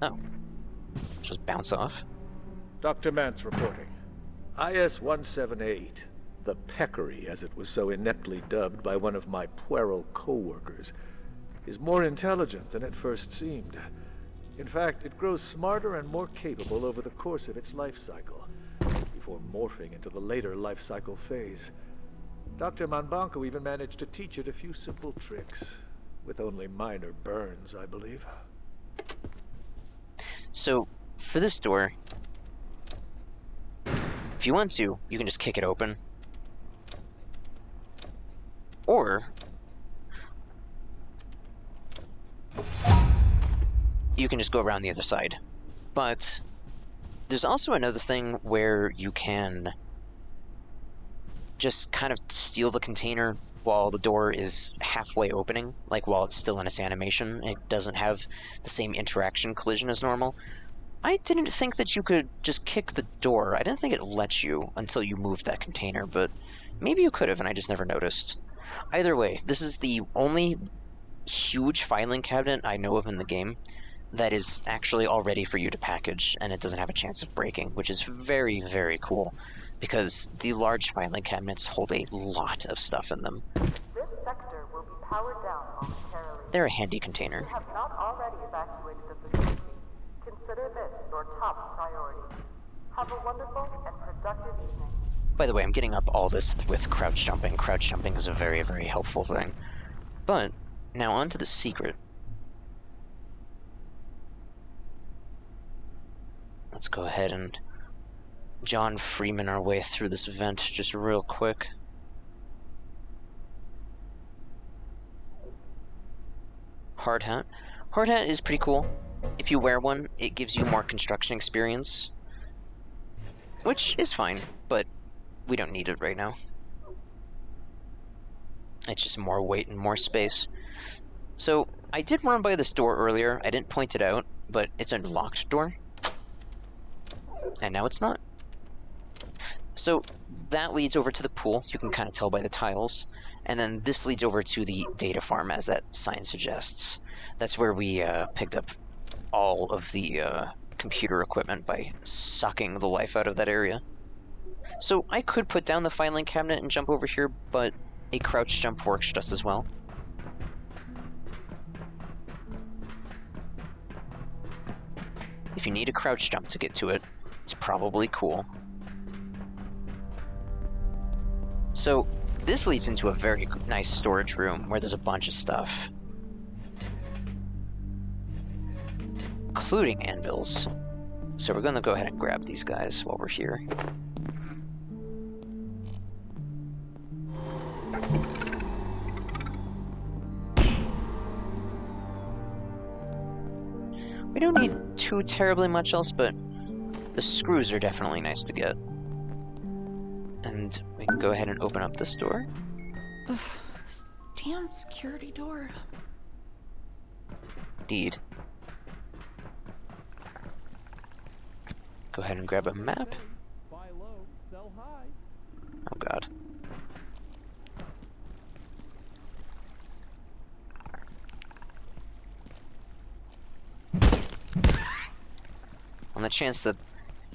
Oh. Just bounce off. Dr. Manse reporting. IS-178, the Peccary, as it was so ineptly dubbed by one of my puerile co-workers, is more intelligent than it first seemed. In fact, it grows smarter and more capable over the course of its life cycle, before morphing into the later life cycle phase. Dr. Manbanco even managed to teach it a few simple tricks, with only minor burns, I believe. So, for this door, if you want to, you can just kick it open. Or you can just go around the other side. But there's also another thing where you can just kind of steal the container while the door is halfway opening, like while it's still in its animation. It doesn't have the same interaction collision as normal. I didn't think that you could just kick the door. I didn't think it let you until you moved that container, but maybe you could have and I just never noticed. Either way, this is the only huge filing cabinet I know of in the game that is actually all ready for you to package, and it doesn't have a chance of breaking, which is very, very cool, because the large filing cabinets hold a lot of stuff in them. This sector will be powered down momentarily. They're a handy container. If you have not already evacuated the facility, consider this your top priority. Have a wonderful and productive evening. By the way, I'm getting up all this with crouch jumping. Crouch jumping is a very, very helpful thing. But, now on to the secret. Let's go ahead and John Freeman our way through this vent just real quick. Hard hat. Hard hat is pretty cool. If you wear one, it gives you more construction experience. Which is fine, but we don't need it right now. It's just more weight and more space. So, I did run by this door earlier. I didn't point it out, but it's a locked door. And now it's not. So, that leads over to the pool. You can kind of tell by the tiles. And then this leads over to the data farm, as that sign suggests. That's where we picked up all of the computer equipment by sucking the life out of that area. So I could put down the filing cabinet and jump over here, but a crouch jump works just as well. If you need a crouch jump to get to it, it's probably cool. So this leads into a very nice storage room where there's a bunch of stuff. Including anvils. So we're gonna go ahead and grab these guys while we're here. We don't need too terribly much else, but the screws are definitely nice to get. And we can go ahead and open up this door. Ugh, this damn security door. Indeed. Go ahead and grab a map. Oh god. On the chance that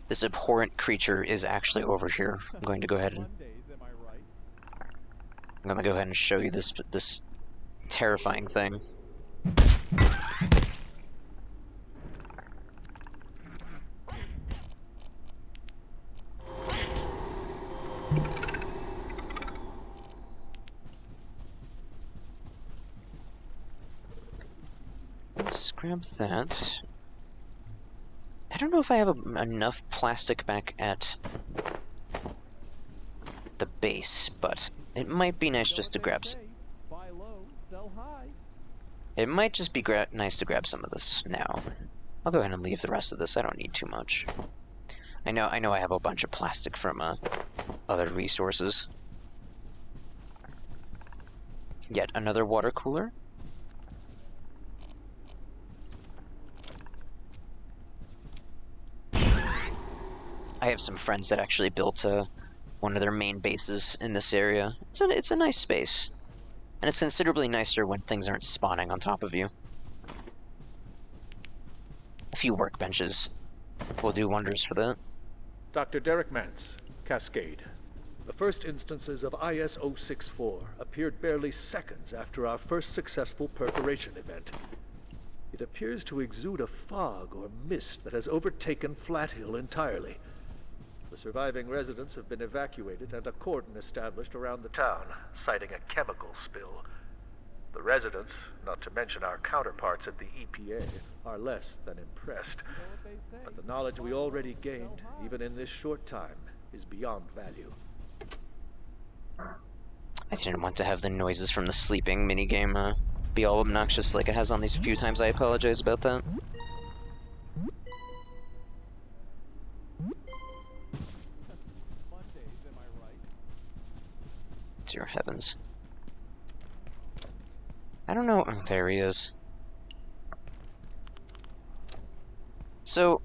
this abhorrent creature is actually over here, I'm going to go ahead and show you this terrifying thing. Let's grab that. I don't know if I have enough plastic back at the base, but it might be nice just to grab some. It might just be nice to grab some of this now. I'll go ahead and leave the rest of this. I don't need too much. I know I have a bunch of plastic from other resources. Yet another water cooler. I have some friends that actually built one of their main bases in this area. It's a nice space. And it's considerably nicer when things aren't spawning on top of you. A few workbenches will do wonders for that. Dr. Derek Manse, Cascade. The first instances of IS-064 appeared barely seconds after our first successful perforation event. It appears to exude a fog or mist that has overtaken Flat Hill entirely. The surviving residents have been evacuated and a cordon established around the town, citing a chemical spill. The residents, not to mention our counterparts at the EPA, are less than impressed. But the knowledge we already gained, even in this short time, is beyond value. I didn't want to have the noises from the sleeping minigame be all obnoxious like it has on these few times. I apologize about that. Dear heavens. I don't know. Oh, there he is. So,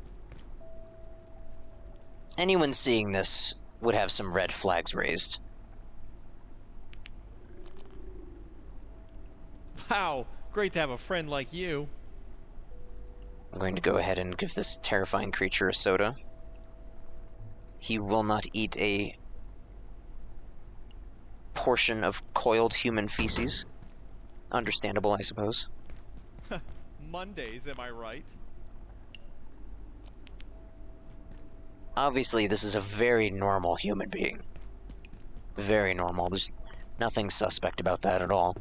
anyone seeing this would have some red flags raised. Wow, great to have a friend like you. I'm going to go ahead and give this terrifying creature a soda. He will not eat a portion of coiled human feces. Understandable, I suppose. Mondays, am I right? Obviously, this is a very normal human being. very normal. There's nothing suspect about that at all.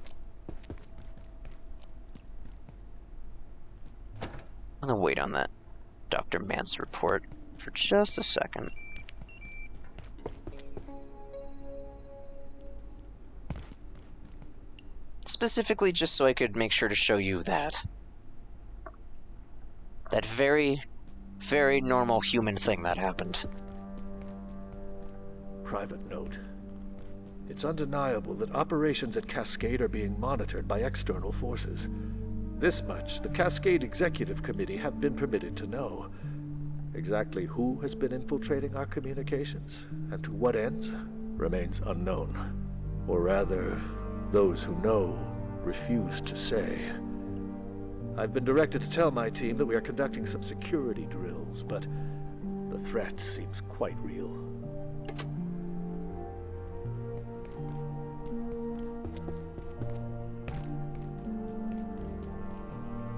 I'm gonna wait on that Dr. Manse report for just a second. Specifically just so I could make sure to show you that. That very, very normal human thing that happened. Private note. It's undeniable that operations at Cascade are being monitored by external forces. This much the Cascade Executive Committee have been permitted to know. Exactly who has been infiltrating our communications, and to what ends, remains unknown. Or rather, those who know refuse to say. I've been directed to tell my team that we are conducting some security drills, but the threat seems quite real.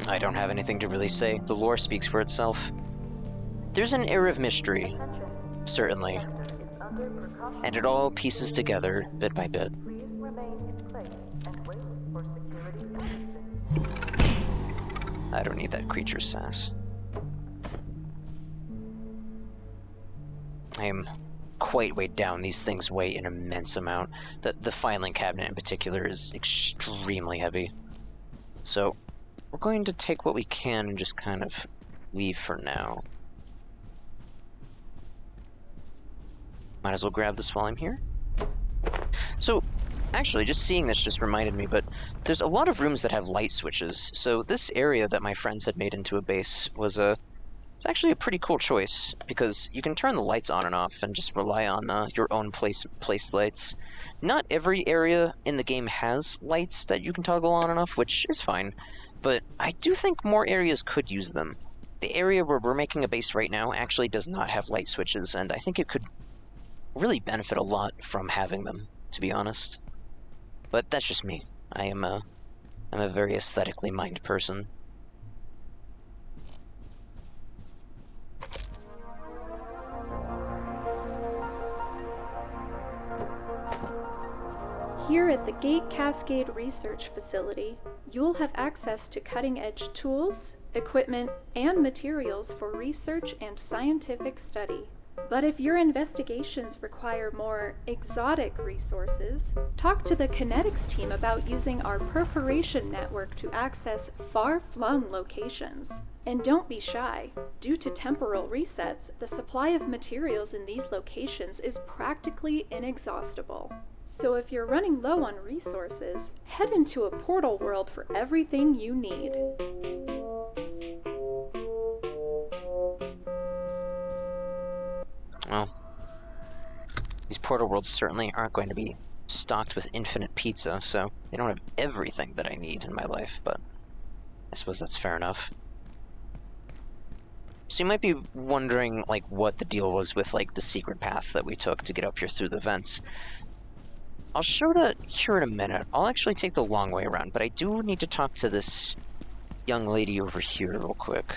I don't have anything to really say. The lore speaks for itself. There's an air of mystery, certainly, and it all pieces together bit by bit. Please remain in place and wait for security assistance. I don't need that creature's sass. I am quite weighed down. These things weigh an immense amount. The filing cabinet in particular is extremely heavy. So, we're going to take what we can and just kind of leave for now. Might as well grab this while I'm here. So, actually, just seeing this just reminded me, but there's a lot of rooms that have light switches, so this area that my friends had made into a base was it's actually a pretty cool choice, because you can turn the lights on and off and just rely on your own place lights. Not every area in the game has lights that you can toggle on and off, which is fine, but I do think more areas could use them. The area where we're making a base right now actually does not have light switches, and I think it could really benefit a lot from having them, to be honest. But that's just me. I'm a very aesthetically minded person. Here at the Gate Cascade Research Facility, you'll have access to cutting-edge tools, equipment, and materials for research and scientific study. But if your investigations require more exotic resources, talk to the kinetics team about using our perforation network to access far-flung locations. And don't be shy. Due to temporal resets, the supply of materials in these locations is practically inexhaustible. So if you're running low on resources, head into a portal world for everything you need. Well, these portal worlds certainly aren't going to be stocked with infinite pizza, so they don't have everything that I need in my life, but I suppose that's fair enough. So you might be wondering, like, what the deal was with, like, the secret path that we took to get up here through the vents. I'll show that here in a minute. I'll actually take the long way around, but I do need to talk to this young lady over here real quick.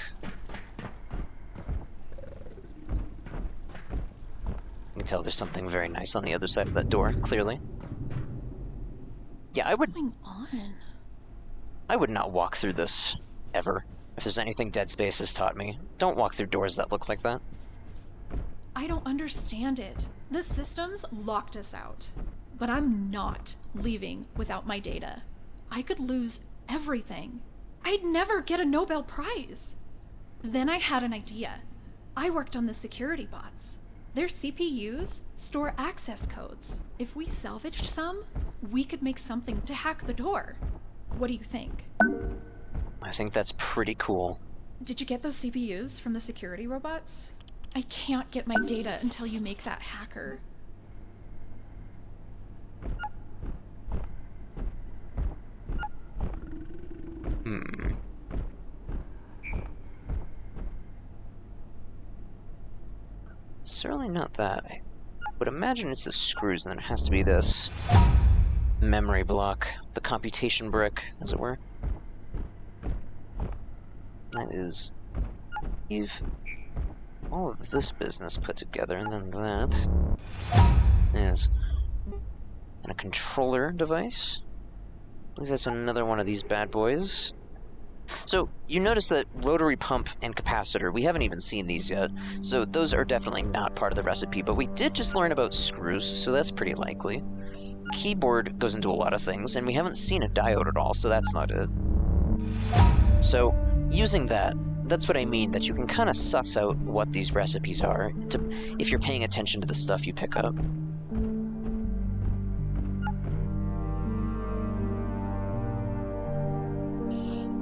You can tell there's something very nice on the other side of that door, clearly. Yeah, What's going on? I would not walk through this, ever. If there's anything Dead Space has taught me, don't walk through doors that look like that. I don't understand it. The systems locked us out. But I'm not leaving without my data. I could lose everything. I'd never get a Nobel Prize. Then I had an idea. I worked on the security bots. Their CPUs store access codes. If we salvaged some, we could make something to hack the door. What do you think? I think that's pretty cool. Did you get those CPUs from the security robots? I can't get my data until you make that hacker. Certainly not that. I would imagine it's the screws, and then it has to be this memory block, the computation brick, as it were. That is all of this business put together, and then that is And a controller device. I believe that's another one of these bad boys. So, you notice that rotary pump and capacitor, we haven't even seen these yet, so those are definitely not part of the recipe, but we did just learn about screws, so that's pretty likely. Keyboard goes into a lot of things, and we haven't seen a diode at all, so that's not it. So, using that, that's what I mean, that you can kind of suss out what these recipes are, if you're paying attention to the stuff you pick up.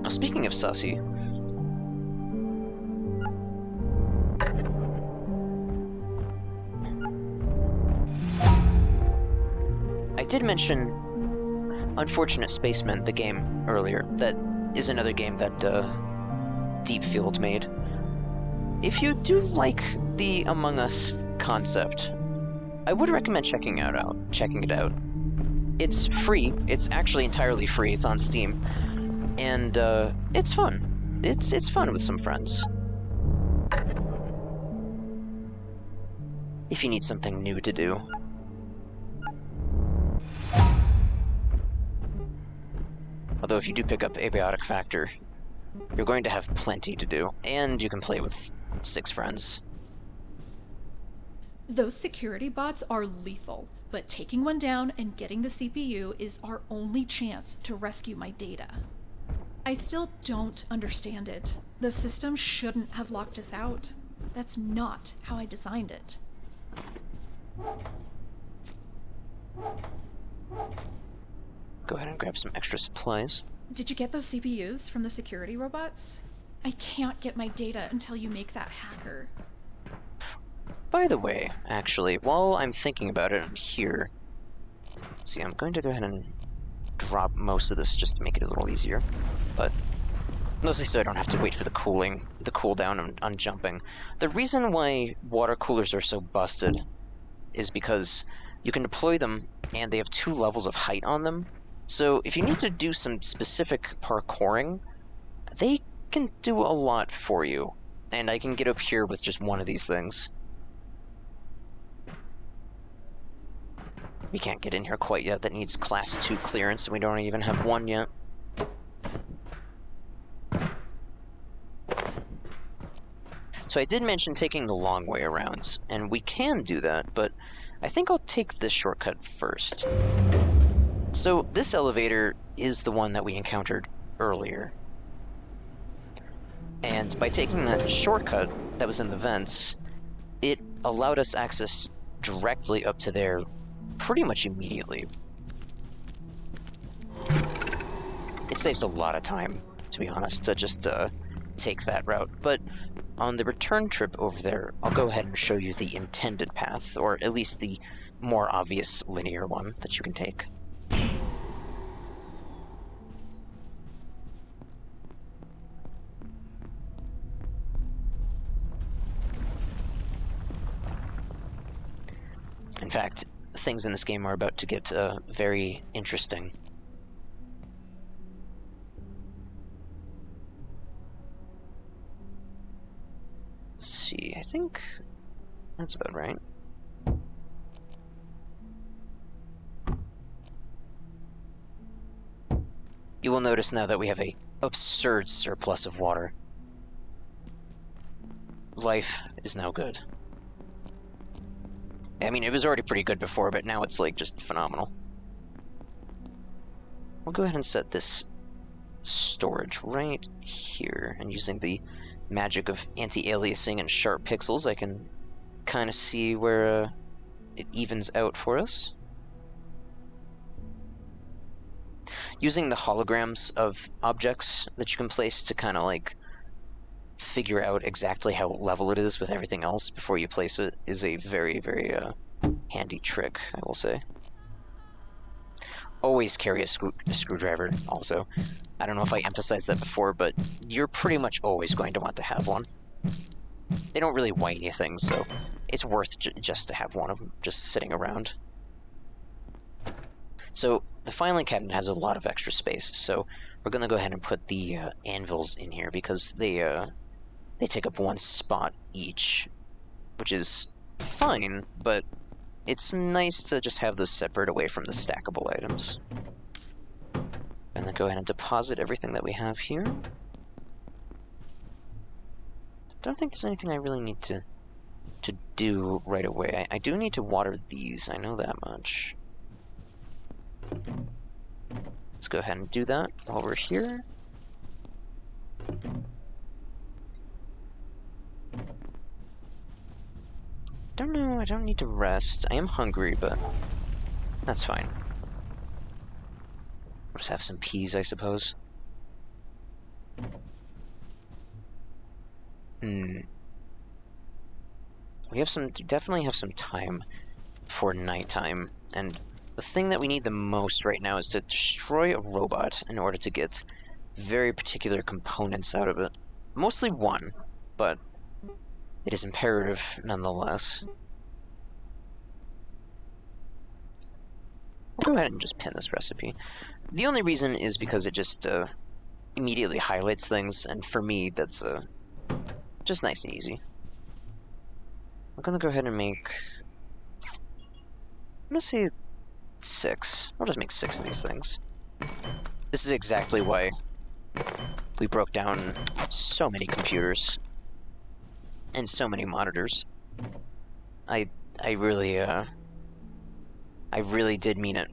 Now, speaking of sussy, I did mention Unfortunate Spacemen, the game, earlier. That is another game that Deepfield made. If you do like the Among Us concept, I would recommend checking it out. It's free. It's actually entirely free. It's on Steam. And it's fun. It's fun with some friends. If you need something new to do. Although if you do pick up Abiotic Factor, you're going to have plenty to do, and you can play with 6 friends. Those security bots are lethal, but taking one down and getting the CPU is our only chance to rescue my data. I still don't understand it. The system shouldn't have locked us out. That's not how I designed it. Go ahead and grab some extra supplies. Did you get those CPUs from the security robots? I can't get my data until you make that hacker. By the way, actually, while I'm thinking about it, I'm here. Let's see, I'm going to go ahead and drop most of this just to make it a little easier, but mostly so I don't have to wait for the cooldown on jumping. The reason why water coolers are so busted is because you can deploy them and they have 2 levels of height on them. So if you need to do some specific parkouring, they can do a lot for you. And I can get up here with just one of these things. We can't get in here quite yet. That needs Class 2 clearance, and we don't even have 1 yet. So I did mention taking the long way around, and we can do that, but I think I'll take this shortcut first. So this elevator is the one that we encountered earlier. And by taking that shortcut that was in the vents, it allowed us access directly up to there pretty much immediately. It saves a lot of time, to be honest, to just take that route. But on the return trip over there, I'll go ahead and show you the intended path, or at least the more obvious linear one that you can take. In fact, things in this game are about to get very interesting. Let's see, I think that's about right. You will notice now that we have a absurd surplus of water. Life is now good. I mean, it was already pretty good before, but now it's, like, just phenomenal. We'll go ahead and set this storage right here, and using the magic of anti-aliasing and sharp pixels, I can kind of see where it evens out for us. Using the holograms of objects that you can place to kind of, like, figure out exactly how level it is with everything else before you place it is a very, very handy trick, I will say. Always carry a screwdriver, also. I don't know if I emphasized that before, but you're pretty much always going to want to have one. They don't really weigh anything, so it's worth just to have one of them just sitting around. So the filing cabinet has a lot of extra space, so we're going to go ahead and put the anvils in here because they take up 1 spot each, which is fine, but it's nice to just have those separate away from the stackable items. And then go ahead and deposit everything that we have here. Don't think there's anything I really need to do right away. I do need to water these, I know that much. Let's go ahead and do that while we're here. Don't know, I don't need to rest. I am hungry, but that's fine. We'll just have some peas, I suppose. We definitely have some time for nighttime, and the thing that we need the most right now is to destroy a robot in order to get very particular components out of it. Mostly one, but it is imperative nonetheless. We'll go ahead and just pin this recipe. The only reason is because it just immediately highlights things, and for me, that's just nice and easy. I'm gonna go ahead and make... I'm gonna say 6. I'll just make 6 of these things. This is exactly why we broke down so many computers and so many monitors. I really did mean it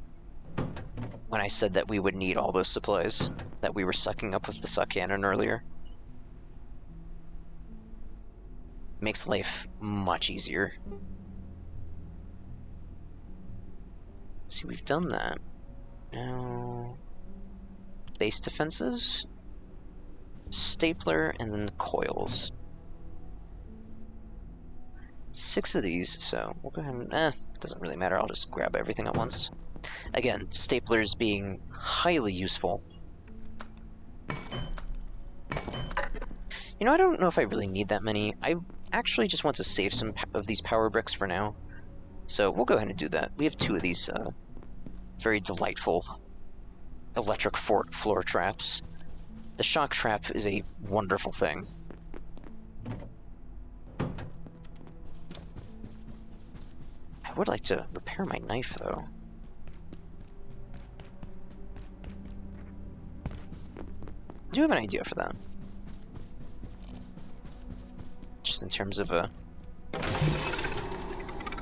when I said that we would need all those supplies that we were sucking up with the suck cannon earlier. Makes life much easier. See, we've done that. Now, base defenses, stapler, and then coils. 6 of these, so we'll go ahead and, doesn't really matter, I'll just grab everything at once. Again, staplers being highly useful. You know, I don't know if I really need that many. I actually just want to save some of these power bricks for now. So we'll go ahead and do that. We have 2 of these very delightful electric floor traps. The shock trap is a wonderful thing. I would like to repair my knife, though. I do have an idea for that. Just in terms of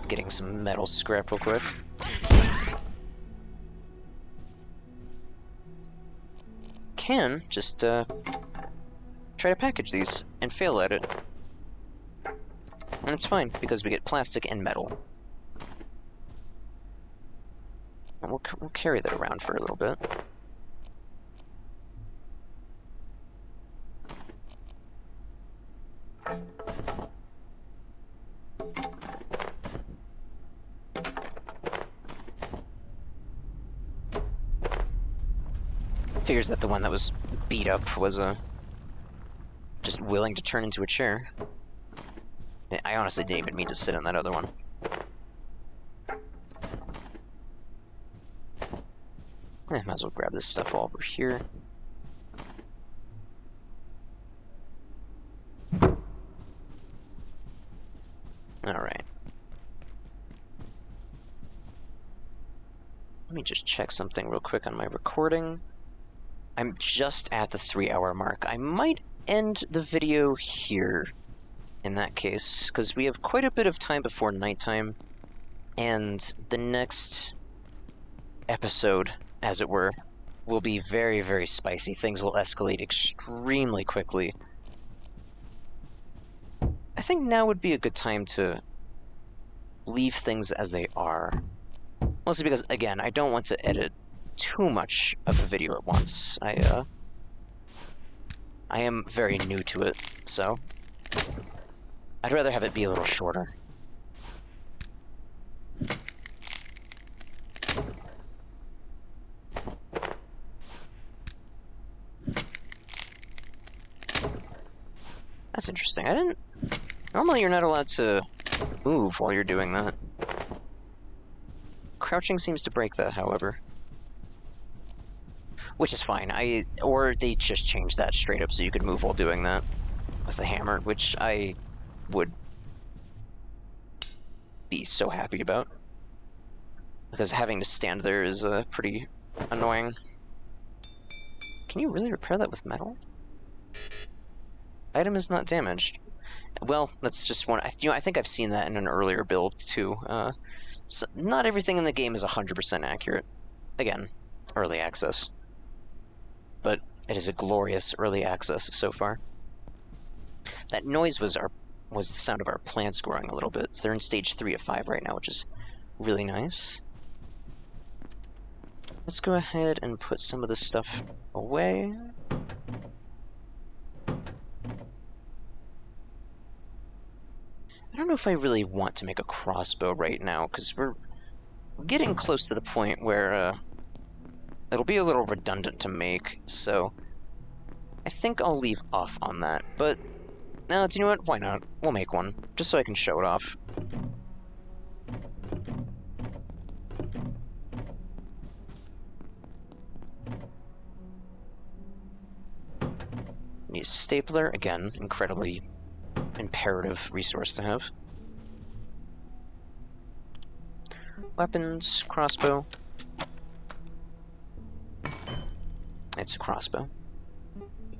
getting some metal scrap real quick. Can just try to package these and fail at it. And it's fine, because we get plastic and metal. And we'll carry that around for a little bit. Figures that the one that was beat up was just willing to turn into a chair. I honestly didn't even mean to sit on that other one. Might as well grab this stuff while we're here. Alright. Let me just check something real quick on my recording. I'm just at the 3-hour mark. I might end the video here in that case, because we have quite a bit of time before nighttime, and the next episode, as it were, will be very, very spicy. Things will escalate extremely quickly. I think now would be a good time to leave things as they are. Mostly because, again, I don't want to edit too much of a video at once. I am very new to it, so I'd rather have it be a little shorter. That's interesting. Normally you're not allowed to move while you're doing that. Crouching seems to break that, however. Which is fine. Or they just changed that straight up so you could move while doing that with the hammer, which I would be so happy about. because having to stand there is pretty annoying. Can you really repair that with metal? Item is not damaged. Well, that's just one. I think I've seen that in an earlier build too. So not everything in the game is 100% accurate. Again, early access. But it is a glorious early access so far. That noise was the sound of our plants growing a little bit. So they're in stage 3 of 5 right now, which is really nice. Let's go ahead and put some of this stuff away. I don't know if I really want to make a crossbow right now, because we're getting close to the point where it'll be a little redundant to make, so I think I'll leave off on that. But, no, do you know what? Why not? We'll make one, just so I can show it off. Need a stapler, again, incredibly imperative resource to have. Weapons, crossbow. It's a crossbow.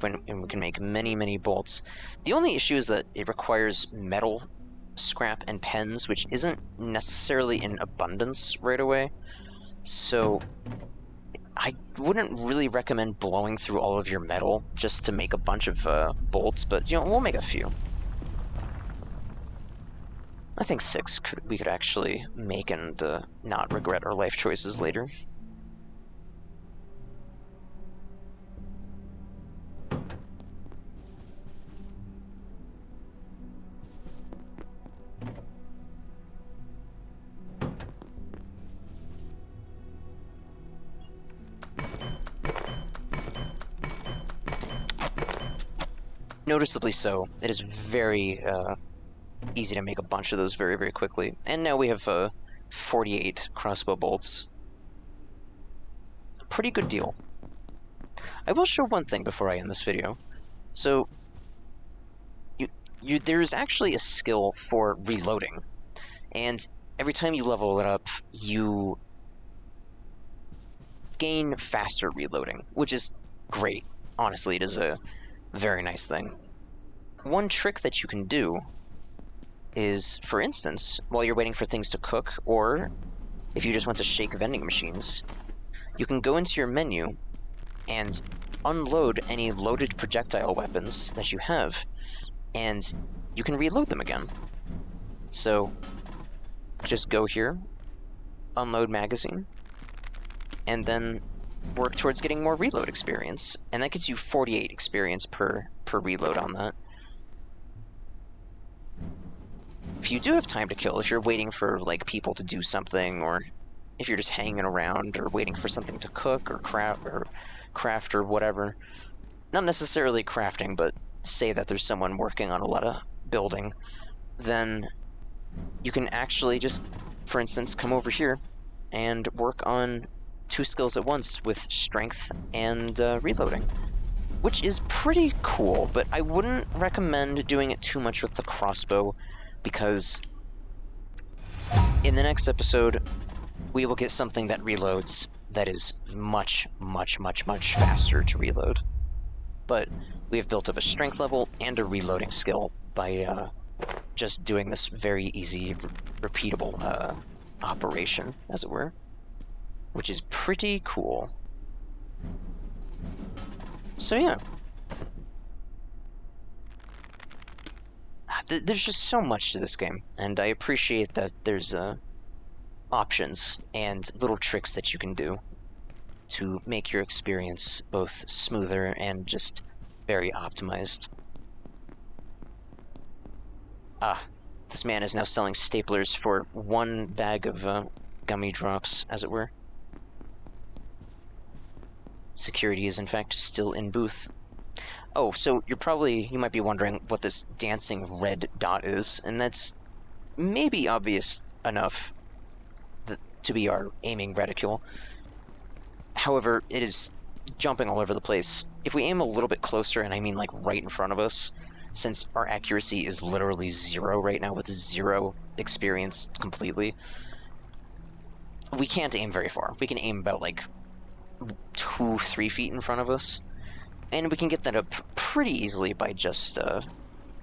And we can make many, many bolts. The only issue is that it requires metal, scrap, and pens, which isn't necessarily in abundance right away. So I wouldn't really recommend blowing through all of your metal just to make a bunch of bolts, but, you know, we'll make a few. I think 6 we could actually make and not regret our life choices later. Noticeably so. It is very easy to make a bunch of those very, very quickly. And now we have 48 crossbow bolts. Pretty good deal. I will show one thing before I end this video. So, there's actually a skill for reloading. And every time you level it up, you gain faster reloading, which is great. Honestly, it is a very nice thing. One trick that you can do is, for instance, while you're waiting for things to cook, or if you just want to shake vending machines, you can go into your menu and unload any loaded projectile weapons that you have, and you can reload them again. So, just go here, unload magazine, and then work towards getting more reload experience, and that gets you 48 experience per reload on that. If you do have time to kill, if you're waiting for, like, people to do something, or if you're just hanging around, or waiting for something to cook, or craft, or whatever, not necessarily crafting, but say that there's someone working on a lot of building, then you can actually just, for instance, come over here and work on 2 skills at once with strength and reloading, which is pretty cool, but I wouldn't recommend doing it too much with the crossbow, because in the next episode, we will get something that reloads that is much, much, much, much faster to reload. But we have built up a strength level and a reloading skill by just doing this very easy, repeatable operation, as it were, which is pretty cool. So yeah. There's just so much to this game, and I appreciate that there's options and little tricks that you can do to make your experience both smoother and just very optimized. Ah, this man is now selling staplers for 1 bag of gummy drops, as it were. Security is in fact still in booth. Oh, so you might be wondering what this dancing red dot is, and that's maybe obvious enough to be our aiming reticule. However, it is jumping all over the place. If we aim a little bit closer, and I mean like right in front of us, since our accuracy is literally 0 right now with 0 experience completely, we can't aim very far. We can aim about, like, 2-3 feet in front of us. And we can get that up pretty easily by just,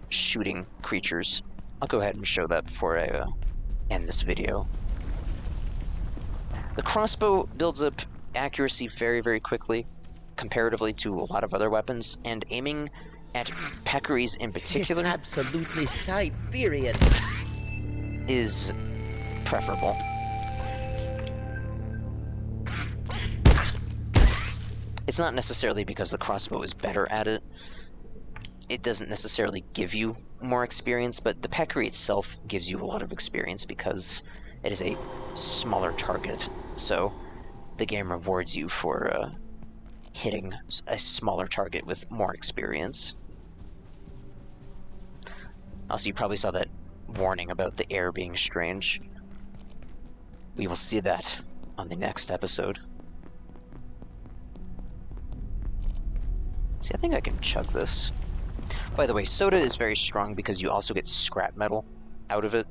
shooting creatures. I'll go ahead and show that before I, end this video. The crossbow builds up accuracy very, very quickly, comparatively to a lot of other weapons, and aiming at Peccaries in particular... It's absolutely Siberian! ...is preferable. It's not necessarily because the crossbow is better at it. It doesn't necessarily give you more experience, but the Peccary itself gives you a lot of experience because it is a smaller target, so the game rewards you for hitting a smaller target with more experience. Also, you probably saw that warning about the air being strange. We will see that on the next episode. See, I think I can chug this. By the way, soda is very strong because you also get scrap metal out of it.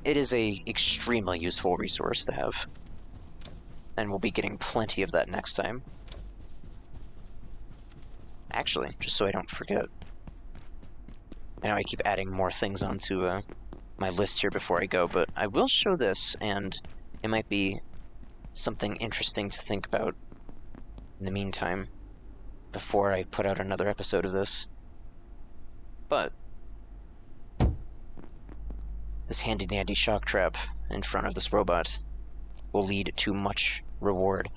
It is a extremely useful resource to have. And we'll be getting plenty of that next time. Actually, just so I don't forget. I know I keep adding more things onto my list here before I go, but I will show this, and it might be something interesting to think about in the meantime, before I put out another episode of this. But this handy-dandy shock trap in front of this robot will lead to much reward.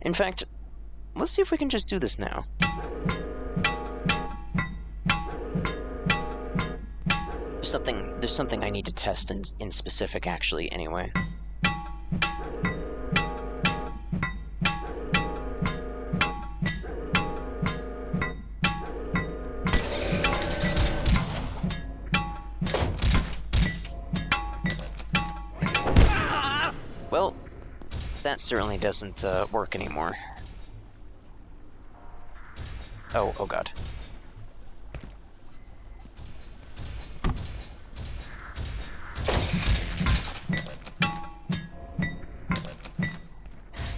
In fact, let's see if we can just do this now. There's something I need to test in specific, actually, anyway. Well, that certainly doesn't work anymore. Oh god.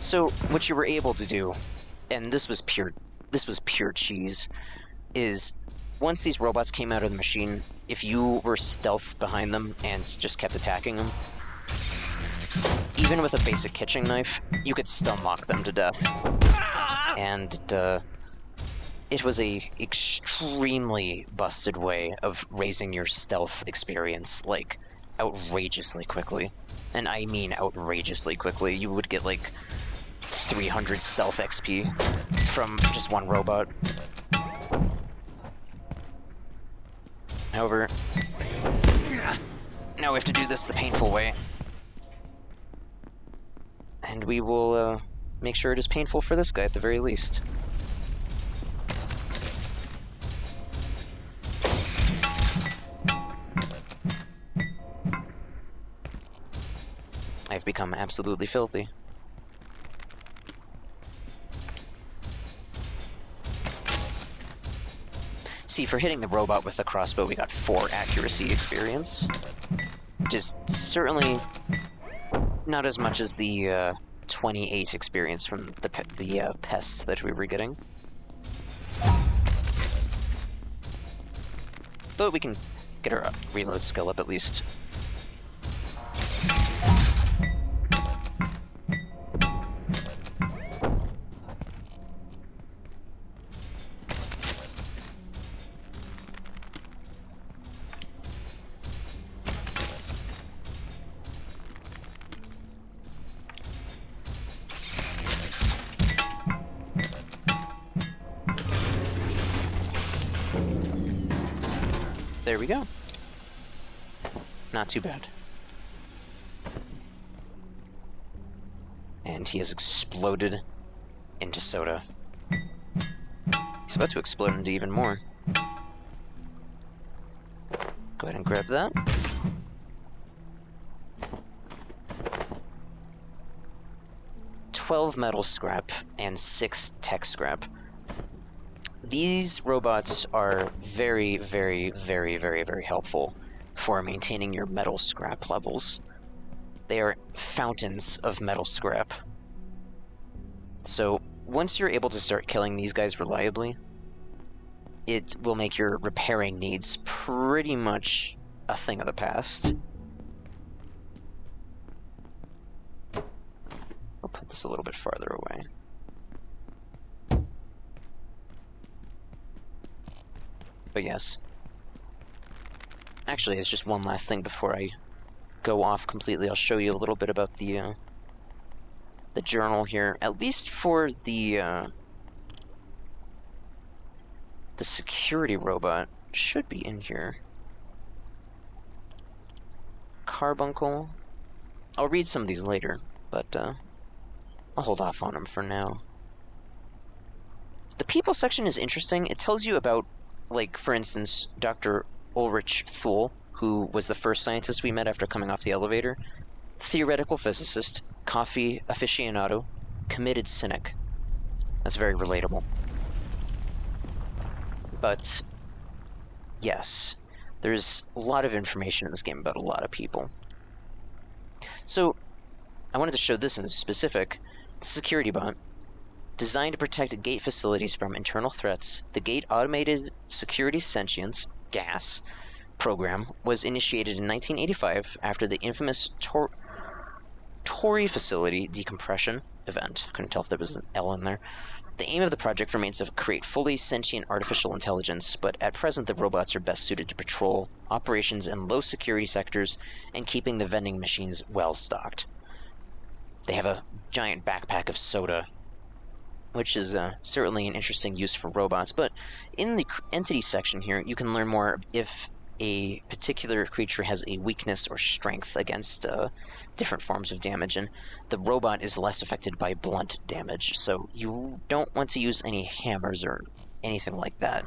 So, what you were able to do, and this was pure cheese, is once these robots came out of the machine, if you were stealthed behind them and just kept attacking them, even with a basic kitchen knife, you could stun lock them to death. And it was a extremely busted way of raising your stealth experience, like, outrageously quickly. And I mean outrageously quickly. You would get, like, 300 stealth XP from just one robot. However, now we have to do this the painful way. And we will make sure it is painful for this guy at the very least. I've become absolutely filthy. See, for hitting the robot with the crossbow, we got 4 accuracy experience. Which is certainly not as much as the 28 experience from the pest that we were getting. But we can get our reload skill up at least. There we go. Not too bad. And he has exploded into soda. He's about to explode into even more. Go ahead and grab that. $12 metal scrap and 6 tech scrap. These robots are very, very, very, very, very helpful for maintaining your metal scrap levels. They are fountains of metal scrap. So, once you're able to start killing these guys reliably, it will make your repairing needs pretty much a thing of the past. I'll put this a little bit farther away. But yes. Actually, it's just one last thing before I go off completely. I'll show you a little bit about the journal here, at least for the security robot. Should be in here. Carbuncle. I'll read some of these later, but I'll hold off on them for now. The people section is interesting. It tells you about, like, for instance, Dr. Ulrich Thule, who was the first scientist we met after coming off the elevator. Theoretical physicist, coffee aficionado, committed cynic. That's very relatable. But, yes, there's a lot of information in this game about a lot of people. So, I wanted to show this in specific. The security bot, designed to protect gate facilities from internal threats, the Gate Automated Security Sentience, GAS, program was initiated in 1985 after the infamous Tory facility decompression event. Couldn't tell if there was an L in there. The aim of the project remains to create fully sentient artificial intelligence, but at present the robots are best suited to patrol operations in low security sectors and keeping the vending machines well stocked. They have a giant backpack of soda, which is certainly an interesting use for robots, but in the entity section here, you can learn more if a particular creature has a weakness or strength against different forms of damage, and the robot is less affected by blunt damage, so you don't want to use any hammers or anything like that.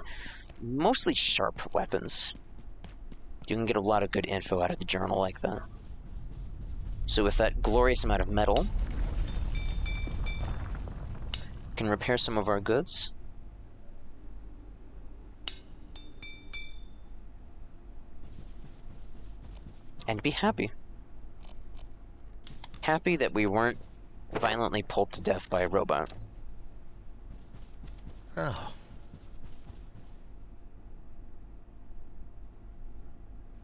Mostly sharp weapons. You can get a lot of good info out of the journal like that. So with that glorious amount of metal, we can repair some of our goods. And be happy. Happy that we weren't violently pulped to death by a robot. Oh.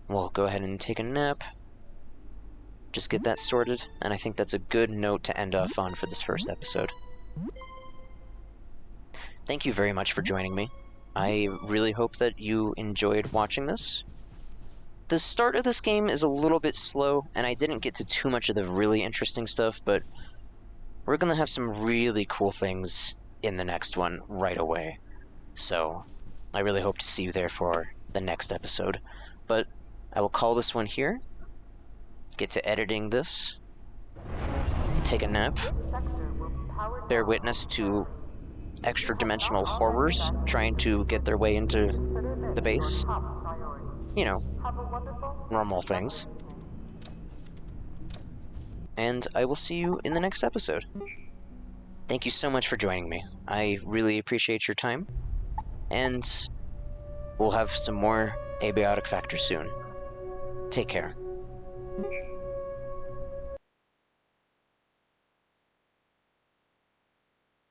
We'll go ahead and take a nap. Just get that sorted, and I think that's a good note to end off on for this first episode. Thank you very much for joining me. I really hope that you enjoyed watching this. The start of this game is a little bit slow, and I didn't get to too much of the really interesting stuff, but we're gonna have some really cool things in the next one right away. So, I really hope to see you there for the next episode. But I will call this one here, get to editing this, take a nap, bear witness to extra-dimensional horrors trying to get their way into the base. You know, normal things. And I will see you in the next episode. Thank you so much for joining me. I really appreciate your time. And we'll have some more Abiotic Factor soon. Take care.